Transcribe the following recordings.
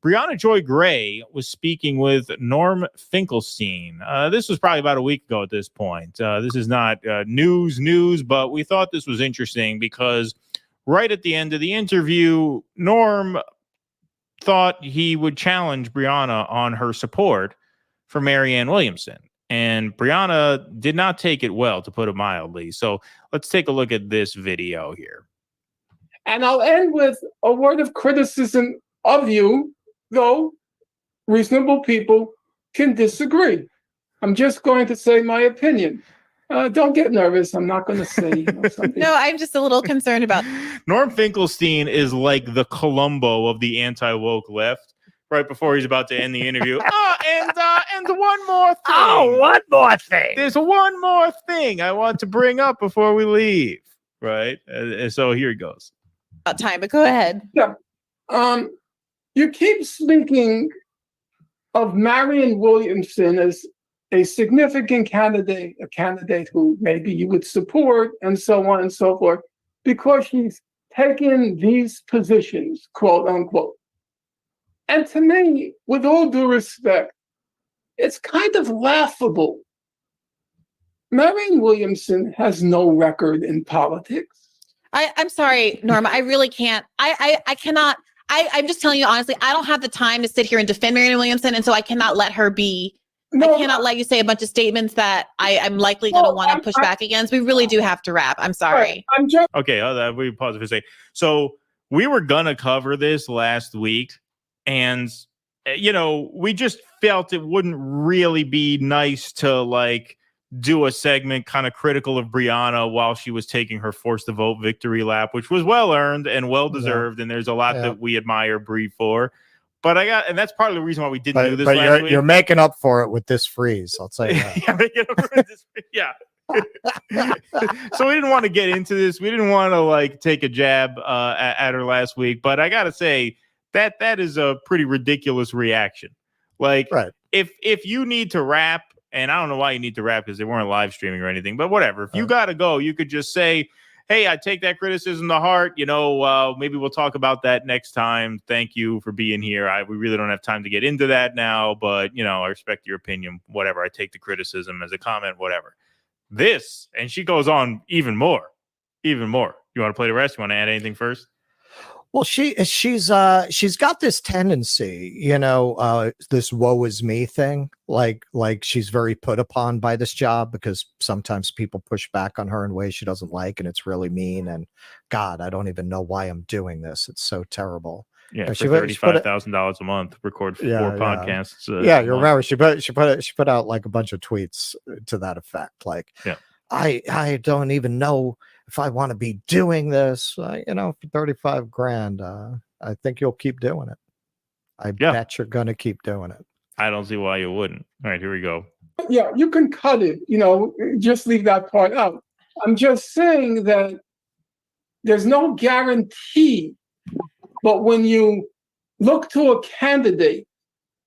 Brianna Joy Gray was speaking with Norm Finkelstein. This was probably about a week ago at this point. This is not news, but we thought this was interesting because right at the end of the interview, Norm thought he would challenge Brianna on her support for Marianne Williamson. And Brianna did not take it well, to put it mildly. So let's take a look at this video here. And I'll end with a word of criticism of you, though reasonable people can disagree. I'm just going to say my opinion. Don't get nervous. I'm not going to say something. No, I'm just a little concerned about. Norm Finkelstein is like the Columbo of the anti-woke left. Right before he's about to end the interview. And one more thing. Oh, one more thing. There's one more thing I want to bring up before we leave. Right. And so here it goes. About time, but go ahead. Yeah. You keep speaking of Marianne Williamson as a significant candidate, a candidate who maybe you would support, and so on and so forth, because she's taken these positions, quote unquote. And to me, with all due respect, it's kind of laughable. Marianne Williamson has no record in politics. I'm sorry, Norma. I really can't. I cannot. I'm just telling you honestly, I don't have the time to sit here and defend Marianne Williamson. And so I cannot let her be. No, I cannot let you say a bunch of statements that I'm likely going to want to push back against. We really do have to wrap. I'm sorry. I'm just okay. We pause for a second. So we were going to cover this last week. And, we just felt it wouldn't really be nice to do a segment kind of critical of Brianna while she was taking her forced to vote victory lap, which was well earned and well deserved. Yeah. And there's a lot that we admire Brie for. But and that's part of the reason why we didn't do this last week. You're making up for it with this freeze. I'll tell you that. So we didn't want to get into this. We didn't want to take a jab at her last week. But I got to say, that is a pretty ridiculous reaction. If you need to rap, and I don't know why you need to rap because they weren't live streaming or anything, but whatever. If you got to go, you could just say, hey, I take that criticism to heart. Maybe we'll talk about that next time. Thank you for being here. We really don't have time to get into that now, but, I respect your opinion, whatever. I take the criticism as a comment, whatever. This, and she goes on even more. You want to play the rest? You want to add anything first? Well, she's got this tendency, this woe is me thing, like she's very put upon by this job because sometimes people push back on her in ways she doesn't like, and it's really mean. And God, I don't even know why I'm doing this. It's so terrible. Yeah, for $35,000 a month, record 4 podcasts. You remember she put out a bunch of tweets to that effect, I don't even know if I want to be doing this, for $35,000, I think you'll keep doing it. I bet you're going to keep doing it. I don't see why you wouldn't. All right, here we go. Yeah, you can cut it, just leave that part out. I'm just saying that there's no guarantee, but when you look to a candidate,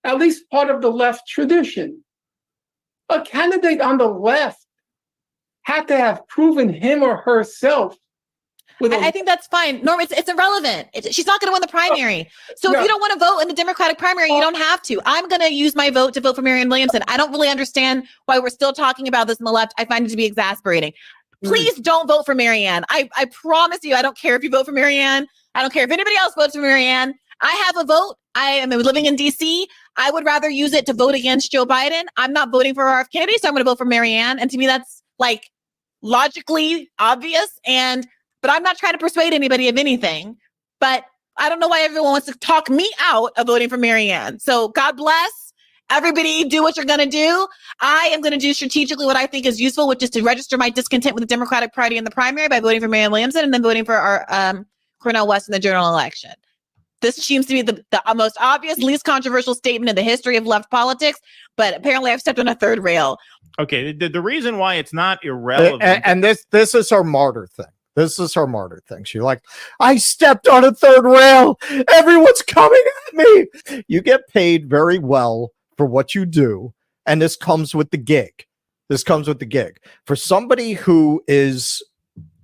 at least part of the left tradition, a candidate on the left had to have proven him or herself. I think that's fine. Norm, it's irrelevant. She's not going to win the primary. So if you don't want to vote in the Democratic primary, you don't have to. I'm going to use my vote to vote for Marianne Williamson. I don't really understand why we're still talking about this on the left. I find it to be exasperating. Please don't vote for Marianne. I promise you, I don't care if you vote for Marianne. I don't care if anybody else votes for Marianne. I have a vote. I am living in D.C. I would rather use it to vote against Joe Biden. I'm not voting for RF Kennedy, so I'm going to vote for Marianne. And to me, that's logically obvious. But I'm not trying to persuade anybody of anything. But I don't know why everyone wants to talk me out of voting for Marianne. So God bless. Everybody do what you're going to do. I am going to do strategically what I think is useful, which is to register my discontent with the Democratic Party in the primary by voting for Marianne Williamson and then voting for our Cornel West in the general election. This seems to be the most obvious, least controversial statement in the history of left politics, but apparently I've stepped on a third rail. Okay, the reason why it's not irrelevant... And this is her martyr thing. This is her martyr thing. She's like, I stepped on a third rail. Everyone's coming at me. You get paid very well for what you do, and this comes with the gig. For somebody who is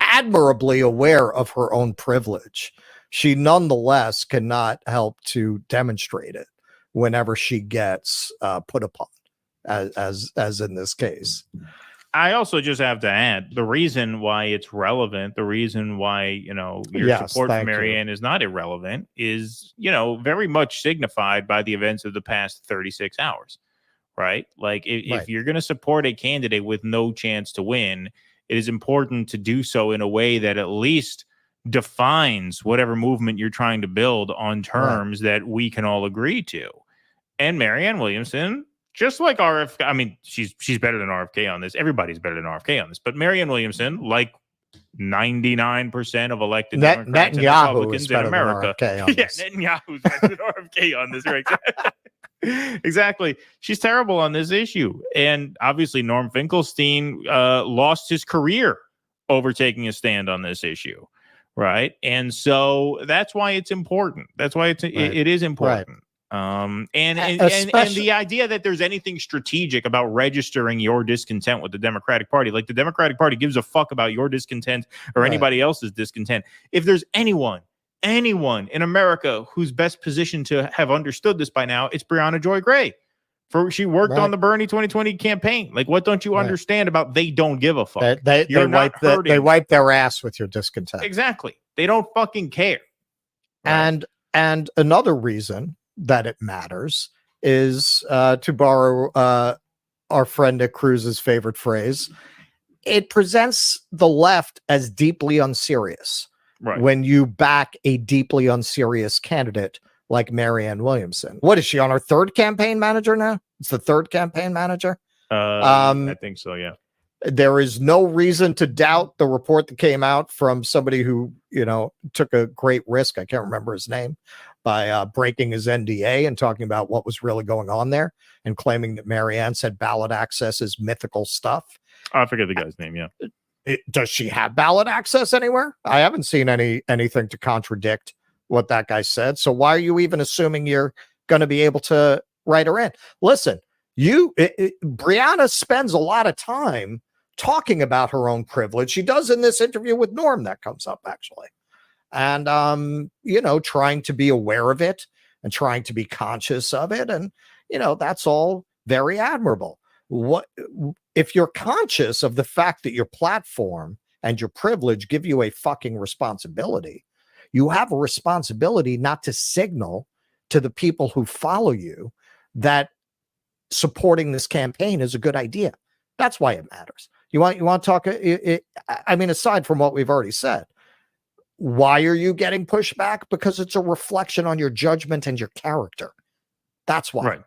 admirably aware of her own privilege, she nonetheless cannot help to demonstrate it whenever she gets put upon, as in this case. I also just have to add the reason why it's relevant, the reason why, your support for Marianne is not irrelevant is, very much signified by the events of the past 36 hours, right? Like if you're going to support a candidate with no chance to win, it is important to do so in a way that at least defines whatever movement you're trying to build on terms that we can all agree to. And Marianne Williamson, just like RFK, I mean, she's better than RFK on this. Everybody's better than RFK on this. But Marianne Williamson, like 99% of elected Democrats and Republicans in America, Netanyahu's better than RFK on this, right? Exactly. She's terrible on this issue. And obviously, Norm Finkelstein lost his career over taking a stand on this issue, right? And so that's why it's important. That's why it is important. Right. And the idea that there's anything strategic about registering your discontent with the Democratic Party, like the Democratic Party gives a fuck about your discontent or anybody else's discontent. If there's anyone in America who's best positioned to have understood this by now, it's Brianna Joy Gray. She worked on the Bernie 2020 campaign. Like, what don't you understand about they don't give a fuck? They wipe their ass with your discontent. Exactly. They don't fucking care. Right? And another reason that it matters is, to borrow our friend Nick Cruz's favorite phrase, it presents the left as deeply unserious when you back a deeply unserious candidate like Marianne Williamson. What is she, on her third campaign manager now? It's the third campaign manager? I think so, yeah. There is no reason to doubt the report that came out from somebody who, took a great risk. I can't remember his name, by breaking his NDA and talking about what was really going on there and claiming that Marianne said ballot access is mythical stuff. I forget the guy's name. Yeah. Does she have ballot access anywhere? I haven't seen anything to contradict what that guy said. So why are you even assuming you're going to be able to write her in? Listen, Brianna spends a lot of time talking about her own privilege. She does in this interview with Norm that comes up, actually. And, trying to be aware of it and trying to be conscious of it. And, that's all very admirable. What if you're conscious of the fact that your platform and your privilege give you a fucking responsibility? You have a responsibility not to signal to the people who follow you that supporting this campaign is a good idea. That's why it matters. You want to talk? Aside from what we've already said, why are you getting pushback? Because it's a reflection on your judgment and your character. That's why.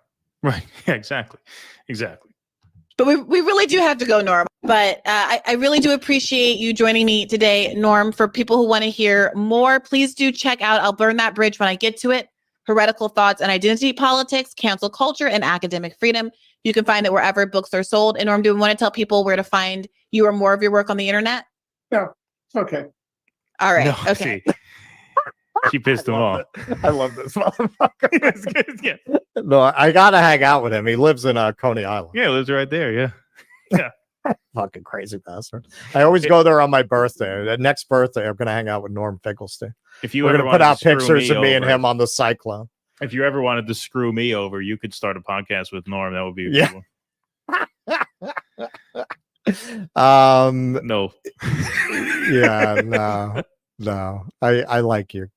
Right. Yeah, exactly. But we really do have to go, Norm. But I really do appreciate you joining me today, Norm. For people who want to hear more, please do check out, I'll burn that bridge when I get to it, Heretical Thoughts and Identity Politics, Cancel Culture, and Academic Freedom. You can find it wherever books are sold. And Norm, do you want to tell people where to find you or more of your work on the internet? No. Okay. All right. No, okay. She pissed him off. I love this motherfucker. Yeah. No, I gotta hang out with him. He lives in Coney Island. Yeah, he lives right there. Yeah. Fucking crazy bastard. I always go there on my birthday. The next birthday, I'm gonna hang out with Norm Finkelstein. We're gonna put out pictures of me and him on the Cyclone. If you ever wanted to screw me over, you could start a podcast with Norm. That would be a good one. No. Yeah, no. I like you.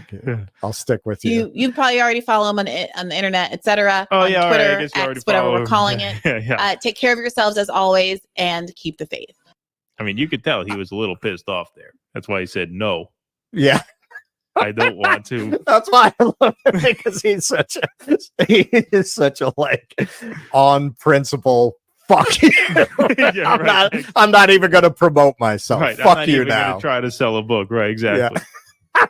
Kid. I'll stick with you. You probably already follow him on the internet, etc. Oh, on yeah, Twitter, right. X, whatever we're calling it. Yeah. Take care of yourselves as always, and keep the faith. I mean, you could tell he was a little pissed off there. That's why he said no. Yeah. I don't want to. That's why I love him, because he is such a like on principle. Fuck you. Yeah, I'm not even going to promote myself. Right. Fuck you now. I'm not try to sell a book. Right. Exactly. Yeah.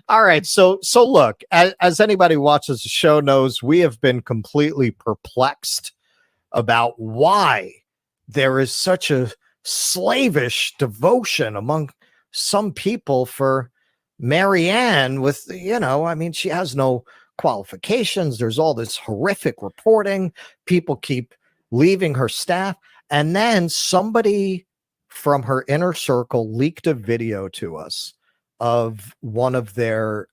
All right. So look, as anybody who watches the show knows, we have been completely perplexed about why there is such a slavish devotion among some people for Marianne with, she has no qualifications. There's all this horrific reporting. People keep leaving her staff. And then somebody from her inner circle leaked a video to us of one of their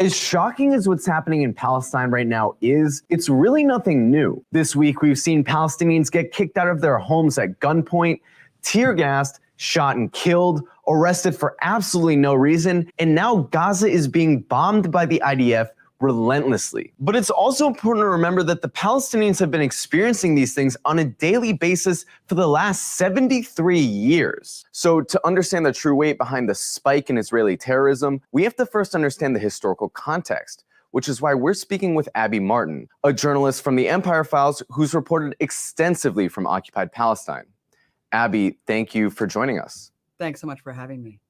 As shocking as what's happening in Palestine right now is, it's really nothing new. This week, we've seen Palestinians get kicked out of their homes at gunpoint, tear gassed, shot and killed, arrested for absolutely no reason, and now Gaza is being bombed by the IDF relentlessly. But it's also important to remember that the Palestinians have been experiencing these things on a daily basis for the last 73 years. So to understand the true weight behind the spike in Israeli terrorism, we have to first understand the historical context, which is why we're speaking with Abby Martin, a journalist from the Empire Files who's reported extensively from occupied Palestine. Abby, thank you for joining us. Thanks so much for having me.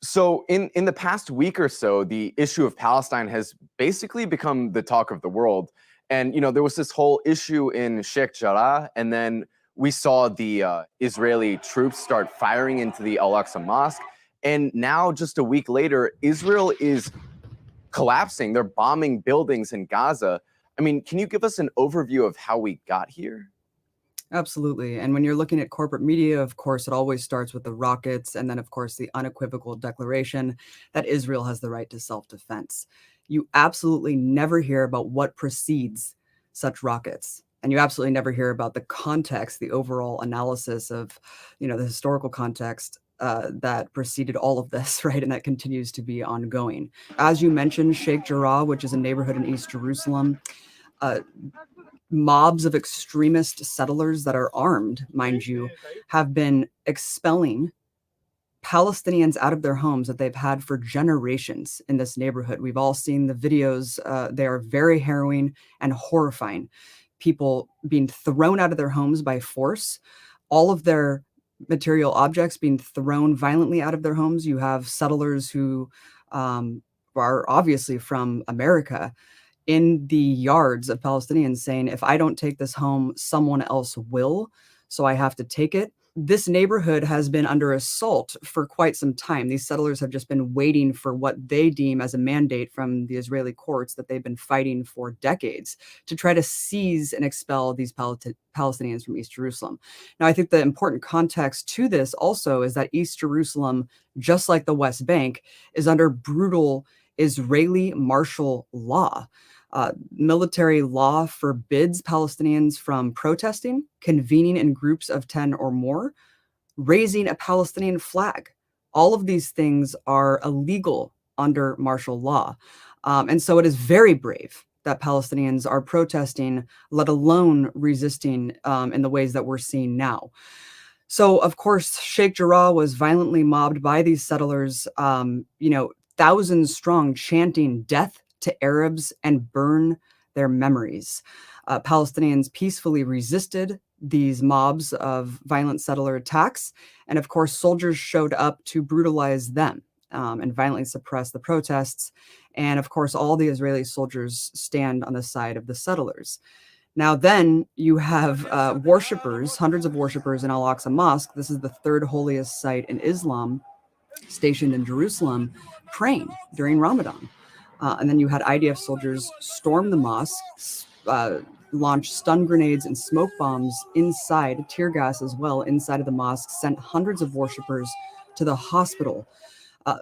So in the past week or so, the issue of Palestine has basically become the talk of the world. And, you know, there was this whole issue in Sheikh Jarrah, and then we saw the Israeli troops start firing into the Al-Aqsa Mosque. And now, just a week later, Israel is collapsing. They're bombing buildings in Gaza. I mean, can you give us an overview of how we got here? Absolutely. And when you're looking at corporate media, of course, it always starts with the rockets and then, of course, the unequivocal declaration that Israel has the right to self-defense. You absolutely never hear about what precedes such rockets. And you absolutely never hear about the context, the overall analysis of, you know, the historical context that preceded all of this, right? And that continues to be ongoing. As you mentioned, Sheikh Jarrah, which is a neighborhood in East Jerusalem, mobs of extremist settlers that are armed, mind you, have been expelling Palestinians out of their homes that they've had for generations in this neighborhood. We've all seen the videos. They are very harrowing and horrifying. People being thrown out of their homes by force, all of their material objects being thrown violently out of their homes. You have settlers who are obviously from America in the yards of Palestinians saying, if I don't take this home, someone else will, so I have to take it. This neighborhood has been under assault for quite some time. These settlers have just been waiting for what they deem as a mandate from the Israeli courts that they've been fighting for decades to try to seize and expel these Palestinians from East Jerusalem. Now, I think the important context to this also is that East Jerusalem, just like the West Bank, is under brutal Israeli martial law. Military law forbids Palestinians from protesting, convening in groups of 10 or more, raising a Palestinian flag. All of these things are illegal under martial law. And so it is very brave that Palestinians are protesting, let alone resisting in the ways that we're seeing now. So, of course, Sheikh Jarrah was violently mobbed by these settlers, thousands strong, chanting death to Arabs and burn their memories. Palestinians peacefully resisted these mobs of violent settler attacks. And of course, soldiers showed up to brutalize them and violently suppress the protests. And of course, all the Israeli soldiers stand on the side of the settlers. Now, then you have worshippers, hundreds of worshippers in Al-Aqsa Mosque. This is the third holiest site in Islam, stationed in Jerusalem, praying during Ramadan. And then you had IDF soldiers storm the mosque, launch stun grenades and smoke bombs inside, tear gas as well, inside of the mosque, sent hundreds of worshipers to the hospital.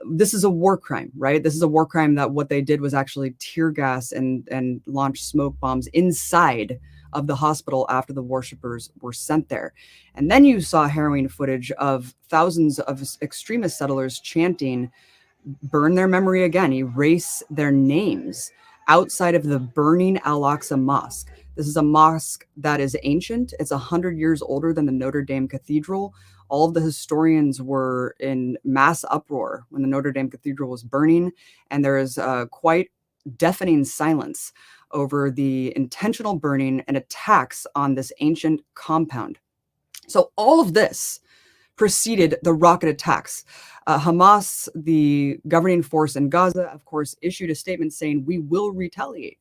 This is a war crime, right? This is a war crime that what they did was actually tear gas and launch smoke bombs inside of the hospital after the worshipers were sent there. And then you saw harrowing footage of thousands of extremist settlers chanting, burn their memory again, erase their names outside of the burning Al-Aqsa Mosque. This is a mosque that is ancient. It's 100 years older than the Notre Dame Cathedral. All of the historians were in mass uproar when the Notre Dame Cathedral was burning, and there is quite deafening silence over the intentional burning and attacks on this ancient compound. So all of this preceded the rocket attacks. Hamas, the governing force in Gaza, of course, issued a statement saying, we will retaliate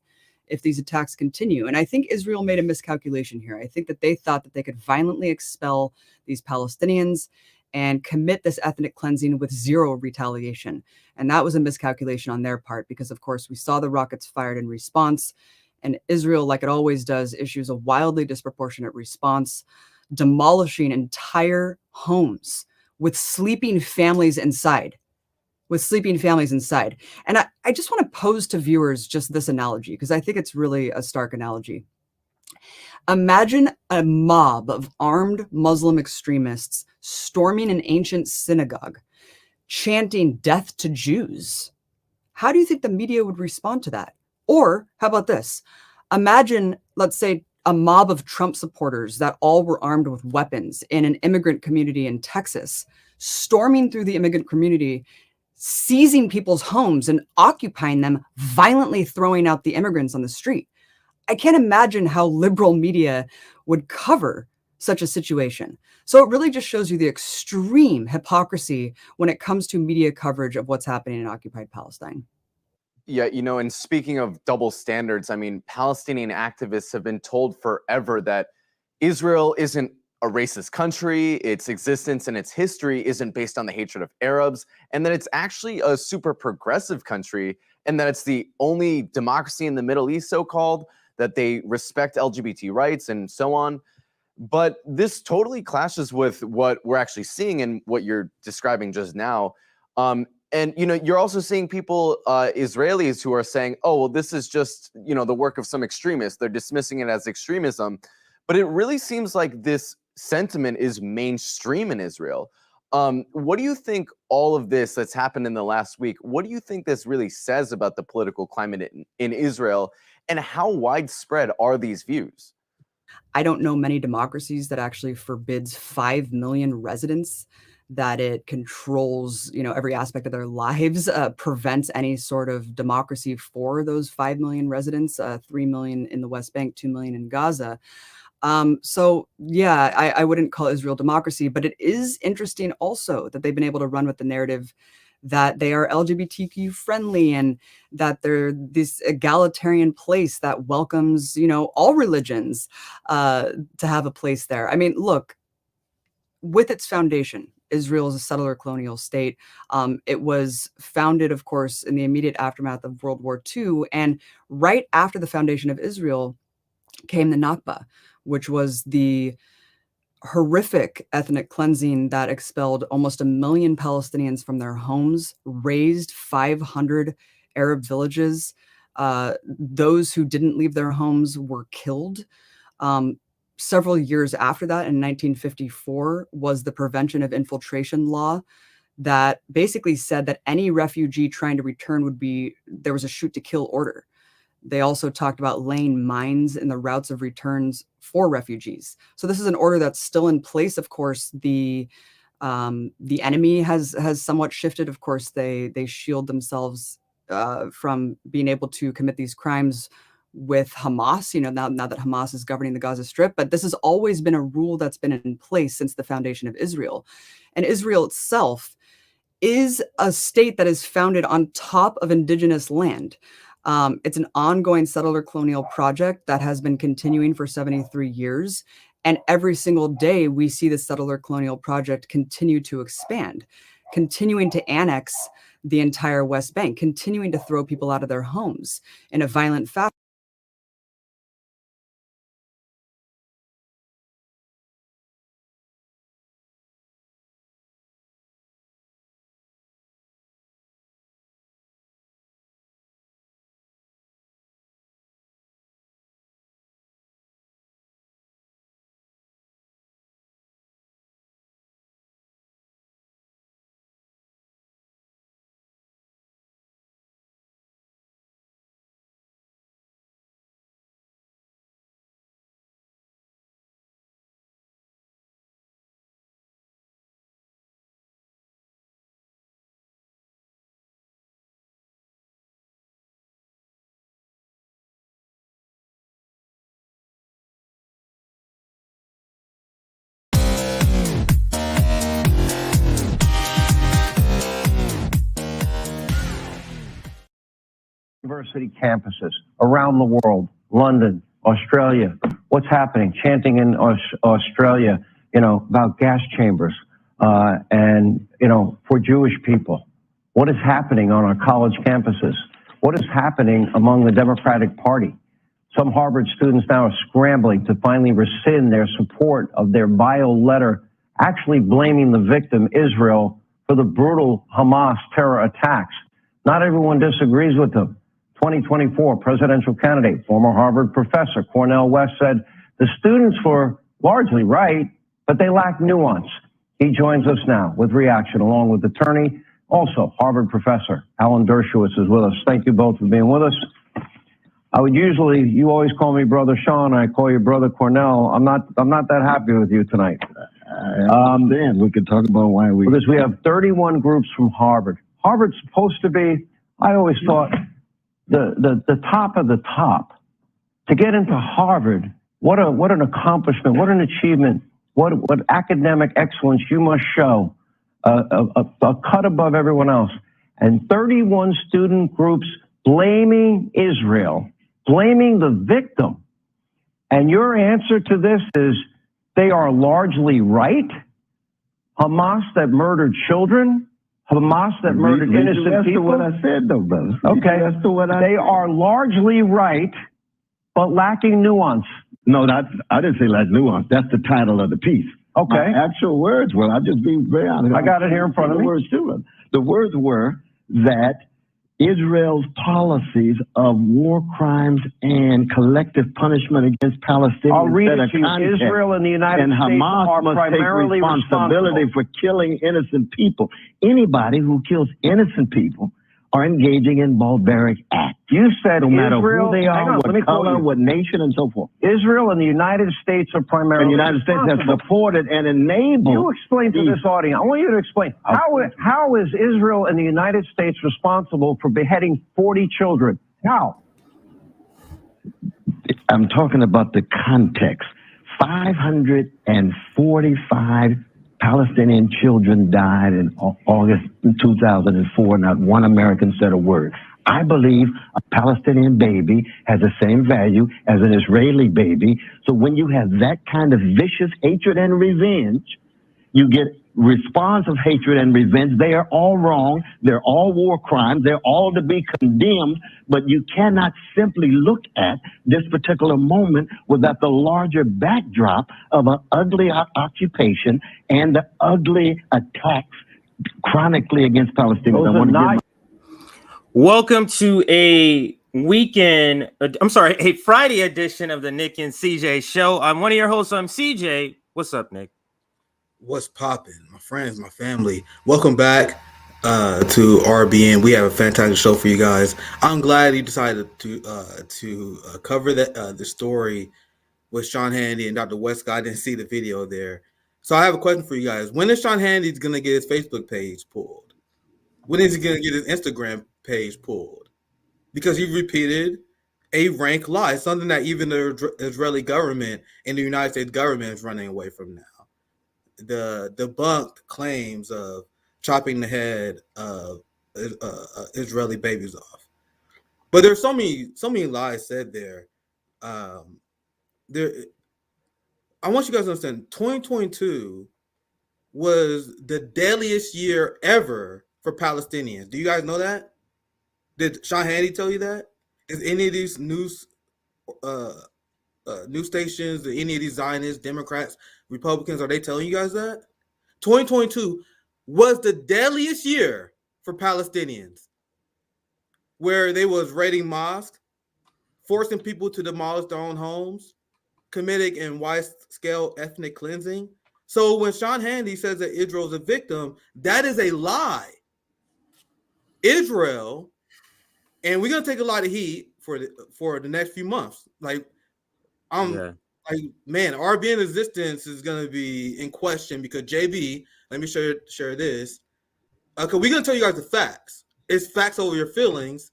if these attacks continue. And I think Israel made a miscalculation here. I think that they thought that they could violently expel these Palestinians and commit this ethnic cleansing with zero retaliation. And that was a miscalculation on their part because, of course, we saw the rockets fired in response. And Israel, like it always does, issues a wildly disproportionate response, demolishing entire homes with sleeping families inside. And I just want to pose to viewers just this analogy, because I think it's really a stark analogy. Imagine a mob of armed Muslim extremists storming an ancient synagogue, chanting death to Jews. How do you think the media would respond to that? Or how about this? Imagine, let's say, a mob of Trump supporters that all were armed with weapons in an immigrant community in Texas, storming through the immigrant community, seizing people's homes and occupying them, violently throwing out the immigrants on the street. I can't imagine how liberal media would cover such a situation. So it really just shows you the extreme hypocrisy when it comes to media coverage of what's happening in occupied Palestine. Yeah, and speaking of double standards, I mean, Palestinian activists have been told forever that Israel isn't a racist country, its existence and its history isn't based on the hatred of Arabs, and that it's actually a super progressive country, and that it's the only democracy in the Middle East, so-called, that they respect LGBT rights and so on. But this totally clashes with what we're actually seeing and what you're describing just now. And you're also seeing people, Israelis, who are saying, "Oh, well, this is just the work of some extremists." They're dismissing it as extremism, but it really seems like this sentiment is mainstream in Israel. What do you think all of this that's happened in the last week? What do you think this really says about the political climate in Israel, and how widespread are these views? I don't know many democracies that actually forbids 5 million residents, that it controls, every aspect of their lives, prevents any sort of democracy for those 5 million residents, 3 million in the West Bank, 2 million in Gaza. So yeah, I wouldn't call Israel democracy, but it is interesting also that they've been able to run with the narrative that they are LGBTQ friendly and that they're this egalitarian place that welcomes, all religions to have a place there. I mean, look, with its foundation, Israel is a settler colonial state. It was founded, of course, in the immediate aftermath of World War II. And right after the foundation of Israel came the Nakba, which was the horrific ethnic cleansing that expelled almost 1 million Palestinians from their homes, razed 500 Arab villages. Those who didn't leave their homes were killed. Several years after that, in 1954, was the Prevention of Infiltration Law that basically said that any refugee trying to return there was a shoot to kill order. They also talked about laying mines in the routes of returns for refugees. So this is an order that's still in place. Of course, the enemy has somewhat shifted. Of course, they shield themselves from being able to commit these crimes with Hamas, now that Hamas is governing the Gaza Strip. But this has always been a rule that's been in place since the foundation of Israel. And Israel itself is a state that is founded on top of indigenous land. It's an ongoing settler colonial project that has been continuing for 73 years. And every single day we see the settler colonial project continue to expand, continuing to annex the entire West Bank, continuing to throw people out of their homes in a violent fashion. university campuses around the world, London, Australia. What's happening? Chanting in Australia, about gas chambers and, for Jewish people. What is happening on our college campuses? What is happening among the Democratic Party? Some Harvard students now are scrambling to finally rescind their support of their vile letter, actually blaming the victim, Israel, for the brutal Hamas terror attacks. Not everyone disagrees with them. 2024 presidential candidate, former Harvard professor Cornel West said, the students were largely right, but they lack nuance. He joins us now with reaction along with attorney, also Harvard professor Alan Dershowitz is with us. Thank you both for being with us. You always call me Brother Sean. I call you Brother Cornel. I'm not that happy with you tonight. Then we could talk about why because we have 31 groups from Harvard. Harvard's supposed to be, I always thought, the top of the top. To get into Harvard, what an accomplishment, what an achievement, what academic excellence you must show, a cut above everyone else. And 31 student groups blaming Israel, blaming the victim. And your answer to this is they are largely right. Hamas that murdered children, Hamas that murdered innocent people. That's what I said, though, brother. Okay, they are largely right, but lacking nuance. No, I didn't say lack nuance. That's the title of the piece. Okay. My actual words were, I'll just be very honest. I got it here in front of me. The words were that Israel's policies of war crimes and collective punishment against Palestinians. I'll read it to you. Israel and the United States Hamas are must primarily take responsibility for killing innocent people. Anybody who kills innocent people are engaging in barbaric acts. You said no matter Israel, who they are, what color, what nation, and so forth. Israel and the United States are primarily And the United States has supported and enabled. You explain to this audience. I want you to explain. How is Israel and the United States responsible for beheading 40 children? How? I'm talking about the context. 545 Palestinian children died in August 2004. Not one American said a word. I believe a Palestinian baby has the same value as an Israeli baby. So when you have that kind of vicious hatred and revenge, you get response of hatred and revenge. They are all wrong. They're all war crimes. They're all to be condemned. But you cannot simply look at this particular moment without the larger backdrop of an ugly occupation and the ugly attacks chronically against Palestinians. Welcome to a Friday edition of the Nick and CJ show. I'm one of your hosts. I'm CJ. What's up, Nick? What's popping, my friends, my family? Welcome back to RBN. We have a fantastic show for you guys. I'm glad you decided to cover the story with Sean Hannity and Dr. West. I didn't see the video there, so I have a question for you guys. When is Sean Hannity gonna get his Facebook page pulled? When is he gonna get his Instagram page pulled? Because he repeated a rank lie, something that even the Israeli government and the United States government is running away from now. The debunked claims of chopping the head of Israeli babies off, but there's so many lies said there. I want you guys to understand. 2022 was the deadliest year ever for Palestinians. Do you guys know that? Did Sean Hannity tell you that? Is any of these news stations, any of these Zionists, Democrats, Republicans, are they telling you guys that? 2022 was the deadliest year for Palestinians, where they was raiding mosques, forcing people to demolish their own homes, committing in wide-scale ethnic cleansing. So when Sean Hannity says that Israel is a victim, that is a lie. Israel, and we're gonna take a lot of heat for the next few months. RBN existence is gonna be in question because JB, let me share this. Because we're gonna tell you guys the facts. It's facts over your feelings.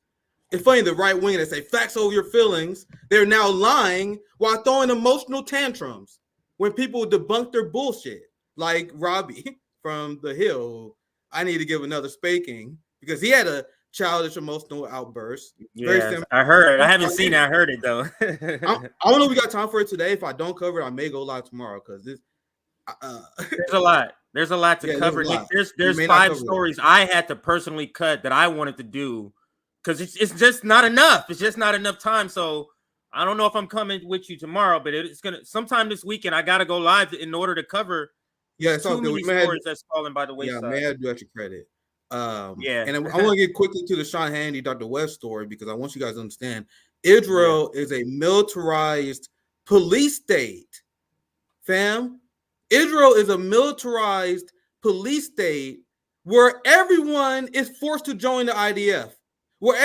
It's funny, the right wing that say facts over your feelings, they're now lying while throwing emotional tantrums when people debunk their bullshit. Like Robbie from The Hill, I need to give another spanking because he had to childish emotional outburst. Yeah, I heard it. I haven't seen it. I heard it though. I don't know if we got time for it today. If I don't cover it, I may go live tomorrow because this. There's a lot. There's a lot to cover. There's 5 stories I had to personally cut that I wanted to do because it's just not enough. It's just not enough time. So I don't know if I'm coming with you tomorrow, but it's gonna sometime this weekend. I gotta go live in order to cover. Yeah, it's all good. We stories that's falling by the wayside. Yeah, may have to do extra credit. Yeah, and I want to get quickly to the Sean Hannity, Dr. West story because I want you guys to understand Israel is a militarized police state, fam. Israel is a militarized police state where everyone is forced to join the IDF, where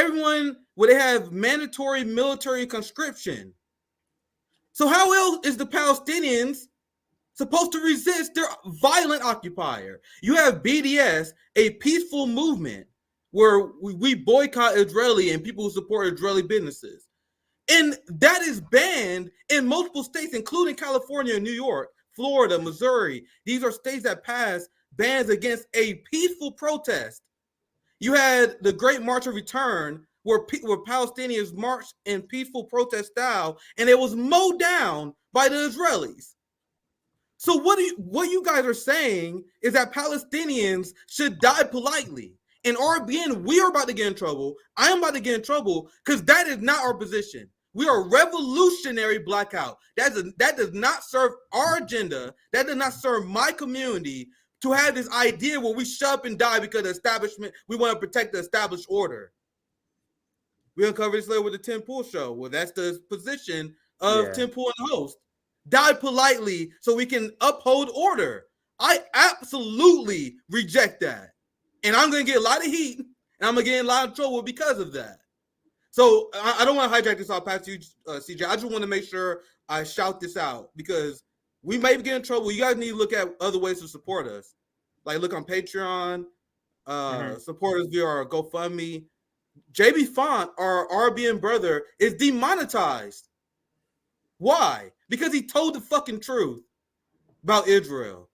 they have mandatory military conscription. So how else is the Palestinians supposed to resist their violent occupier? You have BDS, a peaceful movement where we boycott Israeli and people who support Israeli businesses. And that is banned in multiple states, including California and New York, Florida, Missouri. These are states that pass bans against a peaceful protest. You had the Great March of Return, where Palestinians marched in peaceful protest style, and it was mowed down by the Israelis. So what you guys are saying is that Palestinians should die politely. In RBN, we are about to get in trouble. I am about to get in trouble because that is not our position. We are revolutionary blackout. That does not serve our agenda. That does not serve my community to have this idea where we shut up and die because the establishment, we want to protect the established order. We'll cover this later with the Tim Pool show. Well, that's the position of Tim Pool and the host. Die politely so we can uphold order. I absolutely reject that. And I'm going to get a lot of heat and I'm going to get in a lot of trouble because of that. So I don't want to hijack this. I'll pass to you, CJ. I just want to make sure I shout this out because we may get in trouble. You guys need to look at other ways to support us. Like look on Patreon, support us via our GoFundMe. JB Font, our RBN brother, is demonetized. Why? Because he told the fucking truth about Israel.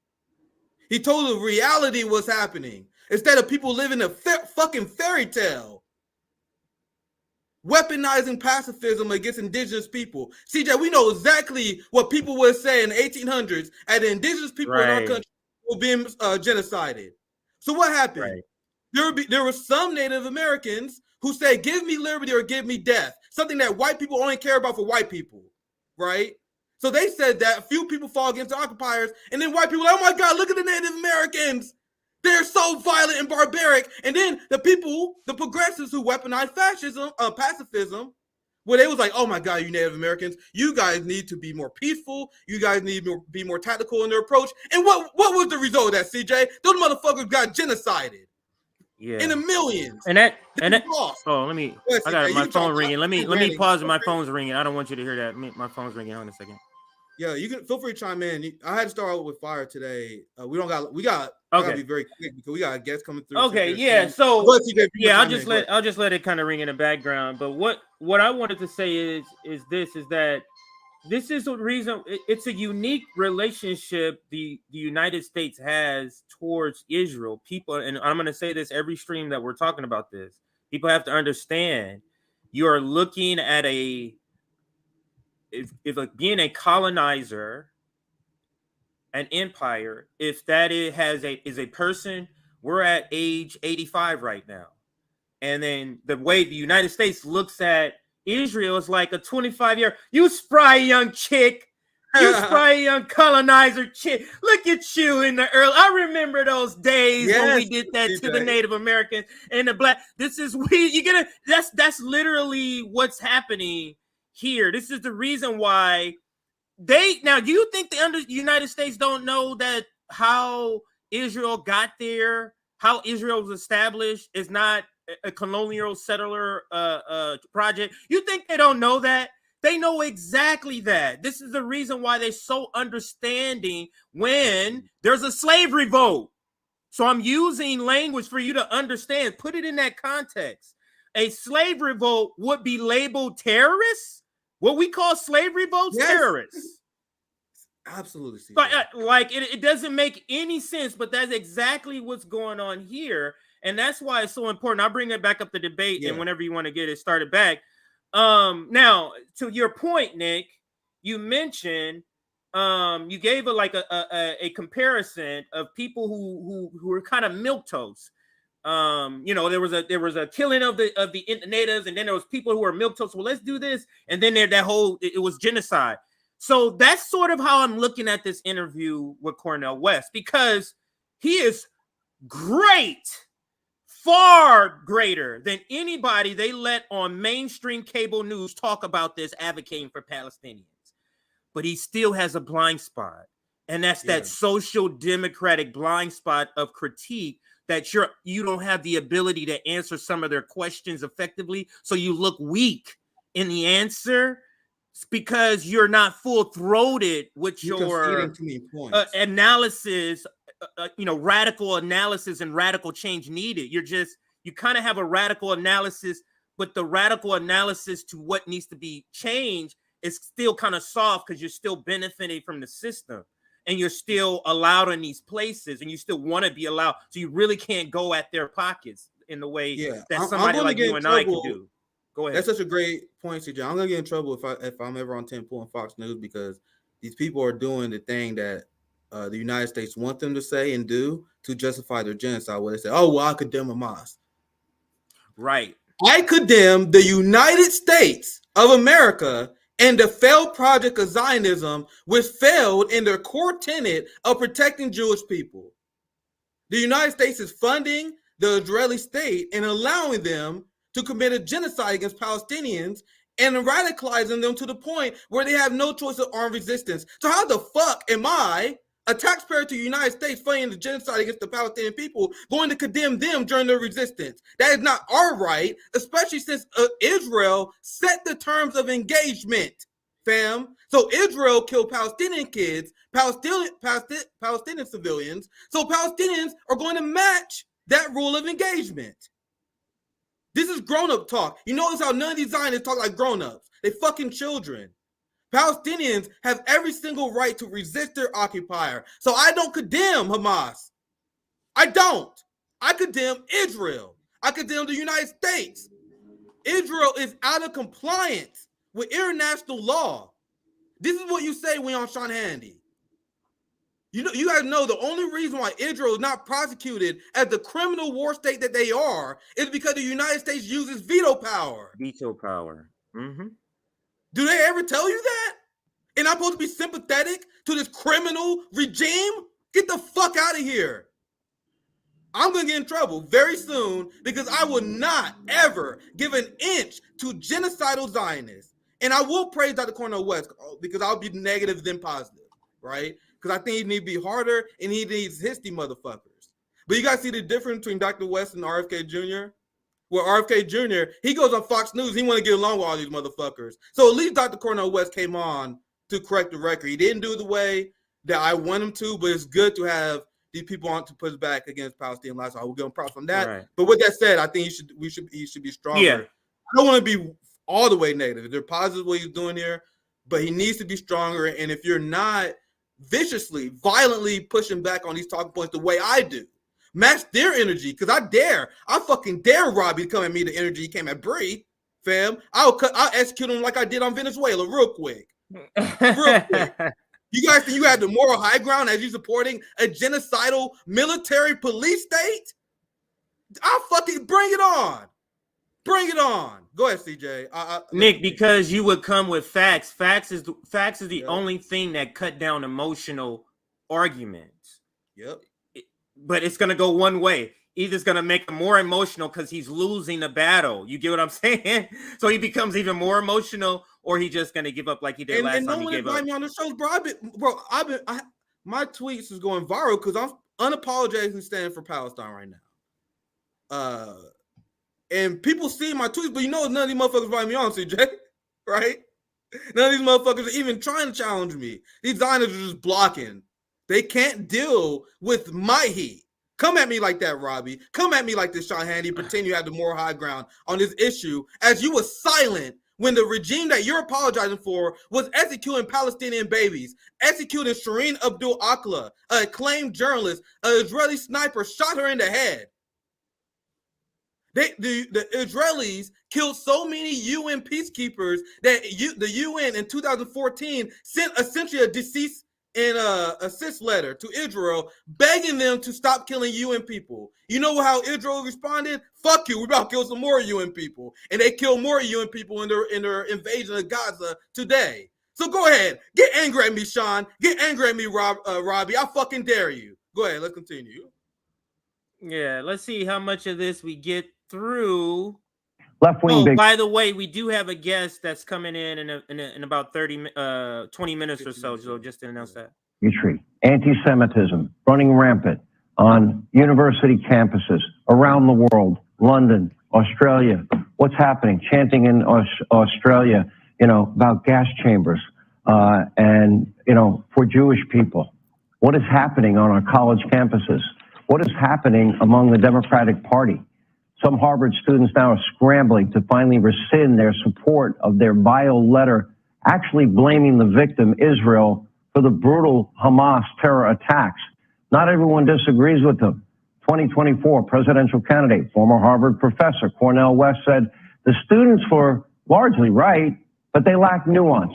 He told the reality what's happening instead of people living a fucking fairy tale. Weaponizing pacifism against indigenous people. CJ, we know exactly what people would say in the 1800s at the indigenous people in our country were being genocided. So what happened? There were some Native Americans who said, give me liberty or give me death. Something that white people only care about for white people, right? So they said that a few people fall against the occupiers, and then white people are like, oh my God, look at the Native Americans. They're so violent and barbaric. And then the people, the progressives who weaponize fascism, pacifism, where they was like, oh my God, you Native Americans, you guys need to be more peaceful. You guys need to be more tactical in their approach. And what was the result of that, CJ? Those motherfuckers got genocided. Yeah. In the millions. And that oh, let me, I got my phone ringing. Let me pause. My phone's ringing. I don't want you to hear that. My phone's ringing. Hold on a second. Yeah, you can feel free to chime in. I had to start out with fire today. We gotta be very quick because we got guests coming through. Okay, yeah. So I'll just let it kind of ring in the background. But what I wanted to say is that this is the reason it's a unique relationship the United States has towards Israel. People, and I'm gonna say this every stream that we're talking about this. People have to understand you are looking at if like being a colonizer, an empire, if that is a person, we're at age 85 right now. And then the way the United States looks at Israel is like a 25-year, you spry young chick, you spry young colonizer chick. Look at you in the early. I remember those days when we did that to the Native Americans and the black. This is that's literally what's happening here. This is the reason why do you think the United States don't know that how Israel got there, how Israel was established is not a colonial settler project? You think they don't know that? They know exactly that. This is the reason why they're so understanding when there's a slave revolt. So I'm using language for you to understand. Put it in that context. A slave revolt would be labeled terrorists. What we call slave revolts, terrorists. Absolutely. But like it doesn't make any sense, but that's exactly what's going on here. And that's why it's so important. I'll bring it back up the debate, and whenever you want to get it started back. Now to your point, Nick, you mentioned you gave a comparison of people who were kind of milquetoast. There was a killing of the natives, and then there was people who were milquetoast. Well, let's do this, and then it was genocide. So that's sort of how I'm looking at this interview with Cornel West, because he is great, far greater than anybody they let on mainstream cable news talk about this, advocating for Palestinians. But he still has a blind spot. And that's that social democratic blind spot of critique, that you don't have the ability to answer some of their questions effectively. So you look weak in the answer, because you're not full-throated with your analysis, radical analysis and radical change needed. You kind of have a radical analysis, but the radical analysis to what needs to be changed is still kind of soft, because you're still benefiting from the system, and you're still allowed in these places, and you still want to be allowed. So you really can't go at their pockets in the way that somebody like you and I can do. Go ahead. That's such a great point, CJ. I'm gonna get in trouble if I'm ever on 10 Pool and Fox News, because these people are doing the thing that the United States want them to say and do to justify their genocide, where they say, "Oh, well, I condemn Hamas." Right. I condemn the United States of America and the failed project of Zionism, which failed in their core tenet of protecting Jewish people. The United States is funding the Israeli state and allowing them to commit a genocide against Palestinians and radicalizing them to the point where they have no choice of armed resistance. So how the fuck am I, a taxpayer to the United States, funding the genocide against the Palestinian people, going to condemn them during their resistance? That is not our right, especially since Israel set the terms of engagement, fam. So Israel killed Palestinian kids, Palestinian civilians. So Palestinians are going to match that rule of engagement. This is grown-up talk. You notice how none of these Zionists talk like grown-ups. They fucking children. Palestinians have every single right to resist their occupier. So I don't condemn Hamas. I don't. I condemn Israel. I condemn the United States. Israel is out of compliance with international law. This is what you say when you're on Sean Hannity. You guys know the only reason why Israel is not prosecuted as the criminal war state that they are is because the United States uses veto power. Veto power. Mm-hmm. Do they ever tell you that? And I'm supposed to be sympathetic to this criminal regime? Get the fuck out of here. I'm going to get in trouble very soon, because I will not ever give an inch to genocidal Zionists. And I will praise Dr. Cornel West, because I'll be negative than positive, right? Because I think he needs to be harder, and he needs histy motherfuckers. But you guys see the difference between Dr. West and RFK Jr.? Where RFK Jr., he goes on Fox News, he want to get along with all these motherfuckers. So at least Dr. Cornel West came on to correct the record. He didn't do it the way that I want him to, but it's good to have these people on to push back against Palestinian lifestyle. We'll give him props on that. Right. But with that said, I think he should be stronger. Yeah. I don't want to be all the way negative. They're positive what he's doing here, but he needs to be stronger. And if you're not viciously, violently pushing back on these talking points the way I do, match their energy, because I fucking dare Robbie to come at me the energy he came at Bree, fam. I'll execute him like I did on Venezuela real quick. Real quick. You guys think you have the moral high ground as you supporting a genocidal military police state? I'll fucking bring it on. Bring it on. Go ahead, CJ. Nick, because you would come with facts. Facts is the only thing that cut down emotional arguments. Yep. But it's gonna go one way. Either it's gonna make him more emotional because he's losing the battle. You get what I'm saying? So he becomes even more emotional, or he just gonna give up like he did last time he gave up. And no one invited me on the shows, bro. My tweets is going viral because I'm unapologetically standing for Palestine right now. And people see my tweets, but none of these motherfuckers invite me on, CJ, right? None of these motherfuckers are even trying to challenge me. These Zionists are just blocking. They can't deal with my heat. Come at me like that, Robbie. Come at me like this, Sean Hannity. Pretend you have the moral high ground on this issue, as you were silent when the regime that you're apologizing for was executing Palestinian babies, executing Shireen Abdul Akleh, an acclaimed journalist, an Israeli sniper, shot her in the head. The Israelis killed so many UN peacekeepers that the UN in 2014 sent essentially a cease and assist letter to Israel, begging them to stop killing UN people. You know how Israel responded? Fuck you, we're about to kill some more UN people. And they killed more UN people in their invasion of Gaza today. So go ahead, get angry at me, Sean. Get angry at me, Robbie. I fucking dare you. Go ahead, let's continue. Yeah, let's see how much of this we get through. Left wing. Oh, by the way, we do have a guest that's coming in about 20 minutes or so. So just to announce that. Anti-Semitism running rampant on university campuses around the world, London, Australia. What's happening? Chanting in Australia, about gas chambers and, for Jewish people. What is happening on our college campuses? What is happening among the Democratic Party? Some Harvard students now are scrambling to finally rescind their support of their vile letter, actually blaming the victim, Israel, for the brutal Hamas terror attacks. Not everyone disagrees with them. 2024 presidential candidate, former Harvard professor Cornel West said, the students were largely right, but they lack nuance.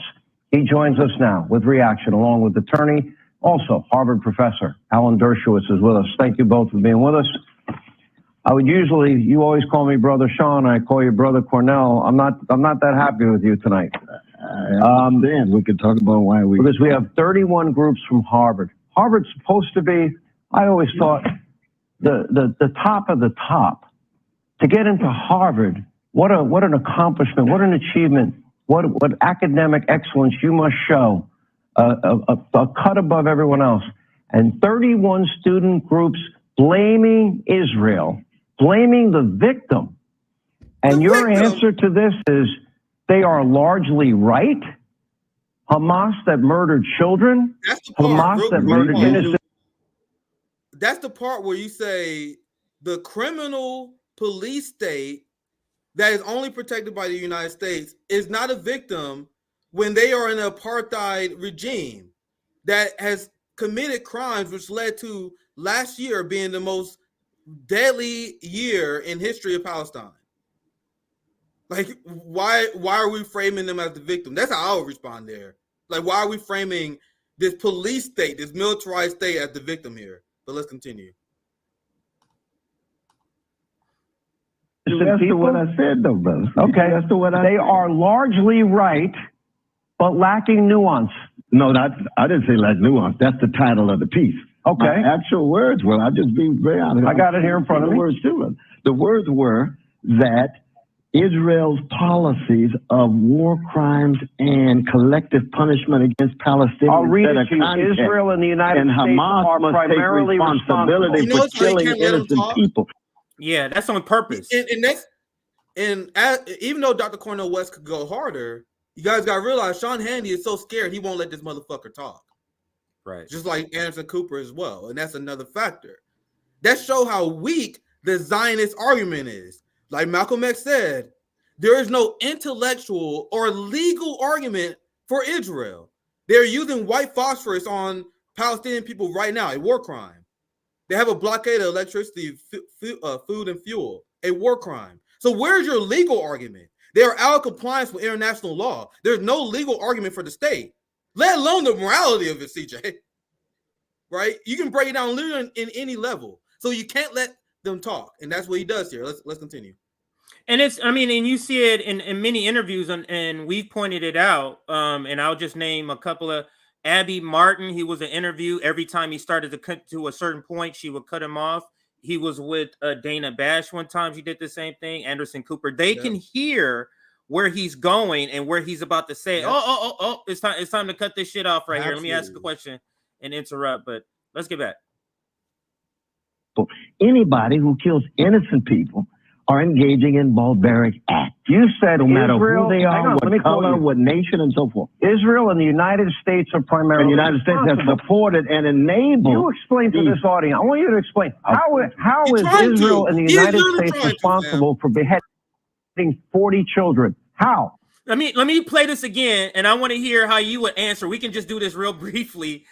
He joins us now with reaction, along with attorney, also Harvard professor Alan Dershowitz is with us. Thank you both for being with us. You always call me Brother Sean. I call you Brother Cornel. I'm not that happy with you tonight. Then we could talk about why because we have 31 groups from Harvard. Harvard's supposed to be, I always thought, the top of the top. To get into Harvard, what an accomplishment, what an achievement, what academic excellence you must show, a cut above everyone else. And 31 student groups blaming Israel, blaming the victim. And your answer to this is they are largely right? Hamas that murdered children? That's the part, Hamas that murdered innocent. That's the part where you say the criminal police state that is only protected by the United States is not a victim when they are in an apartheid regime that has committed crimes which led to last year being the most deadly year in history of Palestine. Like, why are we framing them as the victim? That's how I would respond there. Like, why are we framing this police state, this militarized state as the victim here? But let's continue. That's what I said, though, brother. Okay, that's what I said. They are largely right, but lacking nuance. No, I didn't say lack nuance. That's the title of the piece. Okay. My actual words were, I'll just be very honest. I got it here in front of me. Words too. The words were that Israel's policies of war crimes and collective punishment against Palestinians. I'll read it to you. Israel and the United States Hamas are primarily responsibility for killing innocent people. Yeah, that's on purpose. And even though Dr. Cornel West could go harder, you guys got to realize Sean Hannity is so scared he won't let this motherfucker talk. Right. Just like Anderson Cooper as well. And that's another factor. That shows how weak the Zionist argument is. Like Malcolm X said, there is no intellectual or legal argument for Israel. They're using white phosphorus on Palestinian people right now, a war crime. They have a blockade of electricity, food, and fuel, a war crime. So where's your legal argument? They are out of compliance with international law. There's no legal argument for the state, let alone the morality of it, CJ. Right? You can break it down literally in any level. So you can't let them talk. And that's what he does here. Let's continue. And and you see it in many interviews, and we've pointed it out. And I'll just name a couple of. Abby Martin, he was an interview. Every time he started to cut to a certain point, she would cut him off. He was with Dana Bash one time. She did the same thing. Anderson Cooper. They can hear where he's going and where he's about to say, oh, it's time to cut this shit off right here. Let me ask a question and interrupt, but let's get back. Anybody who kills innocent people are engaging in barbaric acts. You said no matter Israel, who they are, what color, what nation, and so forth. Israel and the United States are primarily the United States have supported and enabled. You explain to this audience. I want you to explain how is Israel and the United States responsible for beheading 40 children? How? Let me play this again, and I want to hear how you would answer. We can just do this real briefly.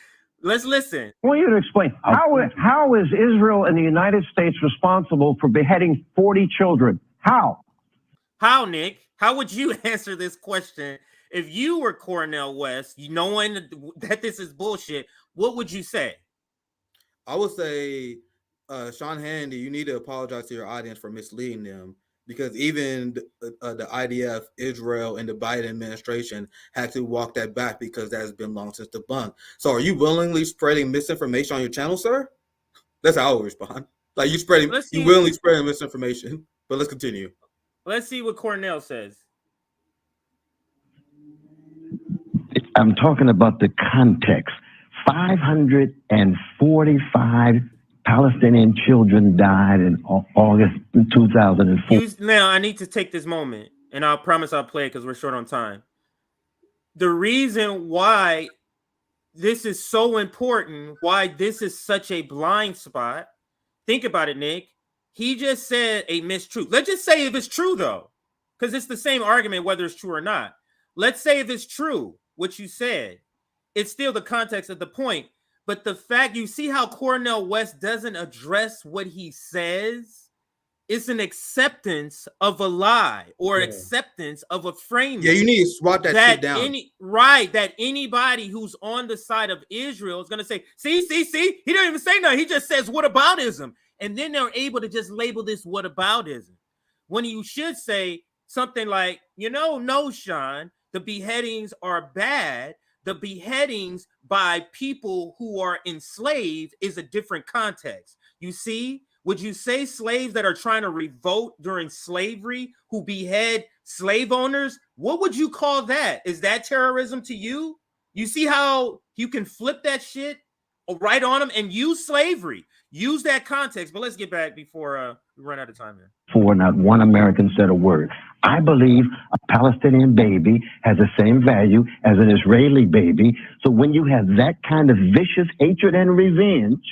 Let's listen. I want you to explain how is Israel and the United States responsible for beheading 40 children? How? How, Nick? How would you answer this question if you were Cornel West, knowing that this is bullshit? What would you say? I would say, Sean Hannity, you need to apologize to your audience for misleading them, because even the IDF, Israel, and the Biden administration had to walk that back because that has been long since debunked. So are you willingly spreading misinformation on your channel, sir? That's how I would respond. Like you willingly spreading misinformation. But let's continue. Let's see what Cornel says. I'm talking about the context. 545 Palestinian children died in August 2004. Now, I need to take this moment, and I promise I'll play it because we're short on time. The reason why this is so important, why this is such a blind spot, think about it, Nick. He just said a mistruth. Let's just say if it's true, though, because it's the same argument whether it's true or not. Let's say if it's true, what you said. It's still the context of the point. But the fact, you see how Cornel West doesn't address what he says? It's an acceptance of a lie or acceptance of a framing. Yeah, you need to swap that shit down. That anybody who's on the side of Israel is going to say, see, he don't even say nothing. He just says, whataboutism. And then they're able to just label this whataboutism. When you should say something like, no, Sean, the beheadings are bad. The beheadings by people who are enslaved is a different context. You see, would you say slaves that are trying to revolt during slavery who behead slave owners? What would you call that? Is that terrorism to you? You see how you can flip that shit right on them and use slavery. Use that context. But let's get back before we run out of time here. For not one American said a word. I believe a Palestinian baby has the same value as an Israeli baby. So when you have that kind of vicious hatred and revenge,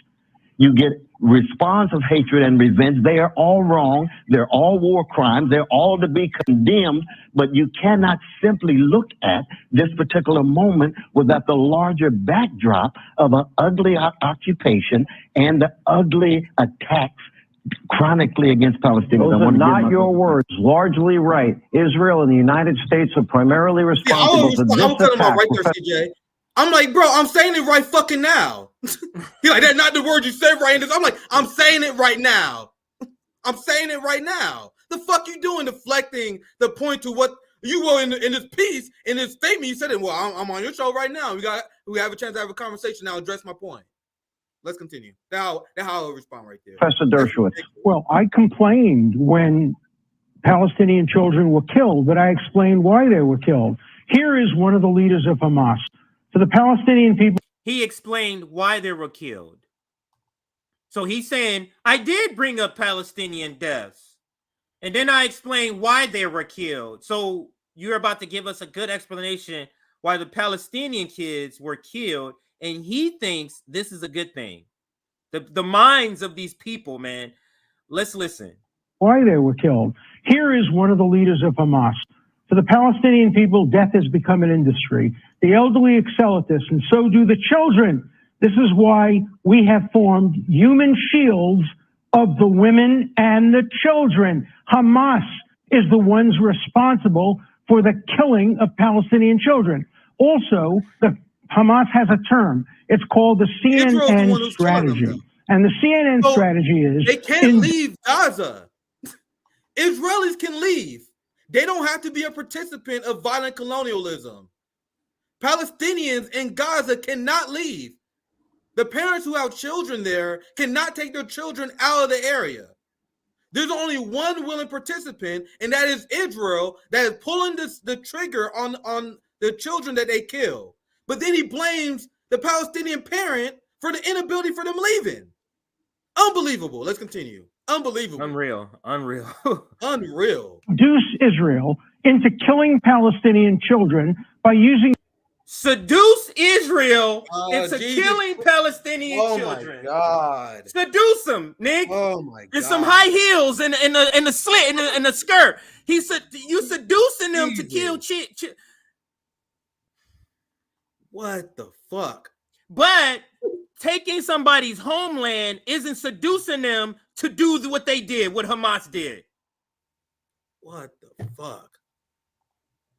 you get response of hatred and revenge. They are all wrong. They're all war crimes. They're all to be condemned. But you cannot simply look at this particular moment without the larger backdrop of an ugly occupation and the ugly attacks chronically against Palestinians. Those are not your words. Largely right. Israel and the United States are primarily responsible for this attack. Right there, CJ. I'm like, bro, I'm saying it right fucking now. You're like, that's not the word you said right in this. I'm like, I'm saying it right now. I'm saying it right now. The fuck you doing deflecting the point to what you were in this piece, in this statement? You said it. Well, I'm on your show right now. We have a chance to have a conversation now. Address my point. Let's continue. Now I'll respond right there. Professor Dershowitz. Well, I complained when Palestinian children were killed, but I explained why they were killed. Here is one of the leaders of Hamas. To the Palestinian people. He explained why they were killed. So he's saying, I did bring up Palestinian deaths. And then I explained why they were killed. So you're about to give us a good explanation why the Palestinian kids were killed. And he thinks this is a good thing. The minds of these people, man. Let's listen. Why they were killed. Here is one of the leaders of Hamas. For the Palestinian people, death has become an industry. The elderly excel at this, and so do the children. This is why we have formed human shields of the women and the children. Hamas is the ones responsible for the killing of Palestinian children. Also, the Hamas has a term. It's called the CNN strategy. And the CNN strategy is... They can't leave Gaza. Israelis can leave. They don't have to be a participant of violent colonialism. Palestinians in Gaza cannot leave. The parents who have children there cannot take their children out of the area. There's only one willing participant, and that is Israel, that is pulling the trigger on the children that they kill. But then he blames the Palestinian parent for the inability for them leaving. Unbelievable. Let's continue. Unbelievable. Unreal. Induce Israel into killing Palestinian children by using... seduce Israel into Jesus. killing Palestinian children. Oh my God. Seduce them, Nick. Oh my God. There's some high heels and the slit in the skirt. You seducing them to kill What the fuck? But taking somebody's homeland isn't seducing them to do what they did, what Hamas did. What the fuck?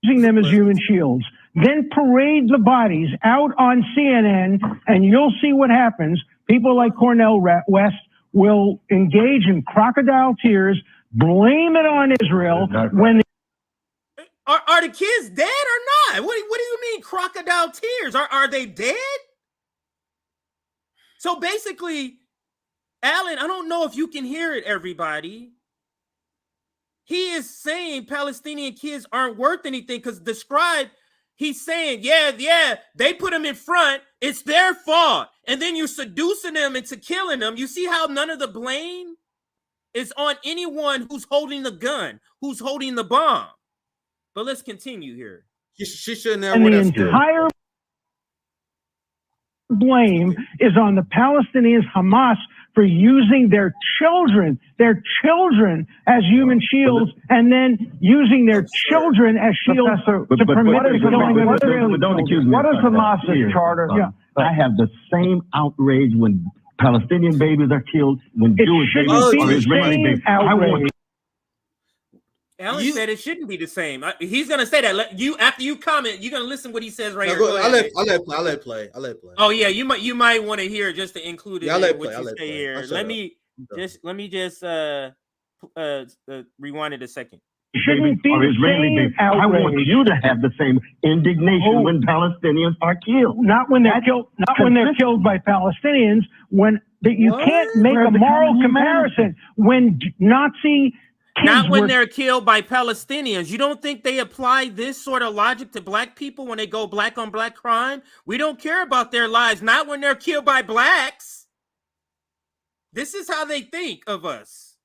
Using them as human shields. Then parade the bodies out on CNN, and you'll see what happens. People like Cornel West will engage in crocodile tears, blame it on Israel when. Are the kids dead or not? What do you mean crocodile tears? Are they dead? So basically, Alan, I don't know if you can hear it, everybody. He is saying Palestinian kids aren't worth anything because he's saying, yeah, they put them in front. It's their fault. And then you're seducing them into killing them. You see how none of the blame is on anyone who's holding the gun, who's holding the bomb. But let's continue here. She shouldn't have. And the entire blame is on the Palestinians, Hamas, for using their children as human shields, and then using their children as shields to permit the killing of Israelis. Don't accuse me. What is Hamas's charter? I have the same outrage when Palestinian babies are killed, when Jewish babies are Israeli babies. I want. Alan said it shouldn't be the same. He's gonna say that. After you comment, you're gonna listen what he says right here. I'll let play. Oh yeah, you might want to hear it just to include it. Yeah, in what you say here. Let me just rewind it a second. Shouldn't be the same outrage. I want you to have the same indignation when Palestinians are killed. Not when they're killed. Not when they're killed by Palestinians. You can't make a moral comparison when Nazi. Not when they're killed by Palestinians. You don't think they apply this sort of logic to black people when they go black on black crime? We don't care about their lives. Not when they're killed by blacks. This is how they think of us.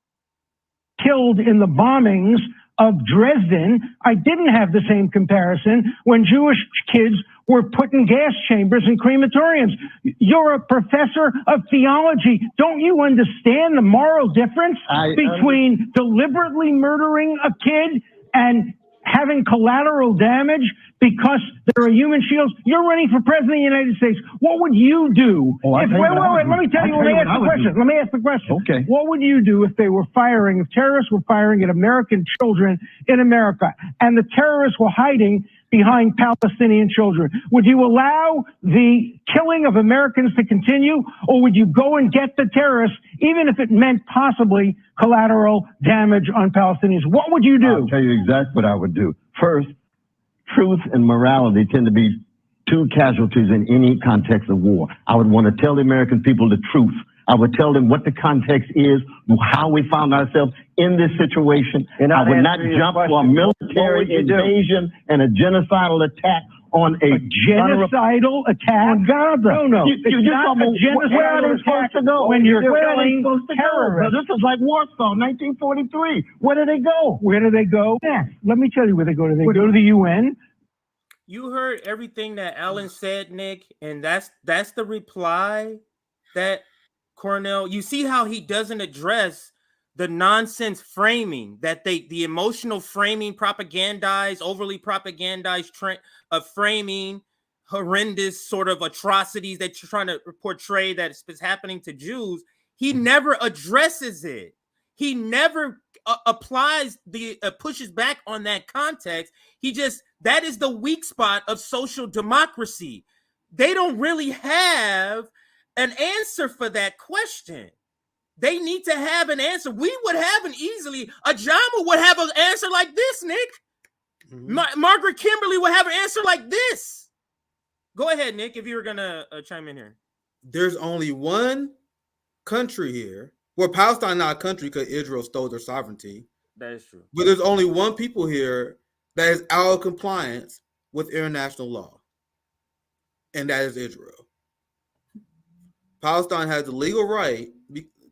Killed in the bombings of Dresden. I didn't have the same comparison when Jewish kids were put in gas chambers and crematoriums. You're a professor of theology. Don't you understand the moral difference between deliberately murdering a kid and having collateral damage because there are human shields? You're running for president of the United States. What would you do? Let me tell you. Let me ask the question. Okay. What would you do if terrorists were firing at American children in America and the terrorists were hiding behind Palestinian children? Would you allow the killing of Americans to continue, or would you go and get the terrorists, even if it meant possibly collateral damage on Palestinians? What would you do? I'll tell you exactly what I would do. First, truth and morality tend to be two casualties in any context of war. I would want to tell the American people the truth. I would tell them what the context is, how we found ourselves in this situation. And I would not jump for a military invasion and a genocidal attack on a genocidal attack on Gaza. No. It's not a genocidal attack when you're killing terrorists. This is like Warsaw, 1943. Where do they go? Where do they go? Yeah. Let me tell you where they go. They go to the UN. You heard everything that Alan said, Nick, and that's the reply that Cornel. You see how he doesn't address the nonsense framing that the emotional framing overly propagandized framing horrendous sort of atrocities that you're trying to portray that is happening to Jews. He never addresses it. He never pushes back on that context. That is the weak spot of social democracy. They don't really have an answer for that question. They need to have an answer. We would have Ajama would have an answer like this, Nick. Mm-hmm. Margaret Kimberly would have an answer like this. Go ahead, Nick, if you were going to chime in here. There's only one country here. Well, Palestine not a country because Israel stole their sovereignty. That is true. But there's only one people here that is out of compliance with international law, and that is Israel. Palestine has the legal right,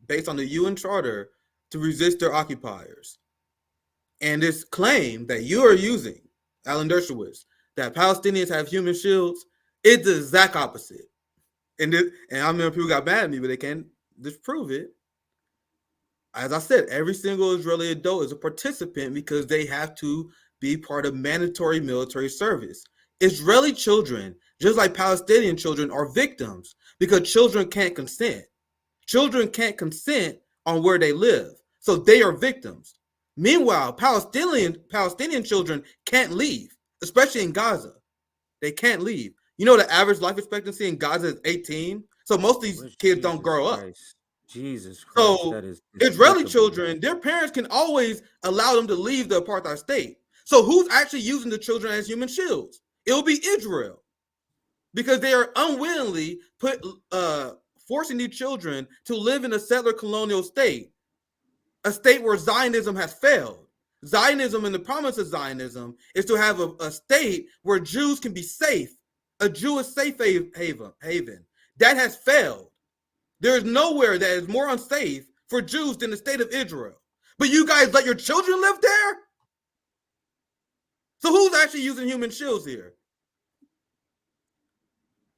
based on the UN Charter, to resist their occupiers. And this claim that you are using, Alan Dershowitz, that Palestinians have human shields, it's the exact opposite. And I remember people got mad at me, but they can't disprove it. As I said, every single Israeli adult is a participant because they have to be part of mandatory military service. Israeli children, just like Palestinian children, are victims because children can't consent. Children can't consent on where they live, so they are victims. Meanwhile, Palestinian children can't leave, especially in Gaza. They can't leave. You know, the average life expectancy in Gaza is 18, so most of these kids don't grow up. Jesus Christ, so that is Israeli children, their parents can always allow them to leave the apartheid state. So who's actually using the children as human shields? It'll be Israel, because they are unwillingly forcing these children to live in a settler colonial state, a state where Zionism has failed. Zionism, and the promise of Zionism, is to have a state where Jews can be safe, a Jewish safe haven. That has failed. There is nowhere that is more unsafe for Jews than the state of Israel. But you guys let your children live there? So who's actually using human shields here?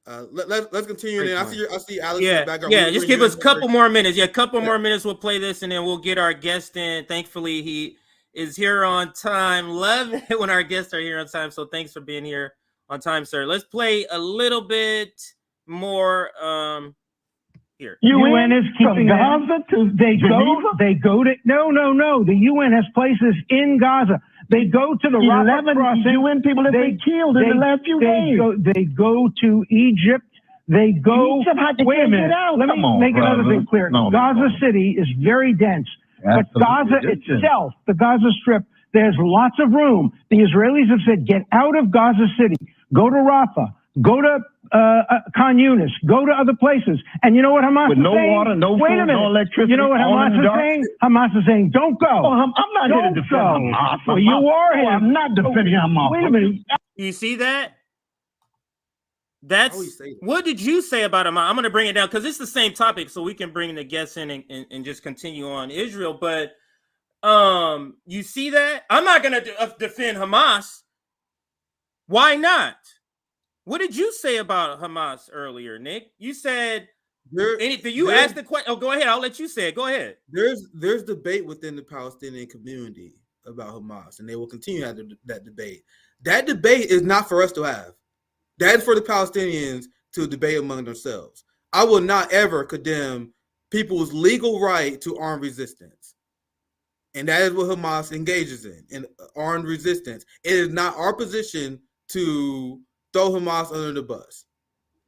Let's continue. Then I see Alex in the background. Yeah, just give us a couple more minutes. Yeah, a couple more minutes. We'll play this, and then we'll get our guest in. Thankfully, he is here on time. Love it when our guests are here on time. So thanks for being here on time, sir. Let's play a little bit more. Here. UN is keeping Gaza to they go to no. The UN has places in Gaza. They go to the 11 UN people that they killed in the last few days. They go to Egypt. They go. Wait a minute. Let me make another thing clear. Gaza City is very dense, but Gaza itself, the Gaza Strip, there's lots of room. The Israelis have said, get out of Gaza City, go to Rafah, go to Khan Yunis, go to other places. And you know what Hamas is saying? No water, no food, no electricity. You know what Hamas is saying? Hamas is saying, don't go. I'm not here to defend Hamas. Well, you are here. I'm not defending Hamas. Wait a minute. You see that? What did you say about Hamas? I'm going to bring it down because it's the same topic, so we can bring the guests in and just continue on Israel. But you see that? I'm not going to defend Hamas. Why not? What did you say about Hamas earlier, Nick? You said anything. You asked the question. Oh, go ahead. I'll let you say it. Go ahead. There's debate within the Palestinian community about Hamas, and they will continue to have that debate. That debate is not for us to have. That is for the Palestinians to debate among themselves. I will not ever condemn people's legal right to armed resistance. And that is what Hamas engages in armed resistance. It is not our position to throw Hamas under the bus.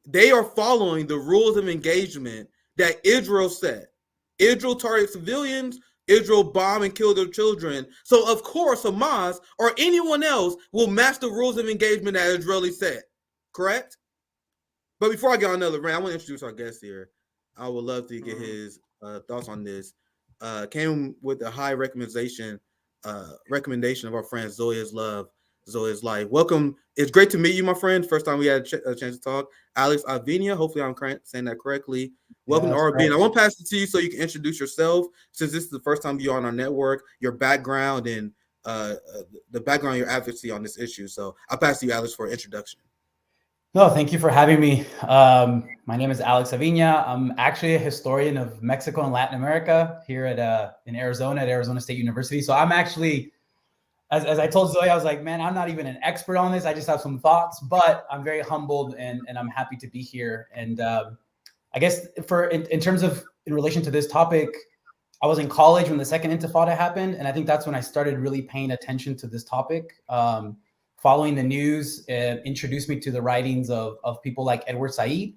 They are following the rules of engagement that Israel set. Israel targets civilians, Israel bomb and kill their children. So of course Hamas or anyone else will match the rules of engagement that Israeli set. Correct? But before I get on another rant, I want to introduce our guest here. I would love to get his thoughts on this. Came with a high recommendation of our friend Zoya's Life. Welcome. It's great to meet you, my friend. First time we had a chance to talk. Alex Avinia. Hopefully I'm saying that correctly. Welcome to RB. And I want to pass it to you so you can introduce yourself, since this is the first time you're on our network, your background and the background of your advocacy on this issue. So I'll pass to you, Alex, for an introduction. No, thank you for having me. My name is Alex Avinia. I'm actually a historian of Mexico and Latin America here in Arizona at Arizona State University. So I'm actually, as I told Zoe, I was like, man, I'm not even an expert on this. I just have some thoughts, but I'm very humbled and I'm happy to be here. And I guess in terms of in relation to this topic, I was in college when the second Intifada happened. And I think that's when I started really paying attention to this topic. Following the news introduced me to the writings of people like Edward Said,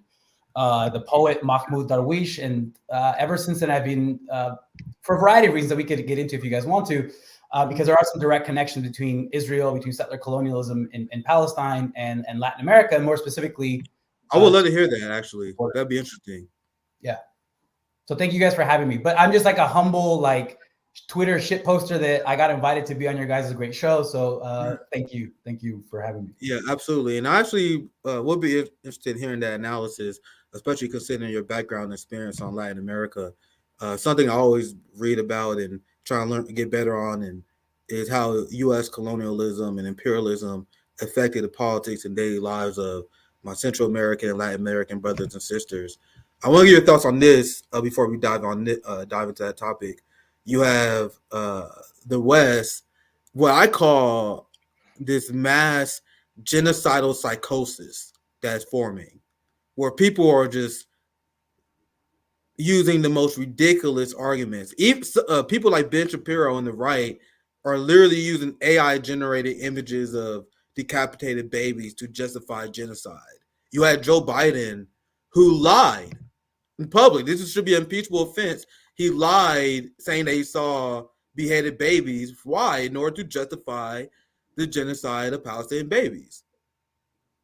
the poet Mahmoud Darwish. And ever since then, I've been, for a variety of reasons that we could get into if you guys want to, because there are some direct connections between Israel, between settler colonialism in Palestine and Latin America, and more specifically. I would love to hear that, actually. That'd be interesting. Yeah. So thank you guys for having me. But I'm just like a humble, Twitter shit poster that I got invited to be on your guys' great show. So thank you. Thank you for having me. Yeah, absolutely. And I actually would be interested in hearing that analysis, especially considering your background and experience on Latin America. Something I always read about and try to learn to get better on, and is how U.S. colonialism and imperialism affected the politics and daily lives of my Central American and Latin American brothers and sisters. I want to get your thoughts on this before we dive into that topic. You have the West, what I call this mass genocidal psychosis that's forming, where people are just using the most ridiculous arguments. Even people like Ben Shapiro on the right are literally using AI-generated images of decapitated babies to justify genocide. You had Joe Biden, who lied in public. This should be an impeachable offense. He lied saying that he saw beheaded babies. Why? In order to justify the genocide of Palestinian babies.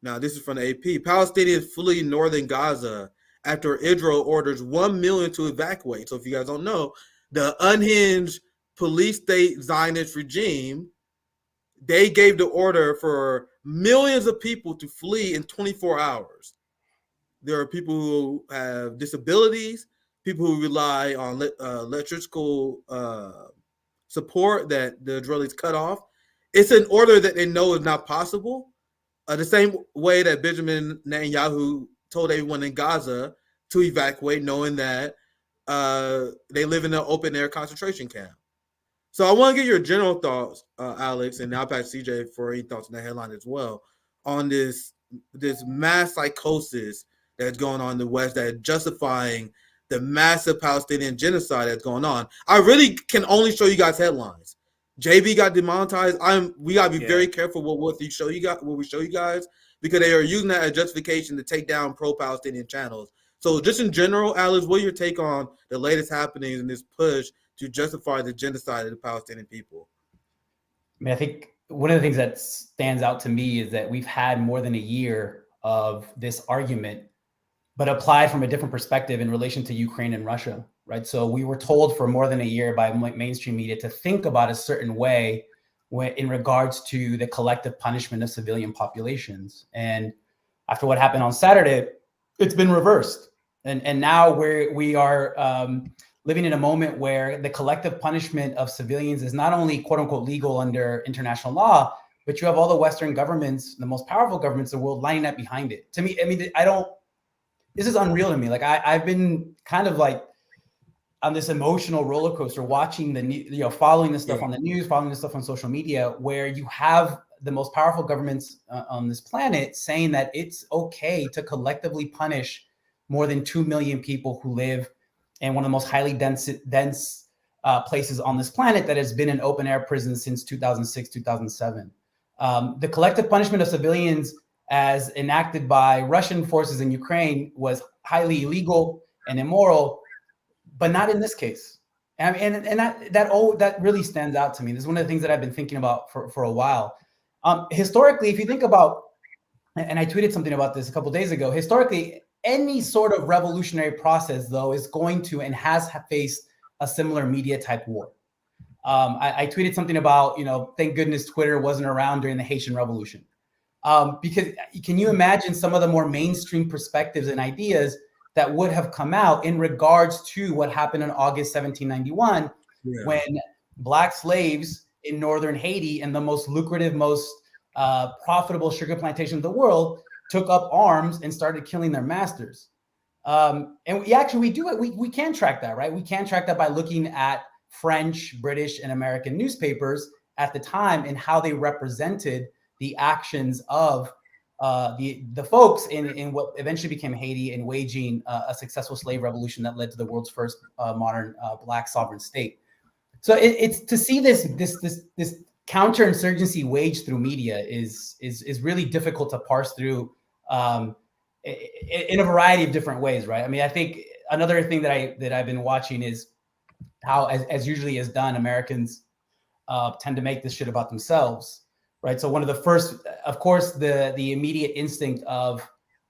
Now, this is from the AP. Palestinians flee northern Gaza after Israel orders 1 million to evacuate. So if you guys don't know, the unhinged police state Zionist regime, they gave the order for millions of people to flee in 24 hours. There are people who have disabilities, people who rely on electrical support that the Israelis cut off. It's an order that they know is not possible. The same way that Benjamin Netanyahu told everyone in Gaza to evacuate, knowing that they live in an open-air concentration camp. So I want to get your general thoughts, Alex, and I'll pass CJ for any thoughts on that headline as well, on this mass psychosis that's going on in the West that is justifying the massive Palestinian genocide that's going on. I really can only show you guys headlines. JB got demonetized. We gotta be very careful what we show you guys, because they are using that as justification to take down pro-Palestinian channels. So just in general, Alex, what are your take on the latest happenings in this push to justify the genocide of the Palestinian people? I mean, I think one of the things that stands out to me is that we've had more than a year of this argument, but applied from a different perspective in relation to Ukraine and Russia, right? So we were told for more than a year by mainstream media to think about a certain way in regards to the collective punishment of civilian populations. And after what happened on Saturday, it's been reversed. And now we are living in a moment where the collective punishment of civilians is not only quote unquote legal under international law, but you have all the Western governments, the most powerful governments in the world, lining up behind it. To me, I mean, this is unreal to me. Like I've been kind of like on this emotional roller coaster, watching following this stuff on the news, following this stuff on social media, where you have the most powerful governments on this planet saying that it's okay to collectively punish more than 2 million people who live in one of the most highly dense places on this planet that has been an open air prison since 2006, 2007. The collective punishment of civilians as enacted by Russian forces in Ukraine was highly illegal and immoral, but not in this case. And that really stands out to me. This is one of the things that I've been thinking about for a while. Historically, if you think about, and I tweeted something about this a couple of days ago, historically, any sort of revolutionary process, though, is going to and has faced a similar media type war. I tweeted something about, thank goodness Twitter wasn't around during the Haitian Revolution. Because can you imagine some of the more mainstream perspectives and ideas that would have come out in regards to what happened in August 1791, when Black slaves in northern Haiti and the most lucrative, most profitable sugar plantation in the world took up arms and started killing their masters. And we can track that, right? We can track that by looking at French, British, and American newspapers at the time and how they represented the actions of the folks in what eventually became Haiti and waging a successful slave revolution that led to the world's first modern Black sovereign state. So it's to see this counterinsurgency waged through media is really difficult to parse through in a variety of different ways, right? I mean, I think another thing that I've been watching is how, as usually is done, Americans tend to make this shit about themselves. Right. So one of the first, of course, the immediate instinct of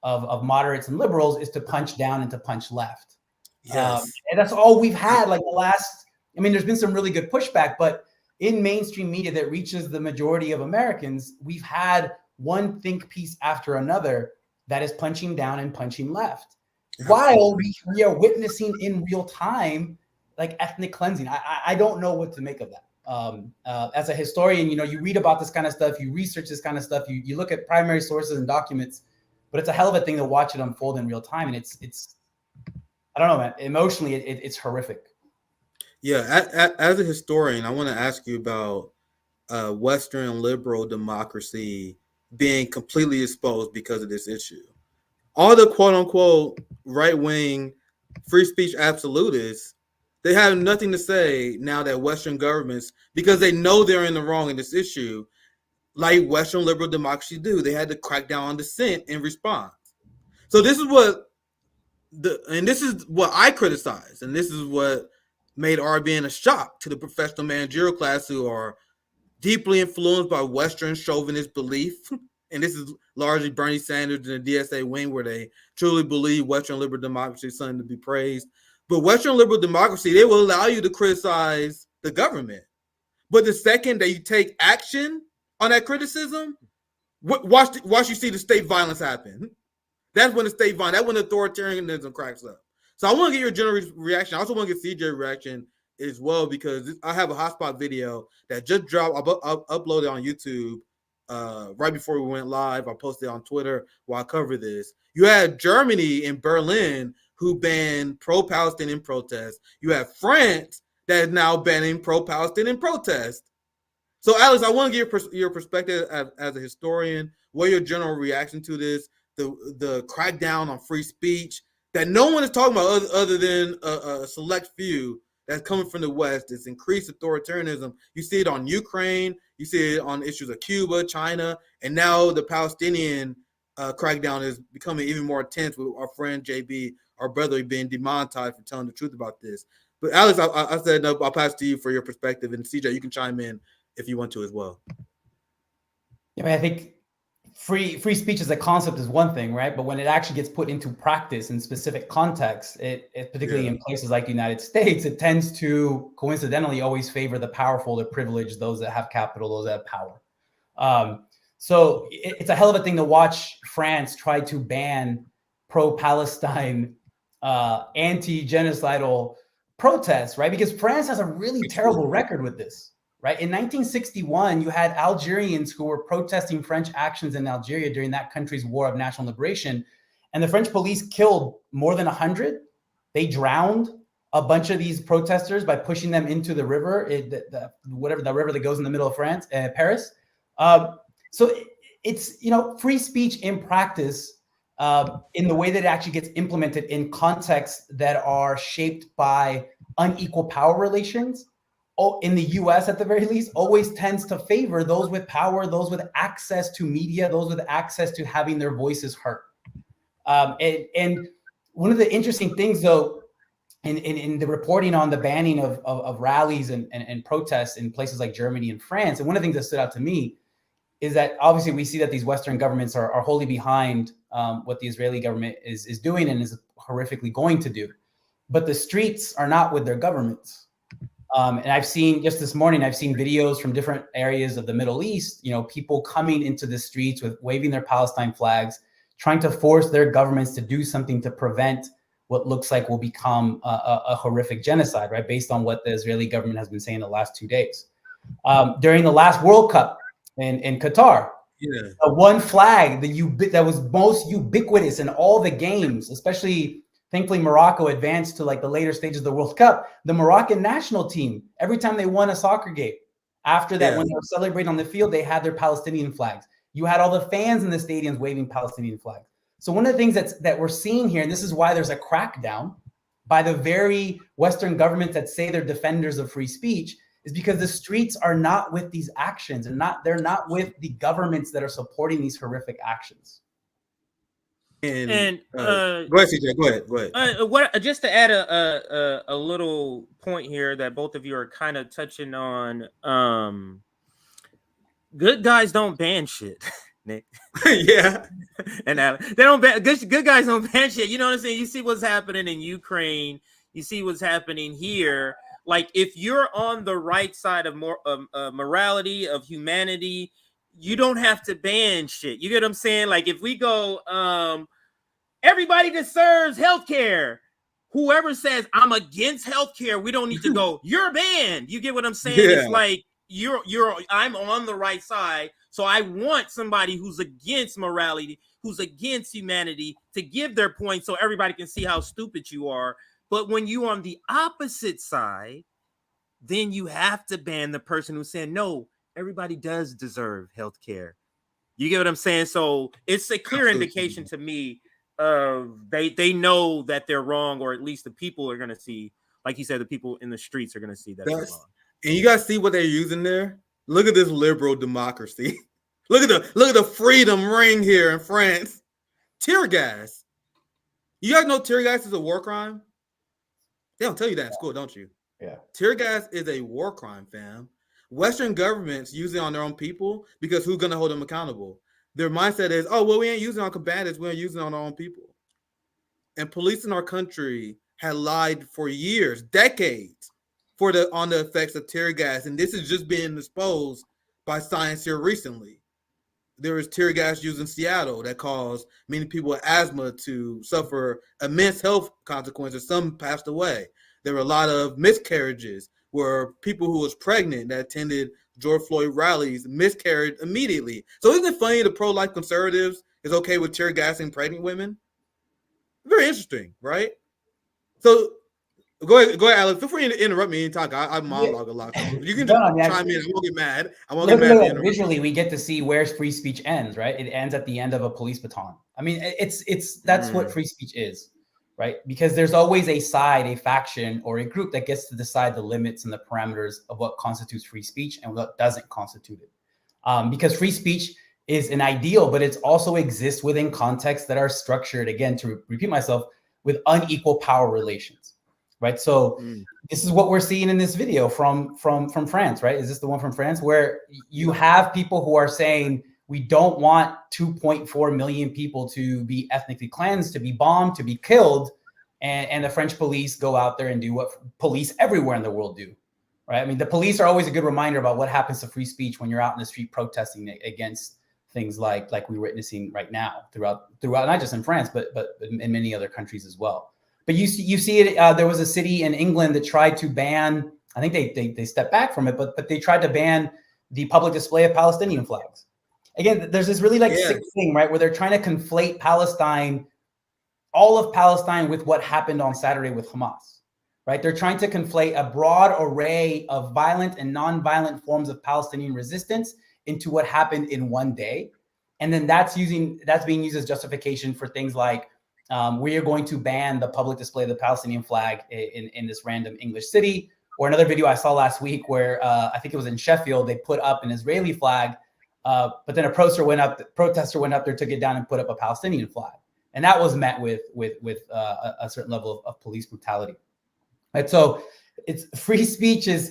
moderates and liberals is to punch down and to punch left. Yes. And that's all we've had like the last, there's been some really good pushback, but in mainstream media that reaches the majority of Americans, we've had one think piece after another that is punching down and punching left. While we are witnessing in real time, like ethnic cleansing. I don't know what to make of that. As a historian, you read about this kind of stuff, you research this kind of stuff, you look at primary sources and documents, but it's a hell of a thing to watch it unfold in real time. And it's I don't know, man, emotionally, it's horrific. Yeah, as a historian, I want to ask you about Western liberal democracy being completely exposed because of this issue. All the quote unquote right wing free speech absolutists, they have nothing to say now that Western governments, because they know they're in the wrong in this issue, like Western liberal democracy do. They had to crack down on dissent in response. So this is what I criticize, and this is what made RBN a shock to the professional managerial class who are deeply influenced by Western chauvinist belief. And this is largely Bernie Sanders and the DSA wing, where they truly believe Western liberal democracy is something to be praised. But Western liberal democracy, they will allow you to criticize the government. But the second that you take action on that criticism, watch you see the state violence happen. That's when that's when authoritarianism cracks up. So I want to get your general reaction. I also want to get CJ's reaction as well, because I have a hotspot video that just dropped. I uploaded on YouTube right before we went live. I posted it on Twitter while I cover this. You had Germany and Berlin who banned pro-Palestinian protests. You have France that is now banning pro-Palestinian protests. So, Alex, I want to get your perspective as a historian. What your general reaction to this? The crackdown on free speech that no one is talking about other than a select few that's coming from the West. This increased authoritarianism. You see it on Ukraine. You see it on issues of Cuba, China, and now the Palestinian crackdown is becoming even more intense with our friend JB, our brother, being demonetized for telling the truth about this. But Alex, I said no, I'll pass to you for your perspective, and CJ, you can chime in if you want to as well. Yeah, I think free speech as a concept is one thing, right? But when it actually gets put into practice in specific contexts, it particularly in places like the United States, it tends to coincidentally always favor the powerful, the privileged, those that have capital, those that have power. So it's a hell of a thing to watch France try to ban pro-Palestine, anti-genocidal protests, right? Because France has a really terrible record with this. Right. In 1961, you had Algerians who were protesting French actions in Algeria during that country's war of national liberation. And the French police killed more than 100. They drowned a bunch of these protesters by pushing them into the river, the river that goes in the middle of France, Paris. So it's, free speech in practice in the way that it actually gets implemented in contexts that are shaped by unequal power relations. In the US at the very least, always tends to favor those with power, those with access to media, those with access to having their voices heard. And one of the interesting things, though, in the reporting on the banning of rallies and protests in places like Germany and France, and one of the things that stood out to me is that obviously we see that these Western governments are wholly behind what the Israeli government is doing and is horrifically going to do. But the streets are not with their governments. And I've seen just this morning, I've seen videos from different areas of the Middle East, people coming into the streets with waving their Palestine flags, trying to force their governments to do something to prevent what looks like will become a horrific genocide, right? Based on what the Israeli government has been saying the last 2 days. During the last World Cup in Qatar, the one flag that was most ubiquitous in all the games, especially thankfully, Morocco advanced to the later stages of the World Cup. The Moroccan national team, every time they won a soccer game, after that, when they were celebrating on the field, they had their Palestinian flags. You had all the fans in the stadiums waving Palestinian flags. So one of the things that we're seeing here, and this is why there's a crackdown by the very Western governments that say they're defenders of free speech, is because the streets are not with these actions, and they're not with the governments that are supporting these horrific actions. And go ahead, CJ. Go ahead. Just to add a little point here that both of you are kind of touching on. Good guys don't ban shit, Nick. Yeah, and they don't ban. Good guys don't ban shit. You know what I'm saying? You see what's happening in Ukraine. You see what's happening here. Like, if you're on the right side of morality, of humanity, you don't have to ban shit. You get what I'm saying? Like, if we go, everybody deserves healthcare. whoever says I'm against healthcare, we don't need to go, you're banned. You get what I'm saying? Yeah. It's like I'm on the right side. So I want somebody who's against morality, who's against humanity, to give their point so everybody can see how stupid you are. But when you on the opposite side, then you have to ban the person who's saying, no, everybody does deserve health care. You get what I'm saying? So it's a clear indication to me of they know that they're wrong, or at least the people are going to see, like you said, the people in the streets are going to see that they're wrong. And you guys see what they're using there? Look at this liberal democracy. Look at the freedom ring here in France. Tear gas. You guys know tear gas is a war crime? They don't tell you that in school, don't you? Yeah. Tear gas is a war crime, fam. Western governments use it on their own people because who's going to hold them accountable? Their mindset is, oh, well, we ain't using it on combatants. We're using it on our own people. And police in our country had lied for years, decades, on the effects of tear gas. And this is just being exposed by science here recently. There was tear gas used in Seattle that caused many people with asthma to suffer immense health consequences. Some passed away. There were a lot of miscarriages where people who was pregnant that attended George Floyd rallies miscarried immediately. So isn't it funny the pro-life conservatives is okay with tear gassing pregnant women? Very interesting, right? So go ahead, Alex. Feel free to interrupt me and talk. I monologue a lot. You can chime in. I won't get mad. Visually, we get to see where free speech ends, right? It ends at the end of a police baton. I mean, that's what free speech is, right? Because there's always a side, a faction, or a group that gets to decide the limits and the parameters of what constitutes free speech and what doesn't constitute it. Because free speech is an ideal, but it also exists within contexts that are structured, again, to repeat myself, with unequal power relations, right? So this is what we're seeing in this video from France, right? Is this the one from France where you have people who are saying, we don't want 2.4 million people to be ethnically cleansed, to be bombed, to be killed. And the French police go out there and do what police everywhere in the world do, right? I mean, the police are always a good reminder about what happens to free speech when you're out in the street protesting against things like we're witnessing right now throughout, not just in France, but in many other countries as well. But you see it. There was a city in England that tried to ban, I think they stepped back from it, but they tried to ban the public display of Palestinian flags. Again, there's this really sick thing, right, where they're trying to conflate Palestine, all of Palestine, with what happened on Saturday with Hamas, right? They're trying to conflate a broad array of violent and non-violent forms of Palestinian resistance into what happened in one day. And then that's being used as justification for things like, we are going to ban the public display of the Palestinian flag in this random English city. Or another video I saw last week where I think it was in Sheffield, they put up an Israeli flag, but then a protester went up there, took it down, and put up a Palestinian flag, and that was met with a certain level of police brutality. Right, so it's free speech is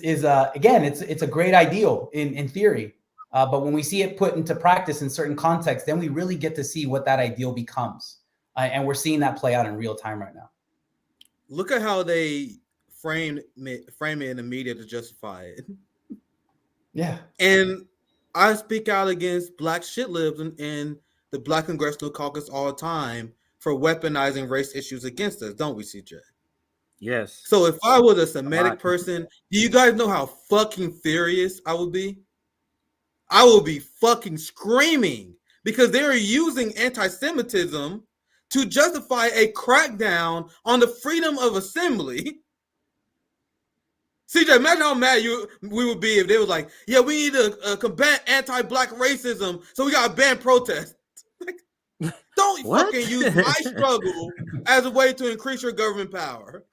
again, it's a great ideal in theory, but when we see it put into practice in certain contexts, then we really get to see what that ideal becomes, and we're seeing that play out in real time right now. Look at how they frame it in the media to justify it. Yeah, and I speak out against black shit libs in the Black Congressional Caucus all the time for weaponizing race issues against us, don't we, CJ? Yes. So if I was a Semitic person, do you guys know how fucking furious I would be? I would be fucking screaming because they are using anti-Semitism to justify a crackdown on the freedom of assembly. CJ, imagine how mad we would be if they was like, yeah, we need to combat anti-black racism, so we got to ban protests. Like, don't fucking use my struggle as a way to increase your government power.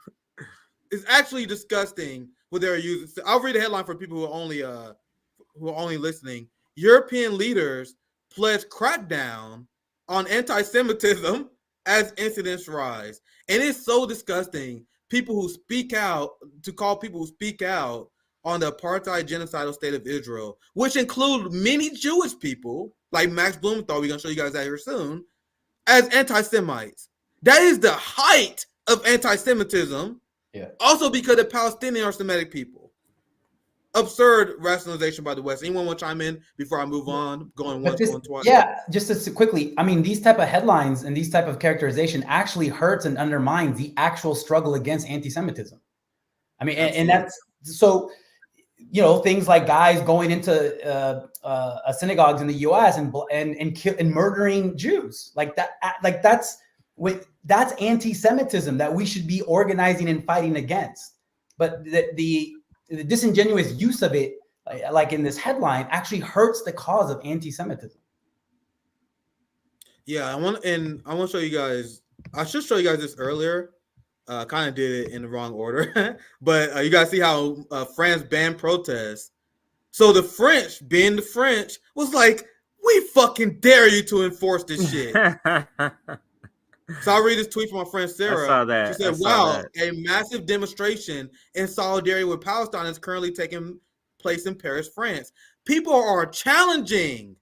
It's actually disgusting what they're using. So I'll read a headline for people who are only listening. European leaders pledge crackdown on anti-Semitism as incidents rise. And it's so disgusting. People who speak out, to call people who speak out on the apartheid genocidal state of Israel, which include many Jewish people, like Max Blumenthal, we're going to show you guys that here soon, as anti-Semites. That is the height of anti-Semitism. Yeah. Also because the Palestinians are Semitic people. absurd rationalization by the West. Anyone want to chime in before I move on? Going once, going twice. Yeah, just as quickly. I mean, these type of headlines and these type of characterization actually hurts and undermines the actual struggle against anti-Semitism. I mean, and that's so. You know, things like guys going into synagogues in the U.S. and murdering Jews, like that. Like that's anti-Semitism that we should be organizing and fighting against. But the disingenuous use of it, like in this headline, actually hurts the cause of anti-Semitism. Yeah, I want to show you guys. I should show you guys this earlier. Kind of did it in the wrong order, but you guys see how France banned protests. So the French, being the French, was like, "We fucking dare you to enforce this shit." So I'll read this tweet from my friend Sarah. I saw that. She said, "Wow, a massive demonstration in solidarity with Palestine is currently taking place in Paris, France. People are challenging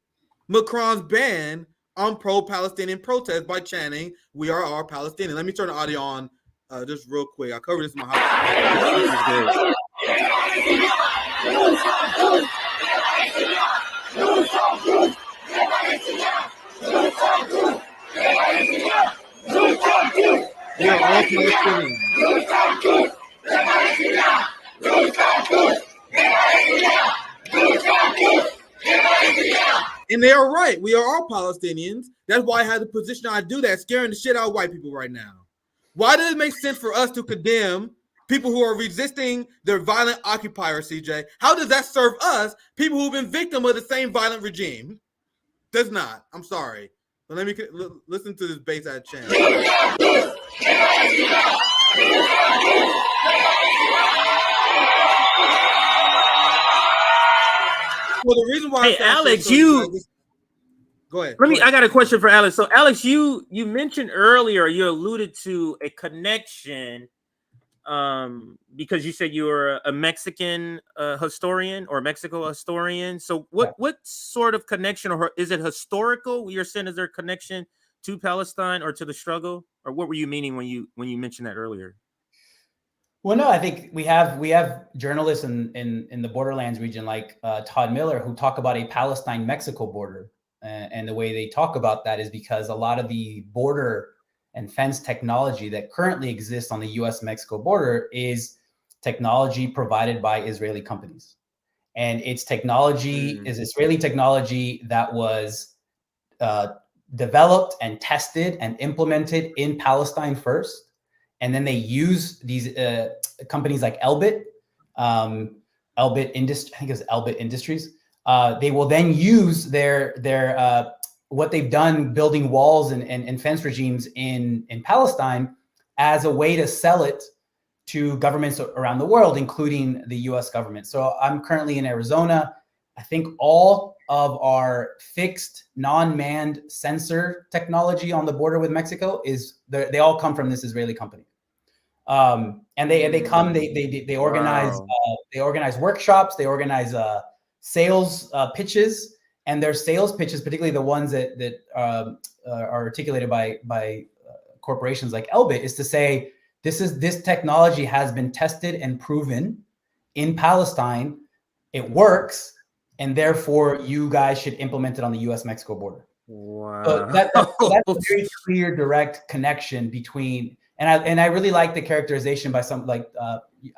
Macron's ban on pro-Palestinian protests by chanting, 'We are all Palestinian.'" Let me turn the audio on just real quick. I covered this in my house. We are all Palestinians. And they are right. We are all Palestinians. That's why I have the position I do that, scaring the shit out of white people right now. Why does it make sense for us to condemn people who are resisting their violent occupier, CJ? How does that serve us, people who've been victim of the same violent regime? Does not. I'm sorry. But let me listen to this bass out chant. Well, the reason why. Hey, Alex, you. Go ahead. I got a question for Alex. So, Alex, you mentioned earlier, you alluded to a connection, because you said you were a Mexican historian or Mexico historian. So, what sort of connection, or is it historical? You're saying, is there a connection to Palestine or to the struggle, or what were you meaning when you mentioned that earlier? Well, no, I think we have journalists in the borderlands region like Todd Miller who talk about a Palestine-Mexico border. And the way they talk about that is because a lot of the border and fence technology that currently exists on the U.S.-Mexico border is technology provided by Israeli companies. And it's technology is Israeli technology that was developed and tested and implemented in Palestine first. And then they use these companies like Elbit Industries, I think it was Elbit Industries. They will then use their what they've done building walls and fence regimes in Palestine as a way to sell it to governments around the world, including the US government. So I'm currently in Arizona. I think all of our fixed non-manned sensor technology on the border with Mexico they all come from this Israeli company. And they come, they organize, they organize workshops, they organize sales pitches, and their sales pitches, particularly the ones that are articulated by corporations like Elbit, is to say this technology has been tested and proven in Palestine, it works, and therefore you guys should implement it on the U.S.-Mexico border. Wow. So that's a very clear, direct connection between. And I really like the characterization by some, like,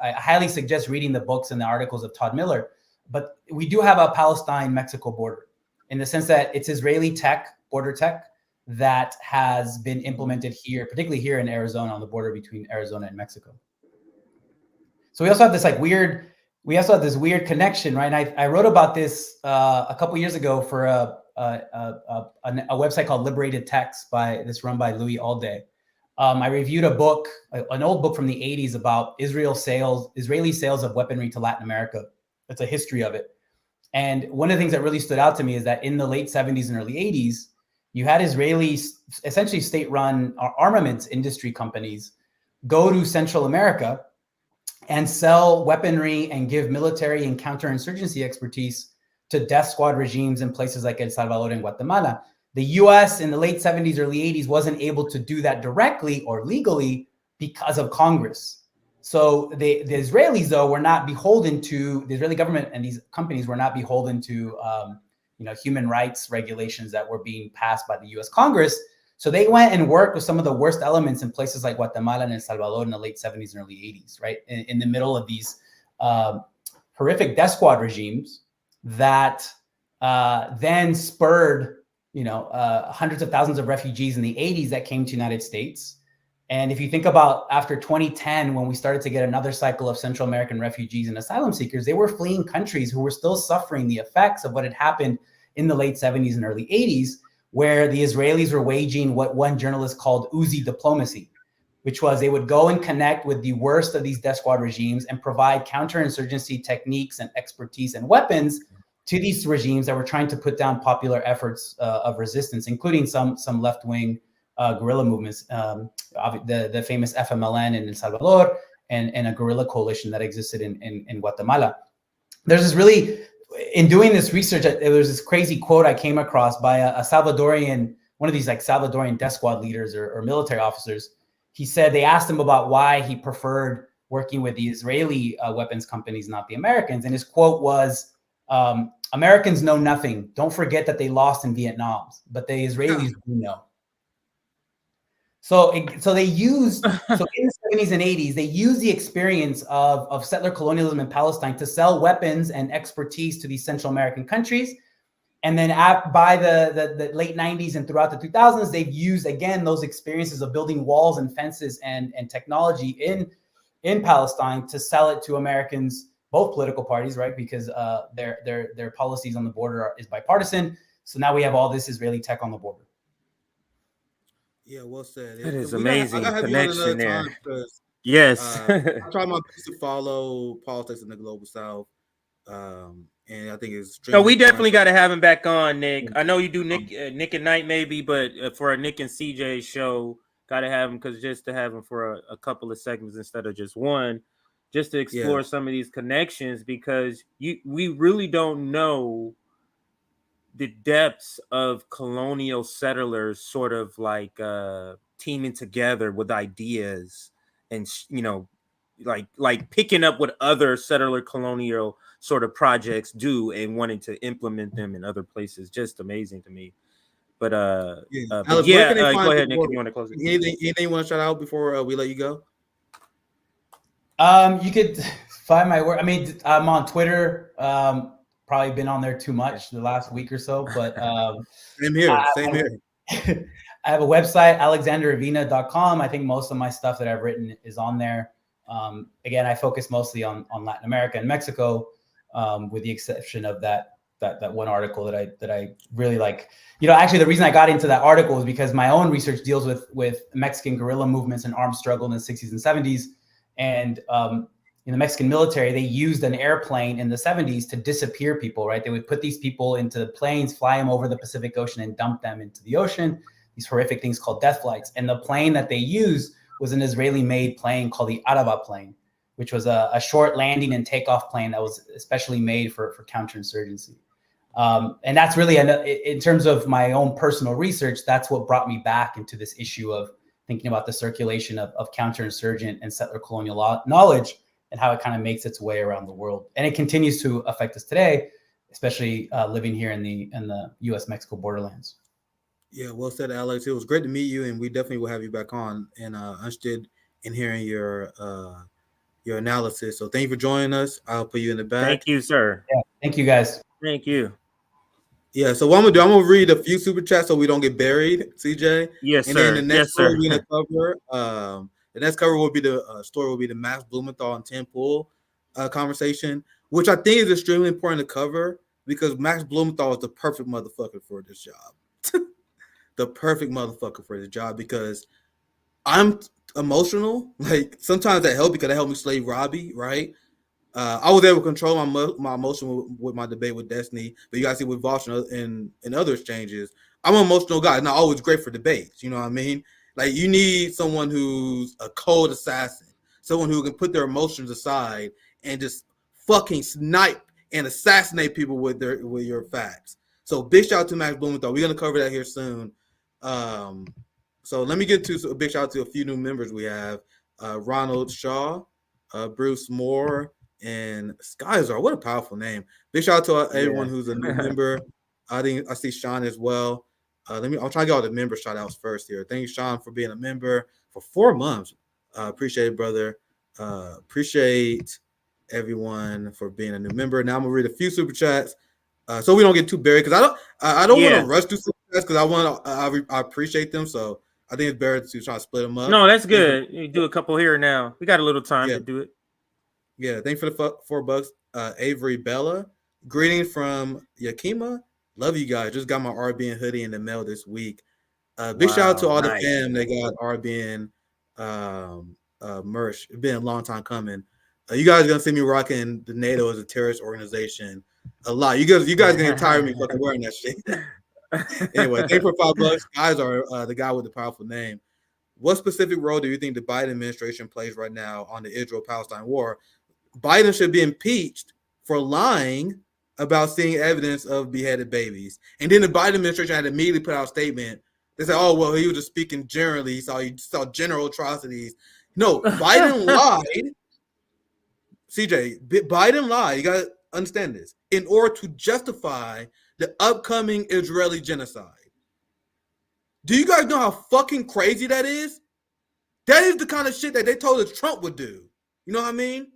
I highly suggest reading the books and the articles of Todd Miller. But we do have a Palestine-Mexico border in the sense that it's Israeli tech, border tech, that has been implemented here, particularly here in Arizona, on the border between Arizona and Mexico. So we also have this this weird connection, right? And I wrote about this a couple years ago for a website called Liberated Text run by Louis Alday. I reviewed a book, an old book from the 80s about Israeli sales of weaponry to Latin America. It's a history of it. And one of the things that really stood out to me is that in the late 70s and early 80s, you had Israelis, essentially state-run armaments industry companies, go to Central America and sell weaponry and give military and counterinsurgency expertise to death squad regimes in places like El Salvador and Guatemala. The US in the late 70s, early 80s wasn't able to do that directly or legally because of Congress. So the Israelis, though, were not beholden to the Israeli government, and these companies were not beholden to human rights regulations that were being passed by the U.S. Congress. So they went and worked with some of the worst elements in places like Guatemala and El Salvador in the late 70s and early 80s, right? In the middle of these horrific death squad regimes that then spurred, hundreds of thousands of refugees in the 80s that came to the United States. And if you think about after 2010, when we started to get another cycle of Central American refugees and asylum seekers, they were fleeing countries who were still suffering the effects of what had happened in the late 70s and early 80s, where the Israelis were waging what one journalist called Uzi diplomacy, which was they would go and connect with the worst of these death squad regimes and provide counterinsurgency techniques and expertise and weapons to these regimes that were trying to put down popular efforts of resistance, including some left-wing guerrilla movements, the famous FMLN in El Salvador, and a guerrilla coalition that existed in Guatemala. There's this really, in doing this research, there was this crazy quote I came across by a Salvadorian, one of these like Salvadorian death squad leaders or military officers. He said they asked him about why he preferred working with the Israeli weapons companies, not the Americans. And his quote was, Americans know nothing. Don't forget that they lost in Vietnam, but the Israelis do know. So they used, so in the 70s and 80s, they used the experience of settler colonialism in Palestine to sell weapons and expertise to these Central American countries. And then by the late 90s and throughout the 2000s, they've used, again, those experiences of building walls and fences and technology in Palestine to sell it to Americans, both political parties, right? Because their policies on the border is bipartisan. So now we have all this Israeli tech on the border. Yeah, well said. That is amazing connection there. Yes. I'm trying my best to follow politics in the global South. And I think it's no, we definitely got to have him back on, Nick. I know you do Nick at Night maybe, but for a Nick and CJ show, got to have him just to have him for a couple of segments instead of just one, just to explore some of these connections, because we really don't know the depths of colonial settlers sort of like teaming together with ideas and like picking up what other settler colonial sort of projects do and wanting to implement them in other places. Just amazing to me. But Alex, go ahead, Nick, if you want to close it. Anything you want to shout out before we let you go? You could find my work. I mean, I'm on Twitter. Probably been on there too much the last week or so, but same here. I have a website, alexanderavina.com. I think most of my stuff that I've written is on there. Again, I focus mostly on Latin America and Mexico, with the exception of that one article that I really like. Actually, the reason I got into that article is because my own research deals with Mexican guerrilla movements and armed struggle in the 60s and 70s, and in the Mexican military, they used an airplane in the 70s to disappear people, right? They would put these people into planes, fly them over the Pacific Ocean and dump them into the ocean, these horrific things called death flights. And the plane that they used was an Israeli-made plane called the Arava plane, which was a short landing and takeoff plane that was especially made for counterinsurgency. And that's really, in terms of my own personal research, that's what brought me back into this issue of thinking about the circulation of counterinsurgent and settler colonial knowledge, and how it kind of makes its way around the world. And it continues to affect us today, especially living here in the U.S.-Mexico borderlands. Yeah, well said, Alex. It was great to meet you, and we definitely will have you back on. And interested in hearing your analysis. So thank you for joining us. I'll put you in the back. Thank you, sir. Yeah, thank you, guys. Thank you. Yeah, so what I'm gonna read a few super chats so we don't get buried, CJ. Yes, and sir. And then the next story we're gonna cover. The next cover will be the story will be the Max Blumenthal and Tim Pool conversation, which I think is extremely important to cover because Max Blumenthal is the perfect motherfucker for this job. The perfect motherfucker for this job because I'm emotional. Like sometimes that helped because that helped me slay Robbie, right? I was able to control my emotion with my debate with Destiny, but you guys see with Vosh and other exchanges, I'm an emotional guy. Not always great for debates, you know what I mean? Like you need someone who's a cold assassin, someone who can put their emotions aside and just fucking snipe and assassinate people with your facts. So big shout out to Max Blumenthal. We're gonna cover that here soon. So let me get to a big shout out to a few new members we have. Ronald Shaw, Bruce Moore, and Skyzar. What a powerful name. Big shout out to everyone who's a new member. I see Sean as well. I'll try to get all the member shout outs first here. Thank you, Sean, for being a member for 4 months. Appreciate it, brother. Appreciate everyone for being a new member. Now I'm gonna read a few super chats. So we don't get too buried, because I don't want to rush through super chats, because I appreciate them. So I think it's better to try to split them up. No, that's good. You do a couple here now. We got a little time to do it. Yeah, thanks for the $4. Avery Bella, greetings from Yakima. Love you guys. Just got my RBN hoodie in the mail this week. Big shout out to all the fam that got RBN merch. It's been a long time coming. You guys are gonna see me rocking the NATO as a terrorist organization a lot. You guys gonna get tired of me fucking wearing that shit. Anyway, thanks for $5. Guys are the guy with the powerful name. What specific role do you think the Biden administration plays right now on the Israel-Palestine war? Biden should be impeached for lying about seeing evidence of beheaded babies. And then the Biden administration had to immediately put out a statement. They said, oh, well, he was just speaking generally. He saw general atrocities. No, Biden lied. CJ, Biden lied. You got to understand this. In order to justify the upcoming Israeli genocide. Do you guys know how fucking crazy that is? That is the kind of shit that they told us Trump would do. You know what I mean?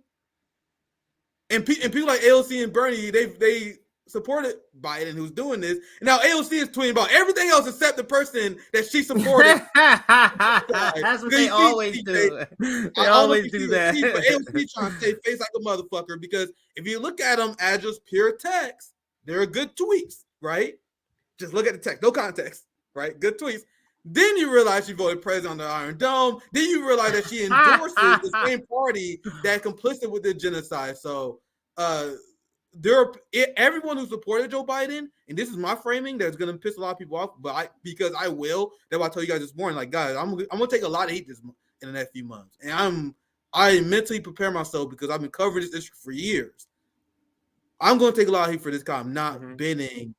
And people like AOC and Bernie, they supported Biden, who's doing this. And now AOC is tweeting about everything else except the person that she supported. That's what they always do. They always do that. But AOC trying to stay face like a motherfucker, because if you look at them as just pure text, they're good tweets, right? Just look at the text, no context, right? Good tweets. Then you realize she voted president on the Iron Dome. Then you realize that she endorses the same party that complicit with the genocide. So everyone who supported Joe Biden, and this is my framing that's going to piss a lot of people off, but because I will, that's why I told you guys this morning, like, guys, I'm going to take a lot of heat in the next few months. And I mentally prepare myself, because I've been covering this issue for years. I'm going to take a lot of heat for this, because I'm not bending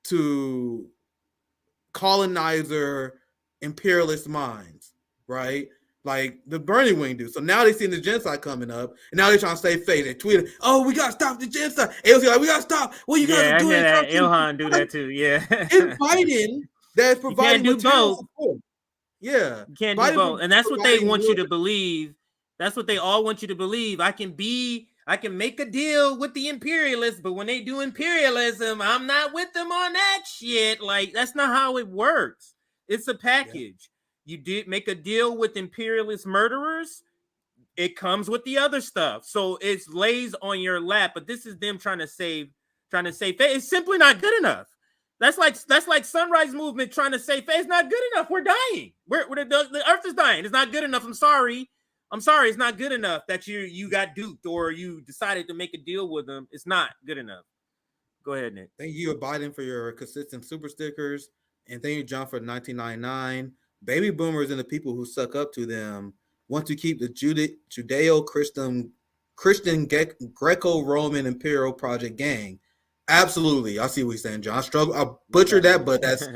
to colonizer imperialist minds, right? Like the Bernie wing do. So now they see the genocide coming up, and now they're trying to save face. They tweeted, "Oh, we gotta stop the genocide." AOC like, "We gotta stop." What you guys are doing? Ilhan do that too. Yeah, it's Biden that's providing material support. Yeah, you can't do both, and that's what they want you to believe. That's what they all want you to believe. I can make a deal with the imperialists, but when they do imperialism, I'm not with them on that shit. Like, that's not how it works. It's a package. Yeah. You did make a deal with imperialist murderers. It comes with the other stuff. So it lays on your lap, but this is them trying to save face. It's simply not good enough. That's like Sunrise Movement trying to save face. It's not good enough. We're dying. The earth is dying. It's not good enough. I'm sorry. It's not good enough that you got duped or you decided to make a deal with them. It's not good enough. Go ahead, Nick. Thank you, Biden, for your consistent super stickers. And thank you, John, for 1999. Baby boomers and the people who suck up to them want to keep the Judeo-Christian Greco-Roman Imperial Project gang. Absolutely. I see what you're saying, John. I butchered that, but that's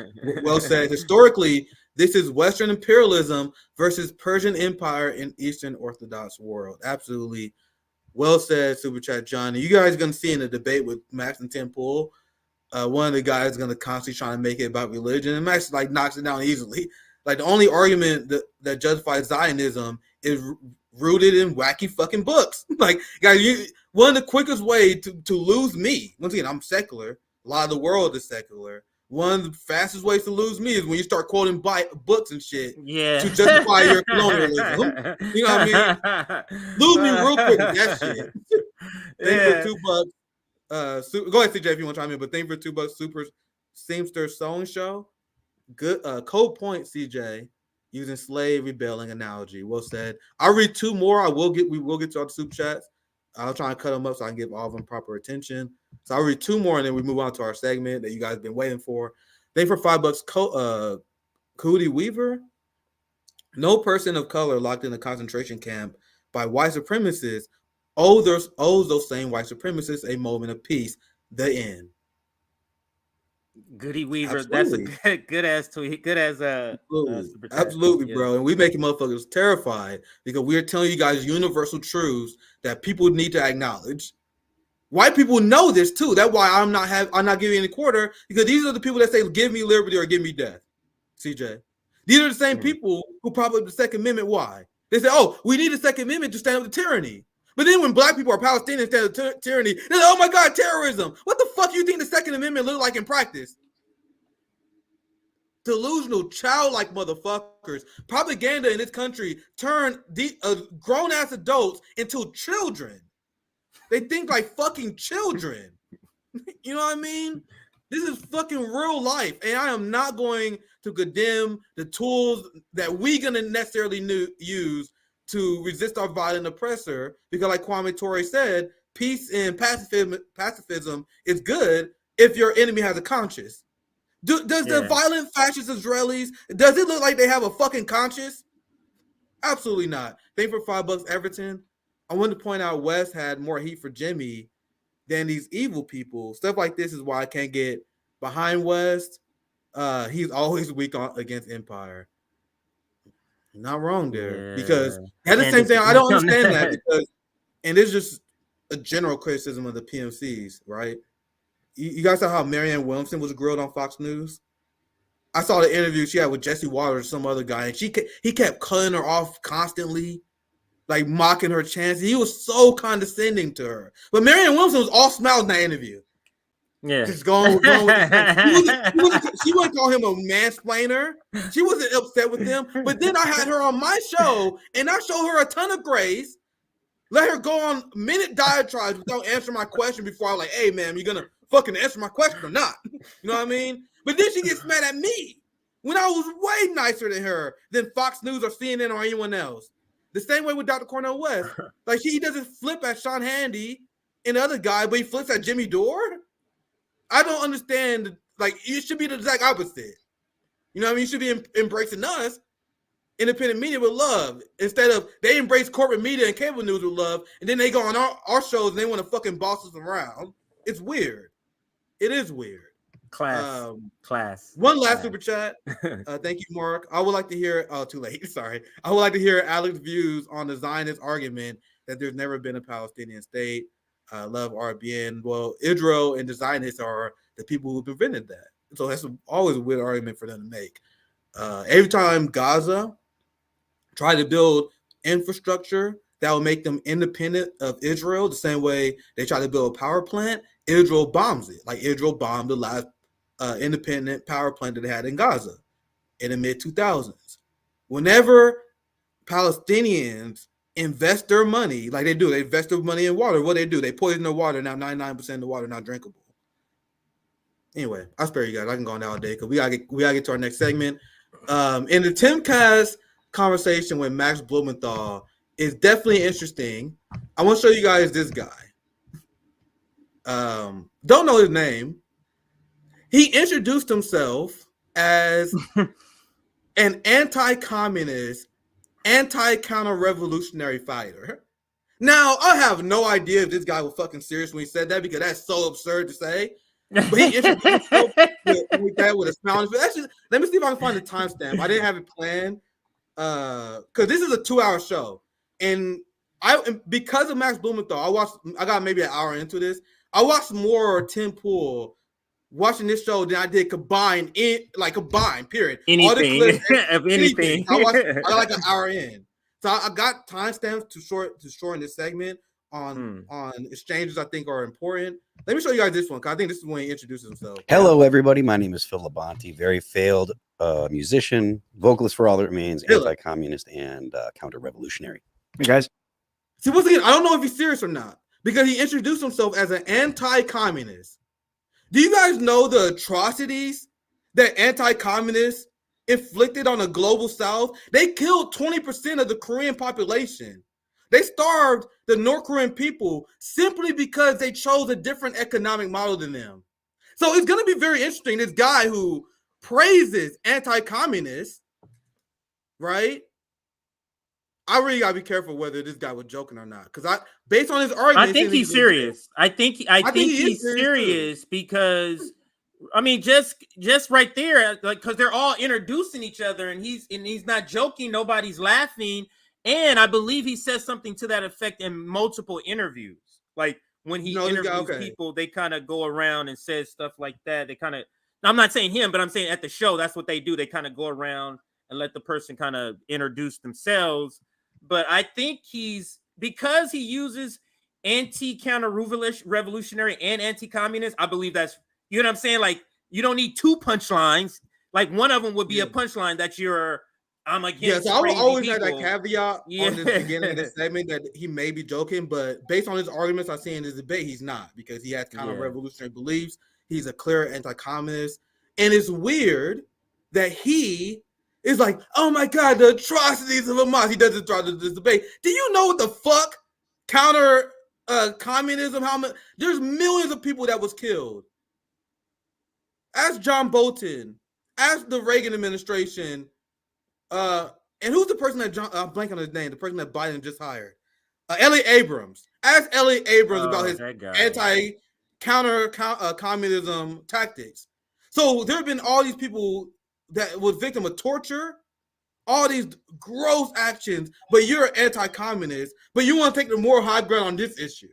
well said. Historically, this is Western imperialism versus Persian Empire in Eastern Orthodox world. Absolutely. Well said, Super Chat John. You guys are going to see in the debate with Max and Tim Pool, one of the guys is going to constantly try to make it about religion. And Max knocks it down easily. Like, the only argument that justifies Zionism is rooted in wacky fucking books. Like, guys, one of the quickest way to lose me, once again, I'm secular. A lot of the world is secular. One of the fastest ways to lose me is when you start quoting books and shit to justify your colonialism. You know what I mean? Lose me real quick with that shit. Thank you for $2. Go ahead, CJ, if you want to chime in, but thank you for $2. Super Seamster Sewing Show. Good code point, CJ, using slave rebelling analogy. Well said. I'll read 2 more. We will get to all the super chats. I'll try and cut them up so I can give all of them proper attention. So I'll read 2 more, and then we move on to our segment that you guys have been waiting for. Thank you for $5. Cootie Weaver. No person of color locked in a concentration camp by white supremacists owes those same white supremacists a moment of peace. The end. Goody Weaver. Absolutely. That's a good ass tweet. Good as Absolutely, bro. And we making motherfuckers terrified because we're telling you guys universal truths that people need to acknowledge. White people know this too. That's why I'm not giving any quarter, because these are the people that say give me liberty or give me death. CJ, these are the same people who prop up the Second Amendment. Why? They say, oh, we need a Second Amendment to stand up to tyranny. But then when black people or Palestinians stand up to tyranny, they're like, oh my God, terrorism. What the fuck do you think the Second Amendment look like in practice? Delusional, childlike motherfuckers. Propaganda in this country turn grown-ass adults into children. They think like fucking children. You know what I mean? This is fucking real life. And I am not going to condemn the tools that we're going to necessarily use to resist our violent oppressor. Because like Kwame Ture said, peace and pacifism is good if your enemy has a conscience. Does the violent fascist Israelis, does it look like they have a fucking conscience? Absolutely not. Thank you for $5, Everton. I wanted to point out West had more heat for Jimmy than these evil people. Stuff like this is why I can't get behind West. He's always weak against Empire. Not wrong there, because that's the same thing. I don't understand that, because, and it's just a general criticism of the PMCs, right? You guys saw how Marianne Williamson was grilled on Fox News? I saw the interview she had with Jesse Waters or some other guy, and he kept cutting her off constantly, like mocking her chances. He was so condescending to her. But Marianne Williamson was all smiles in that interview. Yeah. Just going with she wouldn't call him a mansplainer. She wasn't upset with him. But then I had her on my show, and I showed her a ton of grace. Let her go on minute diatribes without answering my question before I was like, hey, man, you going to fucking answer my question or not? You know what I mean? But then she gets mad at me when I was way nicer than her than Fox News or CNN or anyone else. The same way with Dr. Cornel West. Like, he doesn't flip at Sean Hannity and the other guy, but he flips at Jimmy Dore. I don't understand. Like, it should be the exact opposite. You know what I mean? You should be embracing us, independent media, with love, instead of they embrace corporate media and cable news with love, and then they go on our shows and they want to fucking boss us around. It's weird. It is weird. Class. One last super chat. Thank you, Mark. I would like to hear. Oh, too late. Sorry. I would like to hear Alex's views on the Zionist argument that there's never been a Palestinian state. Love RBN. Well, Israel and the Zionists are the people who prevented that. So that's always a weird argument for them to make. Every time Gaza try to build infrastructure that will make them independent of Israel, the same way they try to build a power plant, Israel bombs it. Like Israel bombed the last independent power plant that they had in Gaza in the mid-2000s. Whenever Palestinians invest their money, like they do, they invest their money in water. What do? They poison their water. Now 99% of the water not drinkable. Anyway, I'll spare you guys. I can go on all day because we gotta get to our next segment. In the Timcast conversation with Max Blumenthal is definitely interesting. I want to show you guys this guy. Don't know his name. He introduced himself as an anti-communist, anti-counter-revolutionary fighter. Now, I have no idea if this guy was fucking serious when he said that, because that's so absurd to say. But he introduced himself with that with a smile. Actually, let me see if I can find the timestamp. I didn't have it planned because this is a 2-hour show, and because of Max Blumenthal, I got maybe an hour into this. I watched more Tim Pool watching this show than I did combined, period. Anything. All the clips, of anything. I got like an hour in. So I got timestamps to shorten this segment on exchanges I think are important. Let me show you guys this one, because I think this is when he introduces himself. Hello, everybody. My name is Phil Labonte, very failed musician, vocalist for All That Remains, anti-communist, and counter-revolutionary. Hey, guys. See, once again, I don't know if he's serious or not, because he introduced himself as an anti-communist. Do you guys know the atrocities that anti-communists inflicted on the global South? They killed 20% of the Korean population. They starved the North Korean people simply because they chose a different economic model than them. So it's going to be very interesting. This guy who praises anti-communists, right? I really gotta be careful whether this guy was joking or not, because based on his argument, I think he's serious. I think he's serious because I mean, just right there, like, because they're all introducing each other, and he's not joking. Nobody's laughing, and I believe he says something to that effect in multiple interviews. Like when he interviews people, they kind of go around and says stuff like that. They kind of, I'm not saying him, but I'm saying at the show, that's what they do. They kind of go around and let the person kind of introduce themselves. But I think because he uses anti-counter-revolutionary and anti-communist, I believe that's, you know what I'm saying? Like, you don't need two punchlines. Like, one of them would be a punchline that I'm against. Yeah, so I will always people. have that caveat on this beginning of the segment that he may be joking, but based on his arguments I see in this debate, he's not, because he has counter-revolutionary beliefs. He's a clear anti-communist. And it's weird that he is like, oh my God, the atrocities of Hamas. He doesn't try to this debate. Do you know what the fuck communism, how much? There's millions of people that was killed. Ask John Bolton. Ask the Reagan administration. And who's the person that I'm blanking on his name? The person that Biden just hired. Elliot Abrams. Ask Elliot Abrams about his communism tactics. So there have been all these people that was victim of torture, all these gross actions, but you're an anti-communist, but you want to take the moral high ground on this issue.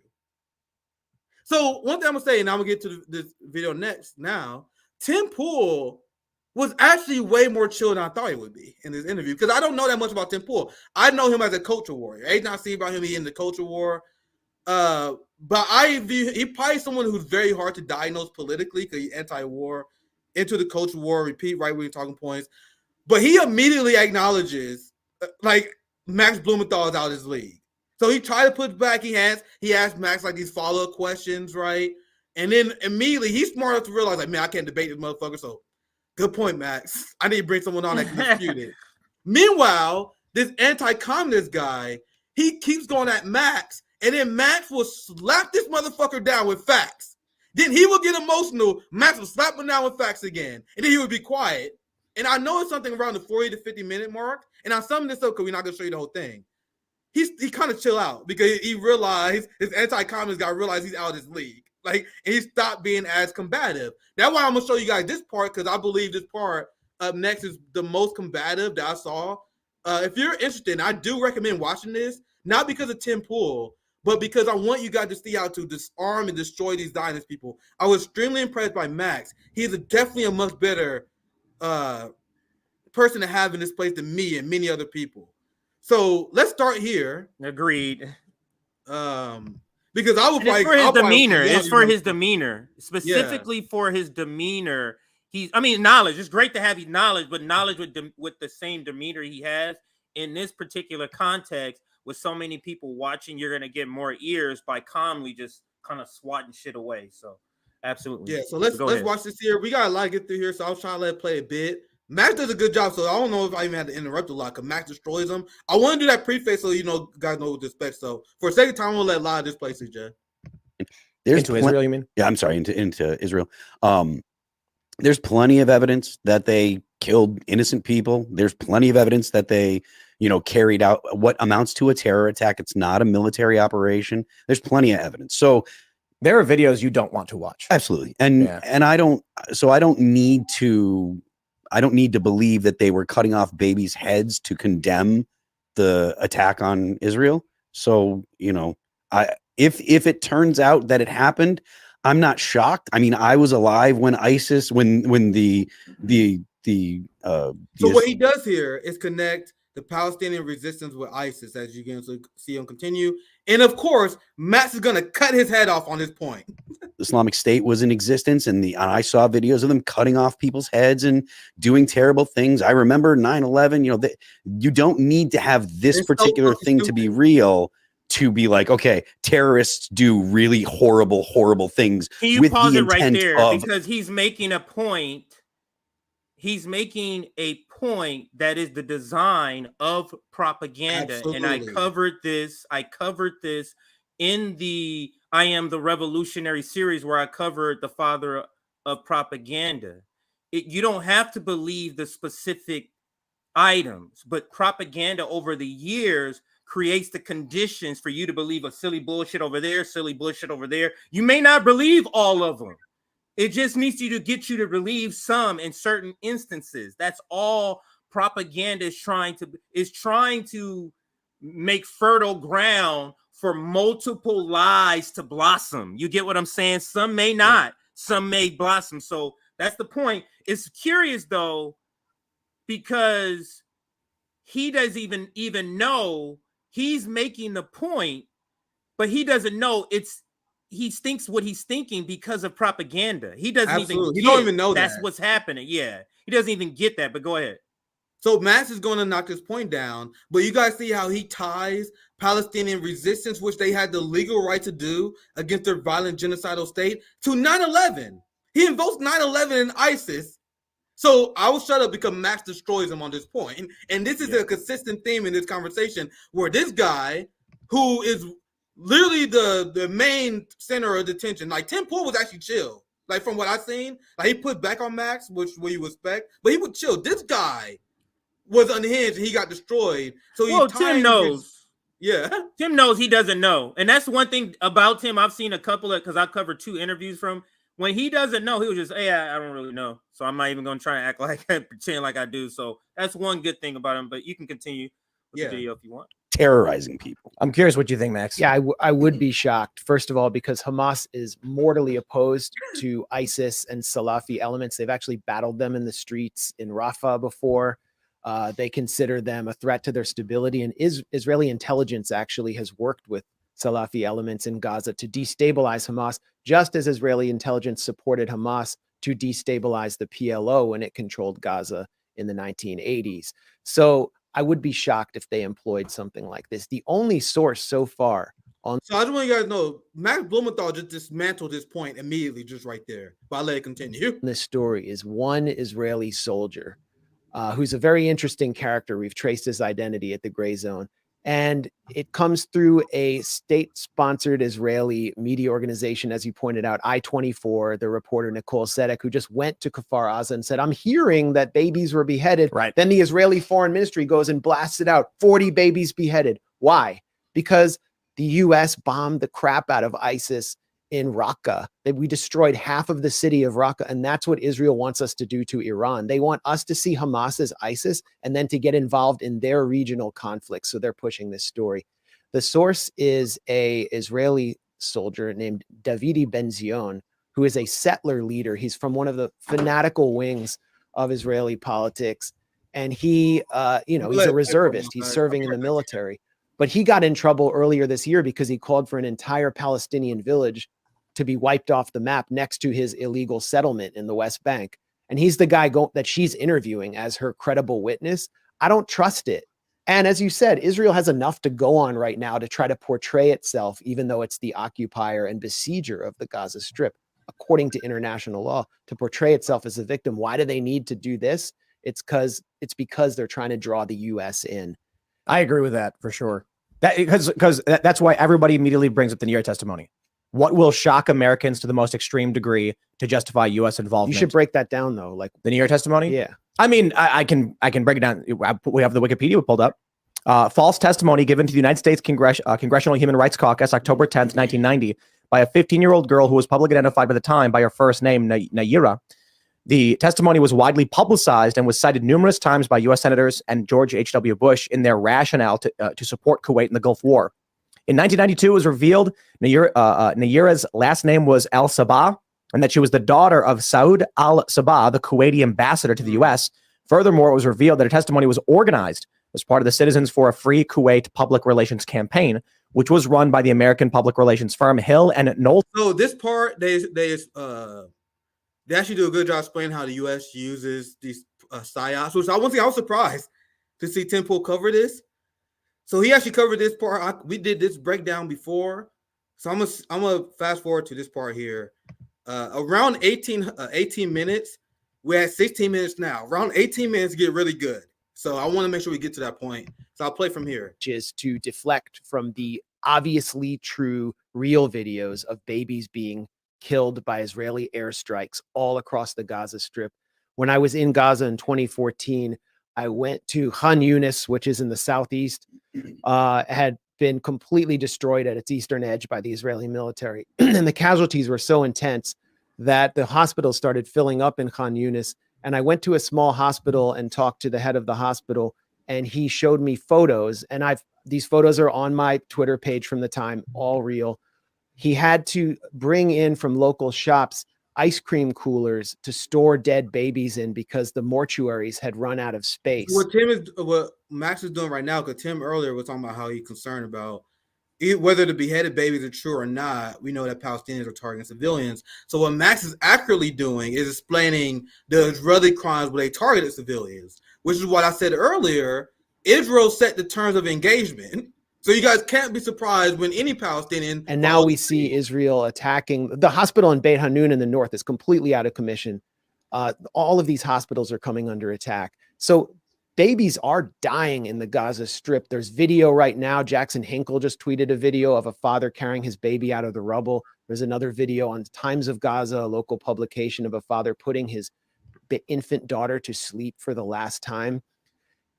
So one thing I'm gonna say, and I'm gonna get to this video next now, Tim Pool was actually way more chill than I thought he would be in this interview, because I don't know that much about Tim Pool. I know him as a culture warrior. Anything I see about him, he in the culture war. But I view he probably someone who's very hard to diagnose politically, because he's anti-war, into the culture war, repeat right-wing talking points. But he immediately acknowledges, like, Max Blumenthal is out of his league. So he tried to put back. He asked Max like these follow-up questions, right? And then immediately he's smart enough to realize, like, man, I can't debate this motherfucker. So good point, Max. I need to bring someone on that can dispute it. Meanwhile, this anti-communist guy, he keeps going at Max, and then Max will slap this motherfucker down with facts. Then he will get emotional. Max will slap him down with facts again, and then he would be quiet. And I know it's something around the 40 to 50 minute mark. And I'm summing this up because we're not going to show you the whole thing. He kind of chill out because he realized his anti-communist guy realized he's out of his league. Like, and he stopped being as combative. That's why I'm going to show you guys this part, because I believe this part up next is the most combative that I saw. If you're interested, I do recommend watching this, not because of Tim Pool, but because I want you guys to see how to disarm and destroy these Zionist people. I was extremely impressed by Max. He's definitely a much better person to have in this place than me and many other people. So let's start here. Agreed. Because I was like, for his demeanor. It's for his demeanor, specifically for his demeanor. Knowledge. It's great to have his knowledge, but knowledge with the same demeanor he has in this particular context, with so many people watching, you're gonna get more ears by calmly just kind of swatting shit away. So absolutely. Yeah. So let's watch this here. We got a lot to get through here, so I was trying to let it play a bit. Max does a good job, so I don't know if I even had to interrupt a lot because Max destroys them. I want to do that preface so guys know what to expect. So for a second time, I'm gonna let Lyle just play CJ. Into Israel, you mean? Yeah, I'm sorry, into Israel. There's plenty of evidence that they killed innocent people. There's plenty of evidence that they, carried out what amounts to a terror attack. It's not a military operation. There's plenty of evidence. So there are videos you don't want to watch. Absolutely. And I don't need to believe that they were cutting off babies' heads to condemn the attack on Israel. So, if it turns out that it happened, I'm not shocked. I mean, I was alive when ISIS, when the So what he does here is connect the Palestinian resistance with ISIS, as you can see him continue. And of course, Max is going to cut his head off on this point. Islamic State was in existence, and I saw videos of them cutting off people's heads and doing terrible things. I remember 9/11. You don't need to have this particular thing to be real to be like, okay, terrorists do really horrible, horrible things. Can you pause it right there? Because he's making a point. He's making a point that is the design of propaganda. Absolutely. And I covered this in the I Am the Revolutionary series, where I covered the father of propaganda. You don't have to believe the specific items, but propaganda over the years creates the conditions for you to believe a silly bullshit over there, silly bullshit over there. You may not believe all of them. It just needs you to get you to relieve some in certain instances. That's all propaganda is trying to make fertile ground for multiple lies to blossom. You get what I'm saying? Some may not, some may blossom. So that's the point. It's curious though, because he doesn't even know he's making the point, but he doesn't know he thinks what he's thinking because of propaganda. He doesn't even know that's what's happening. Yeah, he doesn't even get that. But go ahead. So Max is going to knock this point down, but you guys see how he ties Palestinian resistance, which they had the legal right to do against their violent genocidal state, to 9/11. He invokes 9/11 and ISIS. So I will shut up because Max destroys him on this point. And this is a consistent theme in this conversation where this guy, who is literally the main center of detention, like Tim Pool was actually chill. Like from what I've seen, like he put back on Max, which you expect, but he would chill. This guy was unhinged and he got destroyed. So Tim knows. Tim knows he doesn't know. And that's one thing about Tim. I've seen a couple of, because I covered 2 interviews from when he doesn't know, he was just, hey, I don't really know. So I'm not even going to try and act like I pretend like I do. So that's one good thing about him, but you can continue with the video if you want. Terrorizing people. I'm curious what you think, Max. Yeah, I would be shocked. First of all, because Hamas is mortally opposed to ISIS and Salafi elements. They've actually battled them in the streets in Rafah before. They consider them a threat to their stability, and Israeli intelligence actually has worked with Salafi elements in Gaza to destabilize Hamas, just as Israeli intelligence supported Hamas to destabilize the PLO when it controlled Gaza in the 1980s. So I would be shocked if they employed something like this. The only source so far on. So I just want you guys to know, Max Blumenthal just dismantled this point immediately, just right there. But I'll let it continue. This story is one Israeli soldier who's a very interesting character. We've traced his identity at the Gray Zone. And it comes through a state-sponsored Israeli media organization, as you pointed out, I-24, the reporter Nicole Sedek, who just went to Kfar Aza and said, I'm hearing that babies were beheaded. Right. Then the Israeli Foreign Ministry goes and blasts it out, 40 babies beheaded. Why? Because the U.S. bombed the crap out of ISIS in Raqqa. We destroyed half of the city of Raqqa, and that's what Israel wants us to do to Iran. They want us to see Hamas as ISIS and then to get involved in their regional conflicts. So they're pushing this story. The source is a Israeli soldier named Davidi Ben-Zion, who is a settler leader. He's from one of the fanatical wings of Israeli politics, and he, he's a reservist. He's serving in the military. But he got in trouble earlier this year because he called for an entire Palestinian village to be wiped off the map next to his illegal settlement in the West Bank. And he's the guy that she's interviewing as her credible witness. I don't trust it. And as you said, Israel has enough to go on right now to try to portray itself, even though it's the occupier and besieger of the Gaza Strip, according to international law, to portray itself as a victim. Why do they need to do this? It's because they're trying to draw the U.S. in. I agree with that for sure. Because that's why everybody immediately brings up the New York testimony. What will shock Americans to the most extreme degree to justify U.S. involvement? You should break that down, though. Like the New York testimony. Yeah, I mean, I can break it down. We have the Wikipedia pulled up. False testimony given to the United States Congressional Human Rights Caucus, October 10th, 1990, by a 15-year-old girl who was publicly identified by the time by her first name, Nayira. The testimony was widely publicized and was cited numerous times by U.S. senators and George H.W. Bush in their rationale to support Kuwait in the Gulf War. In 1992, it was revealed Nayira's last name was al-Sabah, and that she was the daughter of Saud al-Sabah, the Kuwaiti ambassador to the U.S. Furthermore, it was revealed that her testimony was organized as part of the Citizens for a Free Kuwait public relations campaign, which was run by the American public relations firm Hill and Knowlton. So this part, they actually do a good job explaining how the U.S. uses these psyops, which I was surprised to see Tim Pool cover this. So he actually covered this part. We did this breakdown before. So I'm gonna fast forward to this part here. Around 18 minutes. We're at 16 minutes now. Around 18 minutes get really good. So I want to make sure we get to that point. So I'll play from here. Which is to deflect from the obviously true, real videos of babies being killed by Israeli airstrikes all across the Gaza Strip. When I was in Gaza in 2014, I went to Khan Yunis, which is in the southeast, had been completely destroyed at its eastern edge by the Israeli military. And the casualties were so intense that the hospital started filling up in Khan Yunis. And I went to a small hospital and talked to the head of the hospital, and he showed me photos. And these photos are on my Twitter page from the time, all real. He had to bring in from local shops ice cream coolers to store dead babies in because the mortuaries had run out of space. What Max is doing right now, because Tim earlier was talking about how he's concerned about whether the beheaded babies are true or not. We know that Palestinians are targeting civilians. So what Max is accurately doing is explaining the Israeli crimes where they targeted civilians, which is what I said earlier. Israel set the terms of engagement. So you guys can't be surprised when any Palestinian. And now we see Israel attacking the hospital in Beit Hanun in the north is completely out of commission. All of these hospitals are coming under attack. So babies are dying in the Gaza Strip. There's video right now. Jackson Hinkle just tweeted a video of a father carrying his baby out of the rubble. There's another video on Times of Gaza, a local publication, of a father putting his infant daughter to sleep for the last time.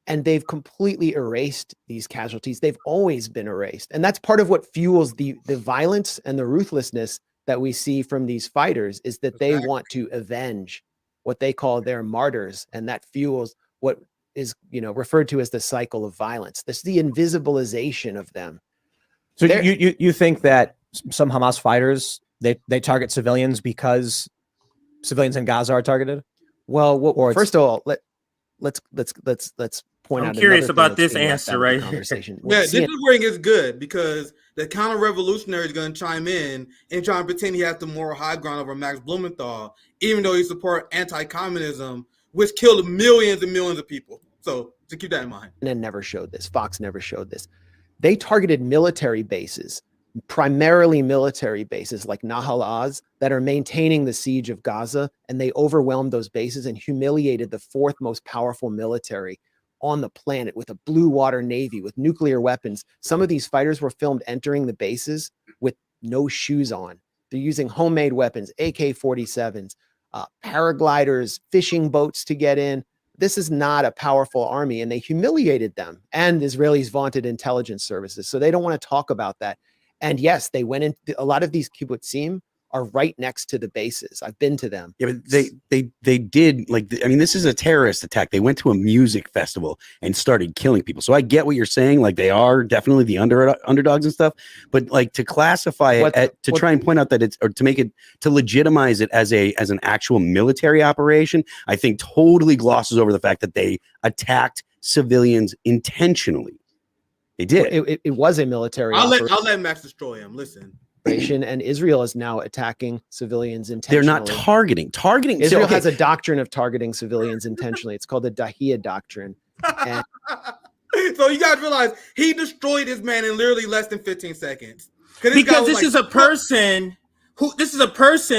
And they've completely erased these casualties. They've always been erased. And that's part of what fuels the violence and the ruthlessness that we see from these fighters, is that they want to avenge what they call their martyrs. And that fuels what is, referred to as the cycle of violence. That's the invisibilization of them. So you think that some Hamas fighters, they target civilians because civilians in Gaza are targeted? Well, first of all, let's point out. I'm curious about this answer right here. Yeah, this is where it gets good, because the counter-revolutionary is going to chime in and try and pretend he has the moral high ground over Max Blumenthal, even though he supports anti-communism, which killed millions and millions of people. So to keep that in mind. And never showed this. Fox never showed this. They targeted military bases, primarily military bases like Nahal Oz, that are maintaining the siege of Gaza, and they overwhelmed those bases and humiliated the fourth most powerful military on the planet with a blue water navy with nuclear weapons. Some of these fighters were filmed entering the bases with no shoes on. They're using homemade weapons, AK-47s, paragliders, fishing boats to get in. This is not a powerful army, and they humiliated them and Israelis' vaunted intelligence services. So they don't want to talk about that. And yes, they went in. A lot of these kibbutzim are right next to the bases. I've been to them. Yeah, but they did, this is a terrorist attack. They went to a music festival and started killing people. So I get what you're saying. Like, they are definitely the underdogs and stuff. But like, to classify it, try and point out that it's, or to make it, to legitimize it as an actual military operation, I think totally glosses over the fact that they attacked civilians intentionally. They did. It was a military operation. I'll let Max destroy him. Listen. And Israel is now attacking civilians intentionally. They're not targeting. Israel has a doctrine of targeting civilians intentionally. It's called the Dahiyya doctrine. And so you guys realize he destroyed this man in literally less than 15 seconds. Because this is a person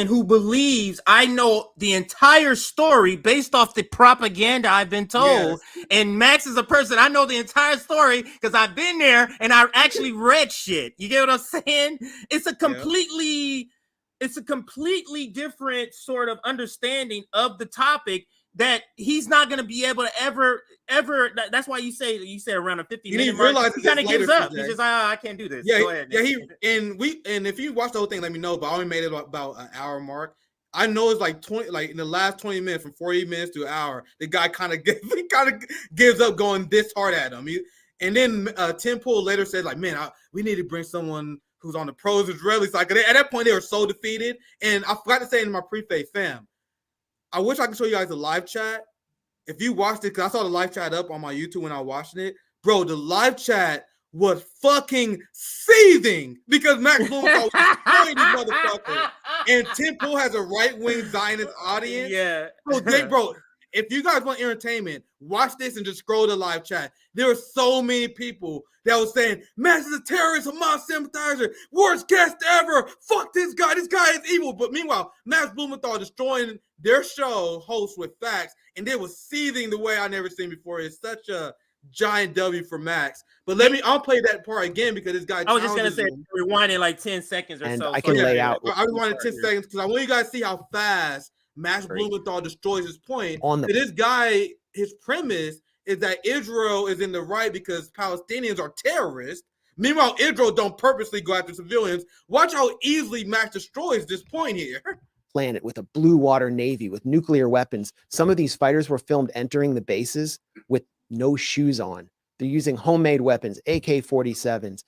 who believes I know the entire story based off the propaganda I've been told. Yes. And Max is a person I know the entire story because I've been there and I actually read shit. You get what I'm saying? It's a completely different sort of understanding of the topic that he's not going to be able to ever. That's why you say around a 50-minute mark. He kind of gives up. He's just I can't do this. Yeah, go ahead. Yeah, and if you watch the whole thing, let me know. But I only made it about an hour mark. I know it's like 20, like in the last 20 minutes, from 40 minutes to an hour, the guy kind of gives up, going this hard at him. And then Tim Pool later said, like, man, we need to bring someone who's on the pro-Israeli side. At that point, they were so defeated. And I forgot to say in my pre-faith, fam, I wish I could show you guys the live chat. If you watched it, because I saw the live chat up on my YouTube when I was watching it. Bro, the live chat was fucking seething because Max Blumenthal was destroying this motherfucker. And Tim Pool has a right-wing Zionist audience. Yeah. So bro, if you guys want entertainment, watch this and just scroll the live chat. There were so many people that was saying, Max is a terrorist, Hamas sympathizer, worst guest ever. Fuck this guy. This guy is evil. But meanwhile, Max Blumenthal destroying their show host with facts, and they was seething the way I never seen before. It's such a giant W for Max. But I'll play that part again because this guy. I was just gonna say, rewind in like 10 seconds or and so. I can lay out. I rewinded 10 seconds because I want you guys to see how fast Max Blumenthal destroys his point. This guy, his premise is that Israel is in the right because Palestinians are terrorists. Meanwhile, Israel don't purposely go after civilians. Watch how easily Max destroys this point here. planet with a blue water navy with nuclear weapons. Some of these fighters were filmed entering the bases with no shoes on. They're using homemade weapons, AK-47s,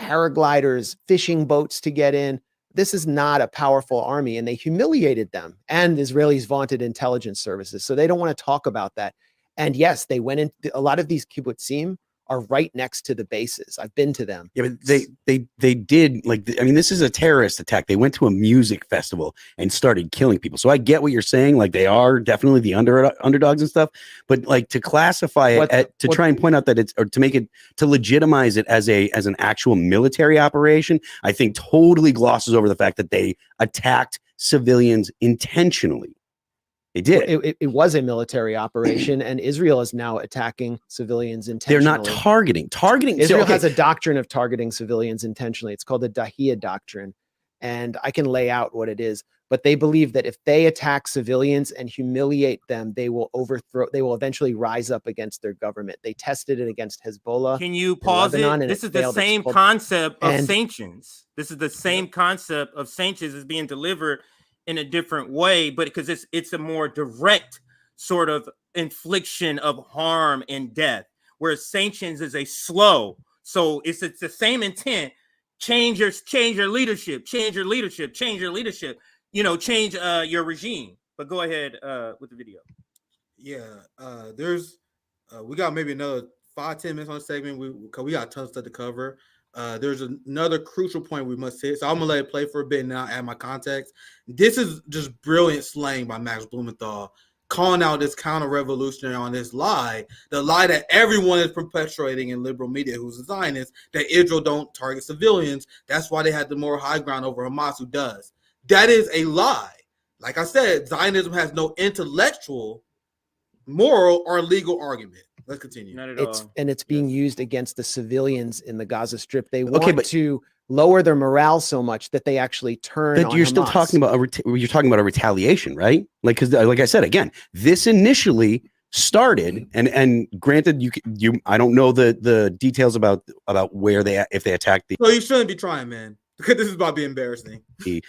paragliders, fishing boats to get in. This is not a powerful army, and they humiliated them and Israelis' vaunted intelligence services. So they don't want to talk about that. And yes, they went in. A lot of these kibbutzim are right next to the bases. I've been to them. Yeah, but they did, like, I mean, this is a terrorist attack. They went to a music festival and started killing people. So I get what you're saying. Like, they are definitely the underdogs and stuff. But like, to classify it, try and point out that it's, or to make it, to legitimize it as an actual military operation, I think totally glosses over the fact that they attacked civilians intentionally. They did. It was a military operation, and Israel is now attacking civilians intentionally. They're not targeting. Israel has a doctrine of targeting civilians intentionally. It's called the Dahiyya doctrine, and I can lay out what it is. But they believe that if they attack civilians and humiliate them, they will eventually rise up against their government. They tested it against Hezbollah. Can you pause it? This is the same concept of sanctions. This is the same concept of sanctions is being delivered in a different way, but because it's a more direct sort of infliction of harm and death, whereas sanctions is a slow. So it's the same intent. Change your leadership, change your leadership, change your leadership. Change your regime. But go ahead with the video. Yeah, there's we got maybe another 5-10 minutes on the segment. We got tons of stuff to cover. There's another crucial point we must hit. So I'm gonna let it play for a bit and now add my context. This is just brilliant slang by Max Blumenthal, calling out this counter-revolutionary on this lie, the lie that everyone is perpetuating in liberal media who's a Zionist, that Israel don't target civilians. That's why they had the moral high ground over Hamas, who does. That is a lie. Like I said, Zionism has no intellectual, moral, or legal argument. Let's continue. It's being used against the civilians in the Gaza Strip. They want to lower their morale so much that they actually turn. But you're still talking about a retaliation, right? Like, because like I said, again, this initially started, and granted, I don't know the details about where if they attacked the. So you shouldn't be trying, man, because this is about to be embarrassing. The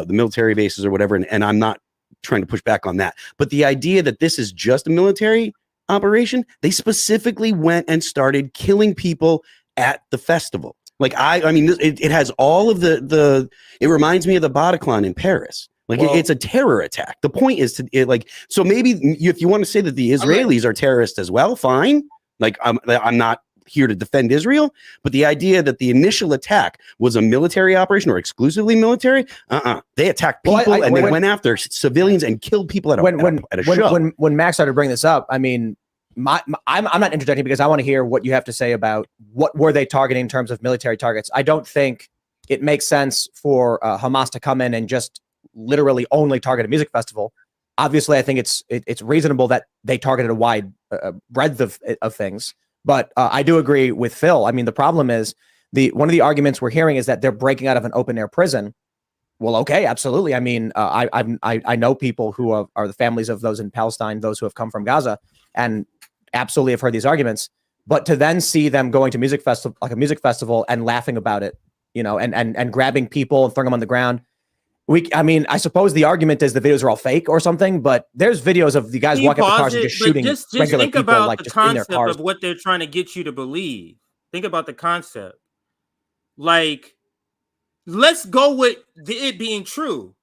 military bases or whatever, and I'm not trying to push back on that, but the idea that this is just a military operation, they specifically went and started killing people at the festival. Like, I mean, it has all of it reminds me of the Bataclan in Paris. Like, it's a terror attack. The point is so maybe if you want to say that the Israelis are terrorists as well, fine. Like, I'm not here to defend Israel, but the idea that the initial attack was a military operation or exclusively military, they attacked people and they went after civilians and killed people at a show. When Max started bringing this up, I mean, I'm not interjecting because I want to hear what you have to say about what were they targeting in terms of military targets. I don't think it makes sense for Hamas to come in and just literally only target a music festival. Obviously, I think it's reasonable that they targeted a wide breadth of things. But I do agree with Phil. I mean, the problem is one of the arguments we're hearing is that they're breaking out of an open air prison. Well, okay, absolutely. I mean, I know people who are the families of those in Palestine, those who have come from Gaza, and absolutely have heard these arguments. But to then see them going to a music festival and laughing about it, and grabbing people and throwing them on the ground. I suppose the argument is the videos are all fake or something, but there's videos of the guys walking up the cars and just shooting regular people, like just in their cars. Think about the concept of what they're trying to get you to believe. Think about the concept. Like, let's go with it being true.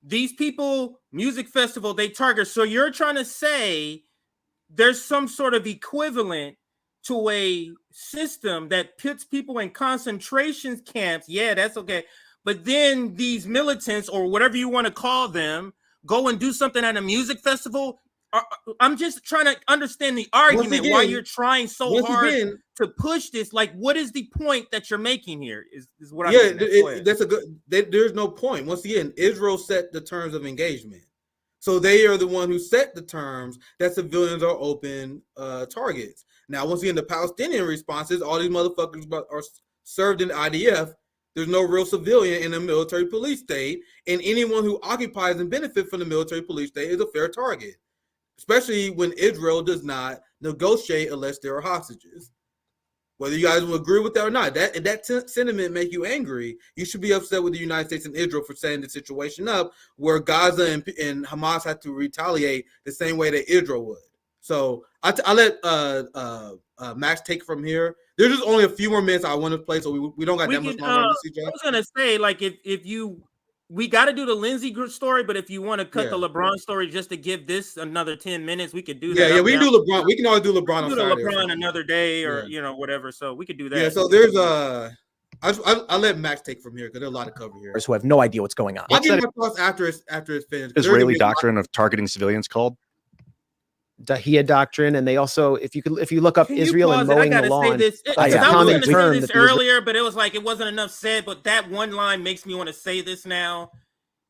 These people, music festival, they target. So you're trying to say there's some sort of equivalent to a system that puts people in concentration camps. Yeah, that's okay. But then these militants, or whatever you want to call them, go and do something at a music festival. I'm just trying to understand the argument why you're trying so hard to push this. Like, what is the point that you're making here? Is what I'm saying. That's a good. There's no point. Once again, Israel set the terms of engagement, so they are the one who set the terms that civilians are open targets. Now, once again, the Palestinian responses, all these motherfuckers are served in the IDF. There's no real civilian in a military police state, and anyone who occupies and benefits from the military police state is a fair target, especially when Israel does not negotiate unless there are hostages. Whether you guys will agree with that or not, that sentiment make you angry. You should be upset with the United States and Israel for setting the situation up where Gaza and Hamas had to retaliate the same way that Israel would. So I let Max take from here. There's just only a few more minutes I want to play, so we don't got that much longer. I was gonna say, like, if you. We got to do the Lindsey story, but if you want to cut the LeBron story just to give this another 10 minutes, we could do that. Yeah, we can do LeBron. We can always do LeBron on Saturday. LeBron another day or whatever. So we could do that. Yeah. So there's I'll let Max take from here because there's a lot of cover here. Who have no idea what's going on. I'll give my thoughts after it's finished. Israeli doctrine of targeting civilians called Dahia doctrine, and they also, if you look up Israel and mowing the lawn, I was going to say this earlier, but it was like it wasn't enough said. But that one line makes me want to say this now.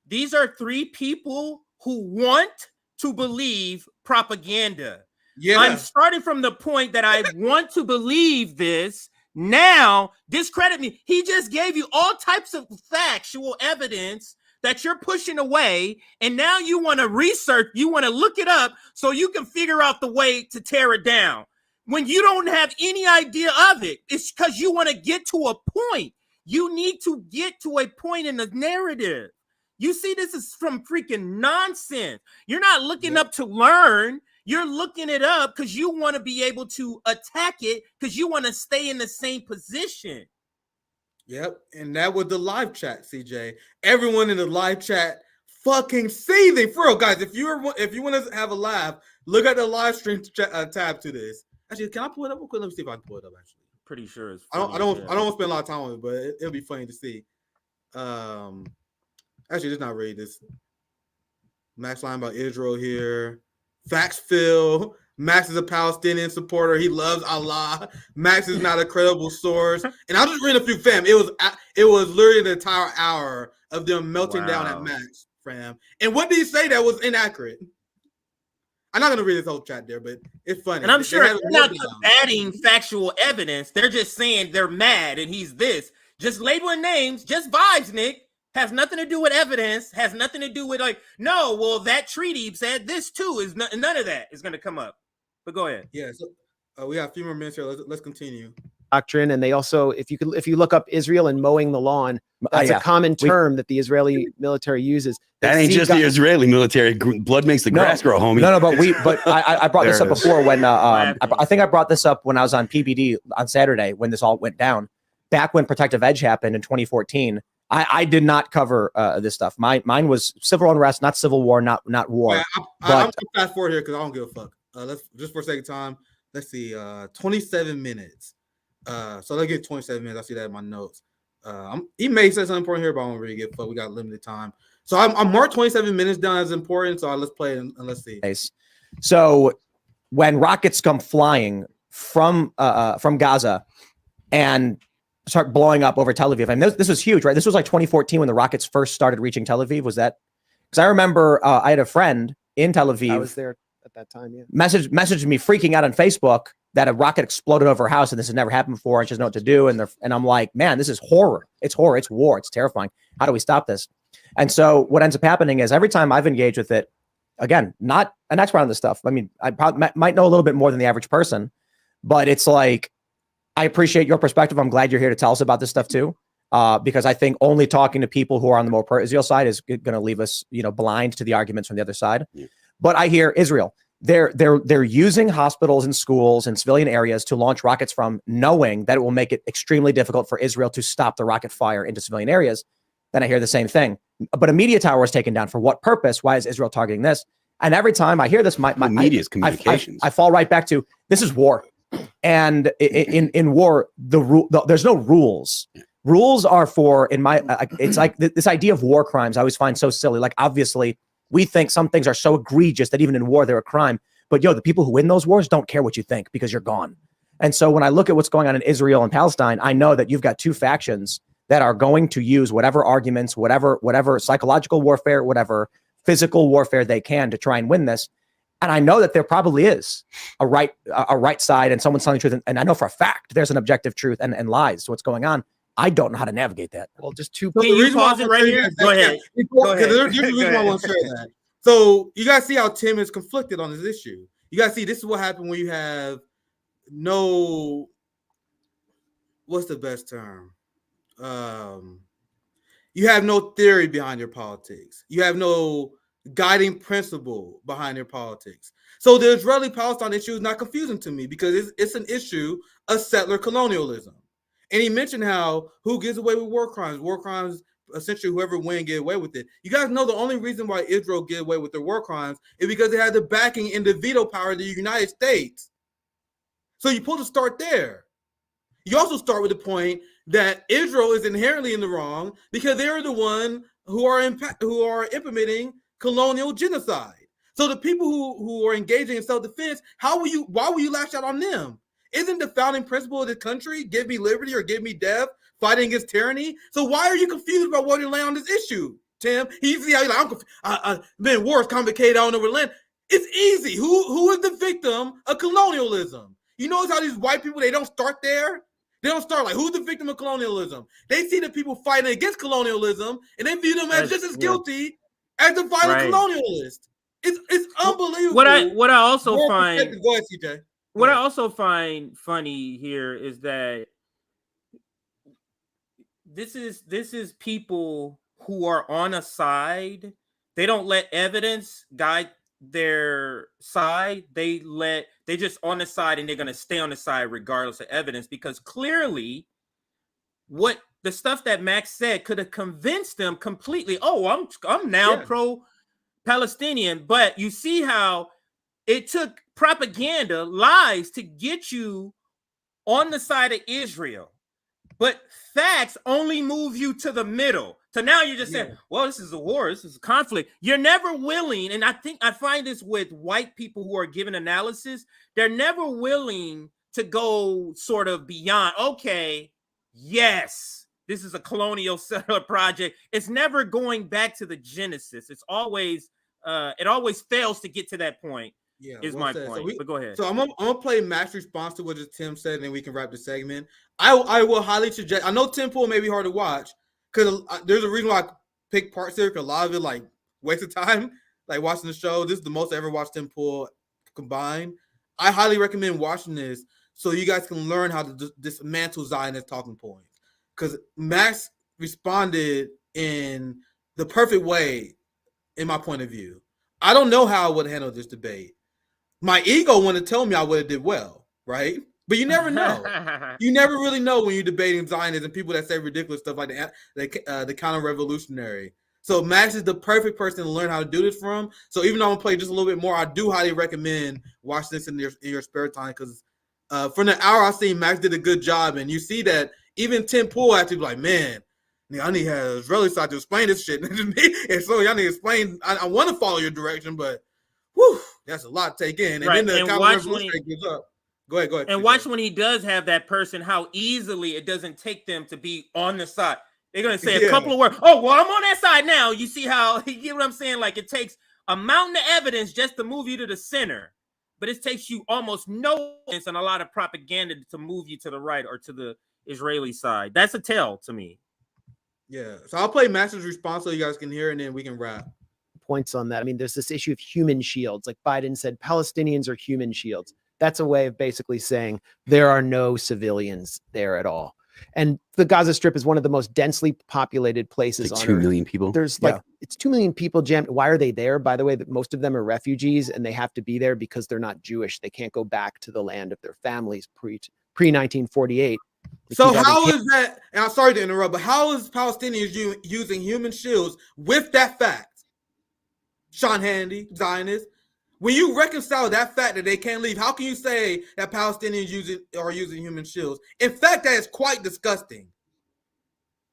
These are three people who want to believe propaganda. Yeah, I'm starting from the point that I want to believe this. Now discredit me. He just gave you all types of factual evidence that you're pushing away, and now you want to research, you want to look it up so you can figure out the way to tear it down. When you don't have any idea of it, it's because you want to get to a point. You need to get to a point in the narrative. You see, this is from freaking nonsense. You're not looking up to learn. You're looking it up because you want to be able to attack it because you want to stay in the same position. Yep, and that was the live chat, CJ. Everyone in the live chat fucking seething. For real, guys, if you want to have a laugh, look at the live stream tab to this. Actually, can I pull it up real quick? Let me see if I can pull it up, actually. Pretty sure it's I don't want to spend a lot of time on it, but it'll be funny to see. Actually, let's not read this. Max line about Israel here. Facts Phil. Max is a Palestinian supporter. He loves Allah. Max is not a credible source. And I'll just read a few, fam. It was literally the entire hour of them melting down at Max, fam. And what did he say that was inaccurate? I'm not going to read this whole chat there, but it's funny. And I'm sure they're not combating factual evidence. They're just saying they're mad and he's this. Just labeling names, just vibes, Nick. Has nothing to do with evidence, has nothing to do with no, well, that treaty said this too. Is none of that is going to come up. But go ahead. Yeah, so we have a few more minutes here. Let's continue. Doctrine, and they also, if you look up Israel and mowing the lawn, that's a common term that the Israeli military uses. That ain't just the Israeli military. Blood makes the grass grow, homie. No, but I brought this up before when I think I brought this up when I was on PBD on Saturday when this all went down. Back when Protective Edge happened in 2014. I did not cover this stuff. Mine was civil unrest, not civil war, not war. Yeah, I'm gonna fast forward here because I don't give a fuck. Let's just for a second time. Let's see, 27 minutes. So let's get 27 minutes. I see that in my notes. He may say something important here, but I don't really give a fuck. We got limited time. So I'm marked 27 minutes down as important. So let's play it and let's see. So when rockets come flying from Gaza and start blowing up over Tel Aviv, and this was huge, right? This was like 2014 when the rockets first started reaching Tel Aviv. Was that? Because I remember I had a friend in Tel Aviv. I was there at that time. Yeah. Messaged me freaking out on Facebook that a rocket exploded over her house and this has never happened before and she doesn't know what to do. And I'm like, man, this is horror. It's horror. It's war. It's terrifying. How do we stop this? And so what ends up happening is every time I've engaged with it, again, not an expert on this stuff. I mean, I probably might know a little bit more than the average person, but it's like, I appreciate your perspective. I'm glad you're here to tell us about this stuff too, because I think only talking to people who are on the more pro-Israel side is going to leave us, blind to the arguments from the other side. Yeah. But I hear Israel, they're using hospitals and schools and civilian areas to launch rockets from, knowing that it will make it extremely difficult for Israel to stop the rocket fire into civilian areas. Then I hear the same thing. But a media tower was taken down. For what purpose? Why is Israel targeting this? And every time I hear this, my media's communications. I fall right back to, this is war. And in war, there's no rules. Rules are for, it's like this idea of war crimes I always find so silly. Like, obviously, we think some things are so egregious that even in war, they're a crime. But the people who win those wars don't care what you think because you're gone. And so when I look at what's going on in Israel and Palestine, I know that you've got two factions that are going to use whatever arguments, whatever psychological warfare, whatever physical warfare they can to try and win this. And I know that there probably is a right side and someone's telling the truth. And I know for a fact there's an objective truth and lies to what's going on. I don't know how to navigate that. Well, just two. Can you pause it right here? Go ahead. There's a reason why I want to share that. So you guys see how Tim is conflicted on this issue. You guys see this is what happened when you have no what's the best term? You have no theory behind your politics. You have no guiding principle behind your politics. So the Israeli-Palestine issue is not confusing to me because it's an issue of settler colonialism. And he mentioned how who gets away with war crimes? War crimes, essentially whoever wins get away with it. You guys know the only reason why Israel get away with their war crimes is because they had the backing and the veto power of the United States. So you're supposed to start there. You also start with the point that Israel is inherently in the wrong because they're the one who are implementing colonial genocide. So the people who are engaging in self-defense, why will you lash out on them? Isn't the founding principle of the country give me liberty or give me death, fighting against tyranny? So why are you confused about what you lay on this issue, Tim? He's like, man, war is complicated. I don't know where to land. It's easy. Who is the victim of colonialism? You notice how these white people, they don't start there? They don't start like, who's the victim of colonialism? They see the people fighting against colonialism, and they view them as just as guilty as the violent colonialist. It's unbelievable. What I also find, go ahead, CJ. What I also find funny here is that this is people who are on a side. They don't let evidence guide their side. They just on the side, and they're going to stay on the side regardless of evidence, because clearly what the stuff that Max said could have convinced them completely. Oh, I'm now pro-Palestinian. But you see how it took propaganda, lies to get you on the side of Israel. But facts only move you to the middle. So now you're just saying, well, this is a war, this is a conflict. You're never willing, and I find this with white people who are giving analysis, they're never willing to go sort of beyond, okay, yes, this is a colonial settler project. It's never going back to the genesis. It's always, it always fails to get to that point. Yeah, is my point. But go ahead. So I'm gonna play Max's response to what Tim said, and then we can wrap the segment. I will highly suggest. I know Tim Pool may be hard to watch because there's a reason why I pick parts here. Because a lot of it like waste of time, like watching the show. This is the most I ever watched Tim Pool combined. I highly recommend watching this so you guys can learn how to dismantle Zionist talking points. Because Max responded in the perfect way, in my point of view. I don't know how I would handle this debate. My ego wanted to tell me I would have did well, right? But you never know. You never really know when you're debating Zionists and people that say ridiculous stuff like the counter-revolutionary. So Max is the perfect person to learn how to do this from. So even though I'm going to play just a little bit more, I do highly recommend watching this in your spare time because for the hour I've seen, Max did a good job. And you see that even Tim Pool actually be like, man, I need to have Israeli side to explain this shit. And so y'all need to explain. I want to follow your direction, but whew, that's a lot to take in. And then the counter-revolutionary gives up. Go ahead. And watch when he does have that person, how easily it doesn't take them to be on the side. They're going to say a couple of words. Oh, well, I'm on that side now. You see how, you get what I'm saying? Like it takes a mountain of evidence just to move you to the center. But it takes you almost no evidence and a lot of propaganda to move you to the right or to the Israeli side. That's a tell to me. Yeah. So I'll play Max's response so you guys can hear, and then we can wrap. Points on that. I mean, there's this issue of human shields. Like Biden said, Palestinians are human shields. That's a way of basically saying there are no civilians there at all. And the Gaza Strip is one of the most densely populated places like on 2 Earth. million people. There's it's 2 million people jammed. Why are they there? By the way, that most of them are refugees and they have to be there because they're not Jewish. They can't go back to the land of their families pre-1948. So how is that? And I'm sorry to interrupt, but how is Palestinians using human shields with that fact? Sean Hannity, Zionist. When you reconcile that fact that they can't leave, how can you say that Palestinians are using human shields? In fact, that is quite disgusting.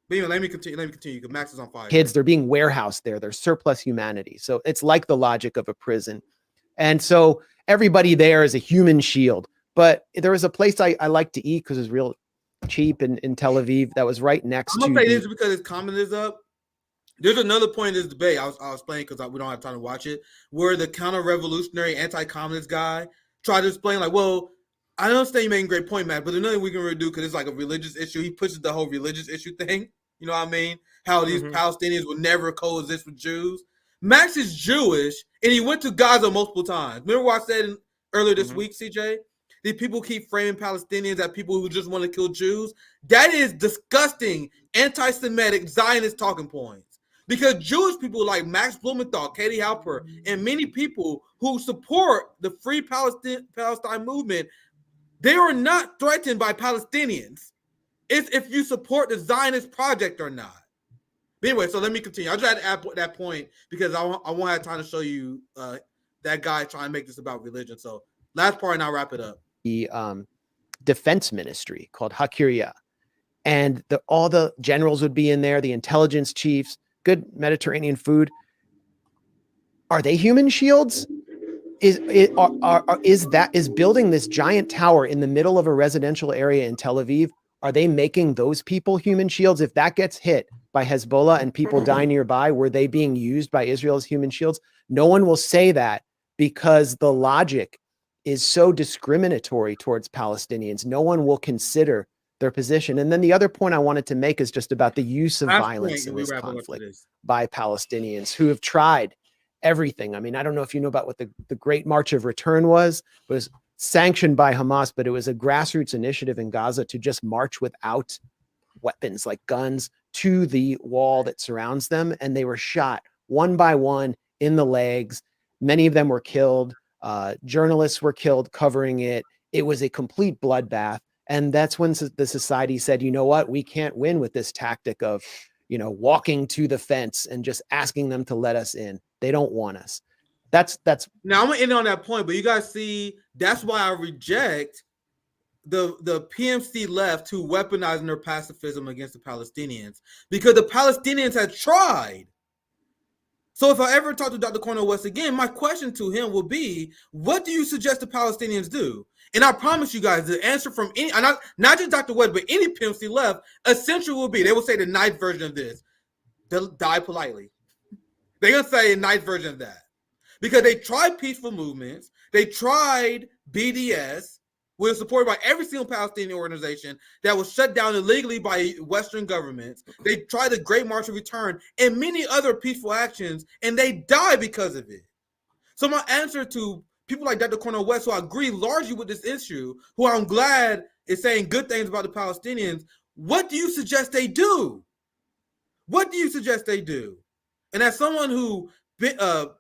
But anyway, let me continue because Max is on fire. Kids, they're being warehoused there. They're surplus humanity. So it's like the logic of a prison. And so everybody there is a human shield. But there was a place I like to eat because it's real cheap in Tel Aviv that was right next to. I'm gonna say this because his comment is up. There's another point in this debate I was playing because we don't have time to watch it, where the counter-revolutionary anti-communist guy tried to explain like, well, I understand you're making a great point, Matt, but another we can really do because it's like a religious issue. He pushes the whole religious issue thing. You know what I mean? How these Palestinians would never coexist with Jews. Max is Jewish, and he went to Gaza multiple times. Remember what I said earlier this week, CJ? these people keep framing Palestinians as people who just want to kill Jews. That is disgusting, anti-Semitic Zionist talking points. Because Jewish people like Max Blumenthal, Katie Halper, and many people who support the Free Palestine movement, they are not threatened by Palestinians. It's if you support the Zionist project or not. But anyway, so let me continue. I just had to add that point because I won't have time to show you that guy trying to make this about religion. So last part, and I'll wrap it up. The defense ministry called Hakiria, and all the generals would be in there, the intelligence chiefs, good Mediterranean food. Are they human shields? Is building this giant tower in the middle of a residential area in Tel Aviv? Are they making those people human shields? If that gets hit by Hezbollah and people die nearby, were they being used by Israel as human shields? No one will say that because the logic is so discriminatory towards Palestinians. No one will consider their position. And then the other point I wanted to make is just about the use of violence in this conflict by Palestinians who have tried everything. I mean, I don't know if you know about what the Great March of Return was. It was sanctioned by Hamas, but it was a grassroots initiative in Gaza to just march without weapons like guns to the wall that surrounds them. And they were shot one by one in the legs. Many of them were killed. Journalists were killed covering it. It was a complete bloodbath. And that's when the society said, you know what, we can't win with this tactic of, walking to the fence and just asking them to let us in. They don't want us. That's now I'm gonna end on that point, but you guys see, that's why I reject the PMC left who weaponizing their pacifism against the Palestinians, because the Palestinians had tried. So if I ever talk to Dr. Cornel West again, my question to him will be, what do you suggest the Palestinians do? And I promise you guys, the answer from any, not just Dr. West, but any PMC left, essentially will be, they will say the nice version of this, they'll die politely. They're going to say a nice version of that. Because they tried peaceful movements. They tried BDS, which was supported by every single Palestinian organization that was shut down illegally by Western governments. They tried the Great March of Return and many other peaceful actions, and they died because of it. So my answer to people like Dr. Cornel West, who I agree largely with this issue, who I'm glad is saying good things about the Palestinians, what do you suggest they do? What do you suggest they do? And as someone who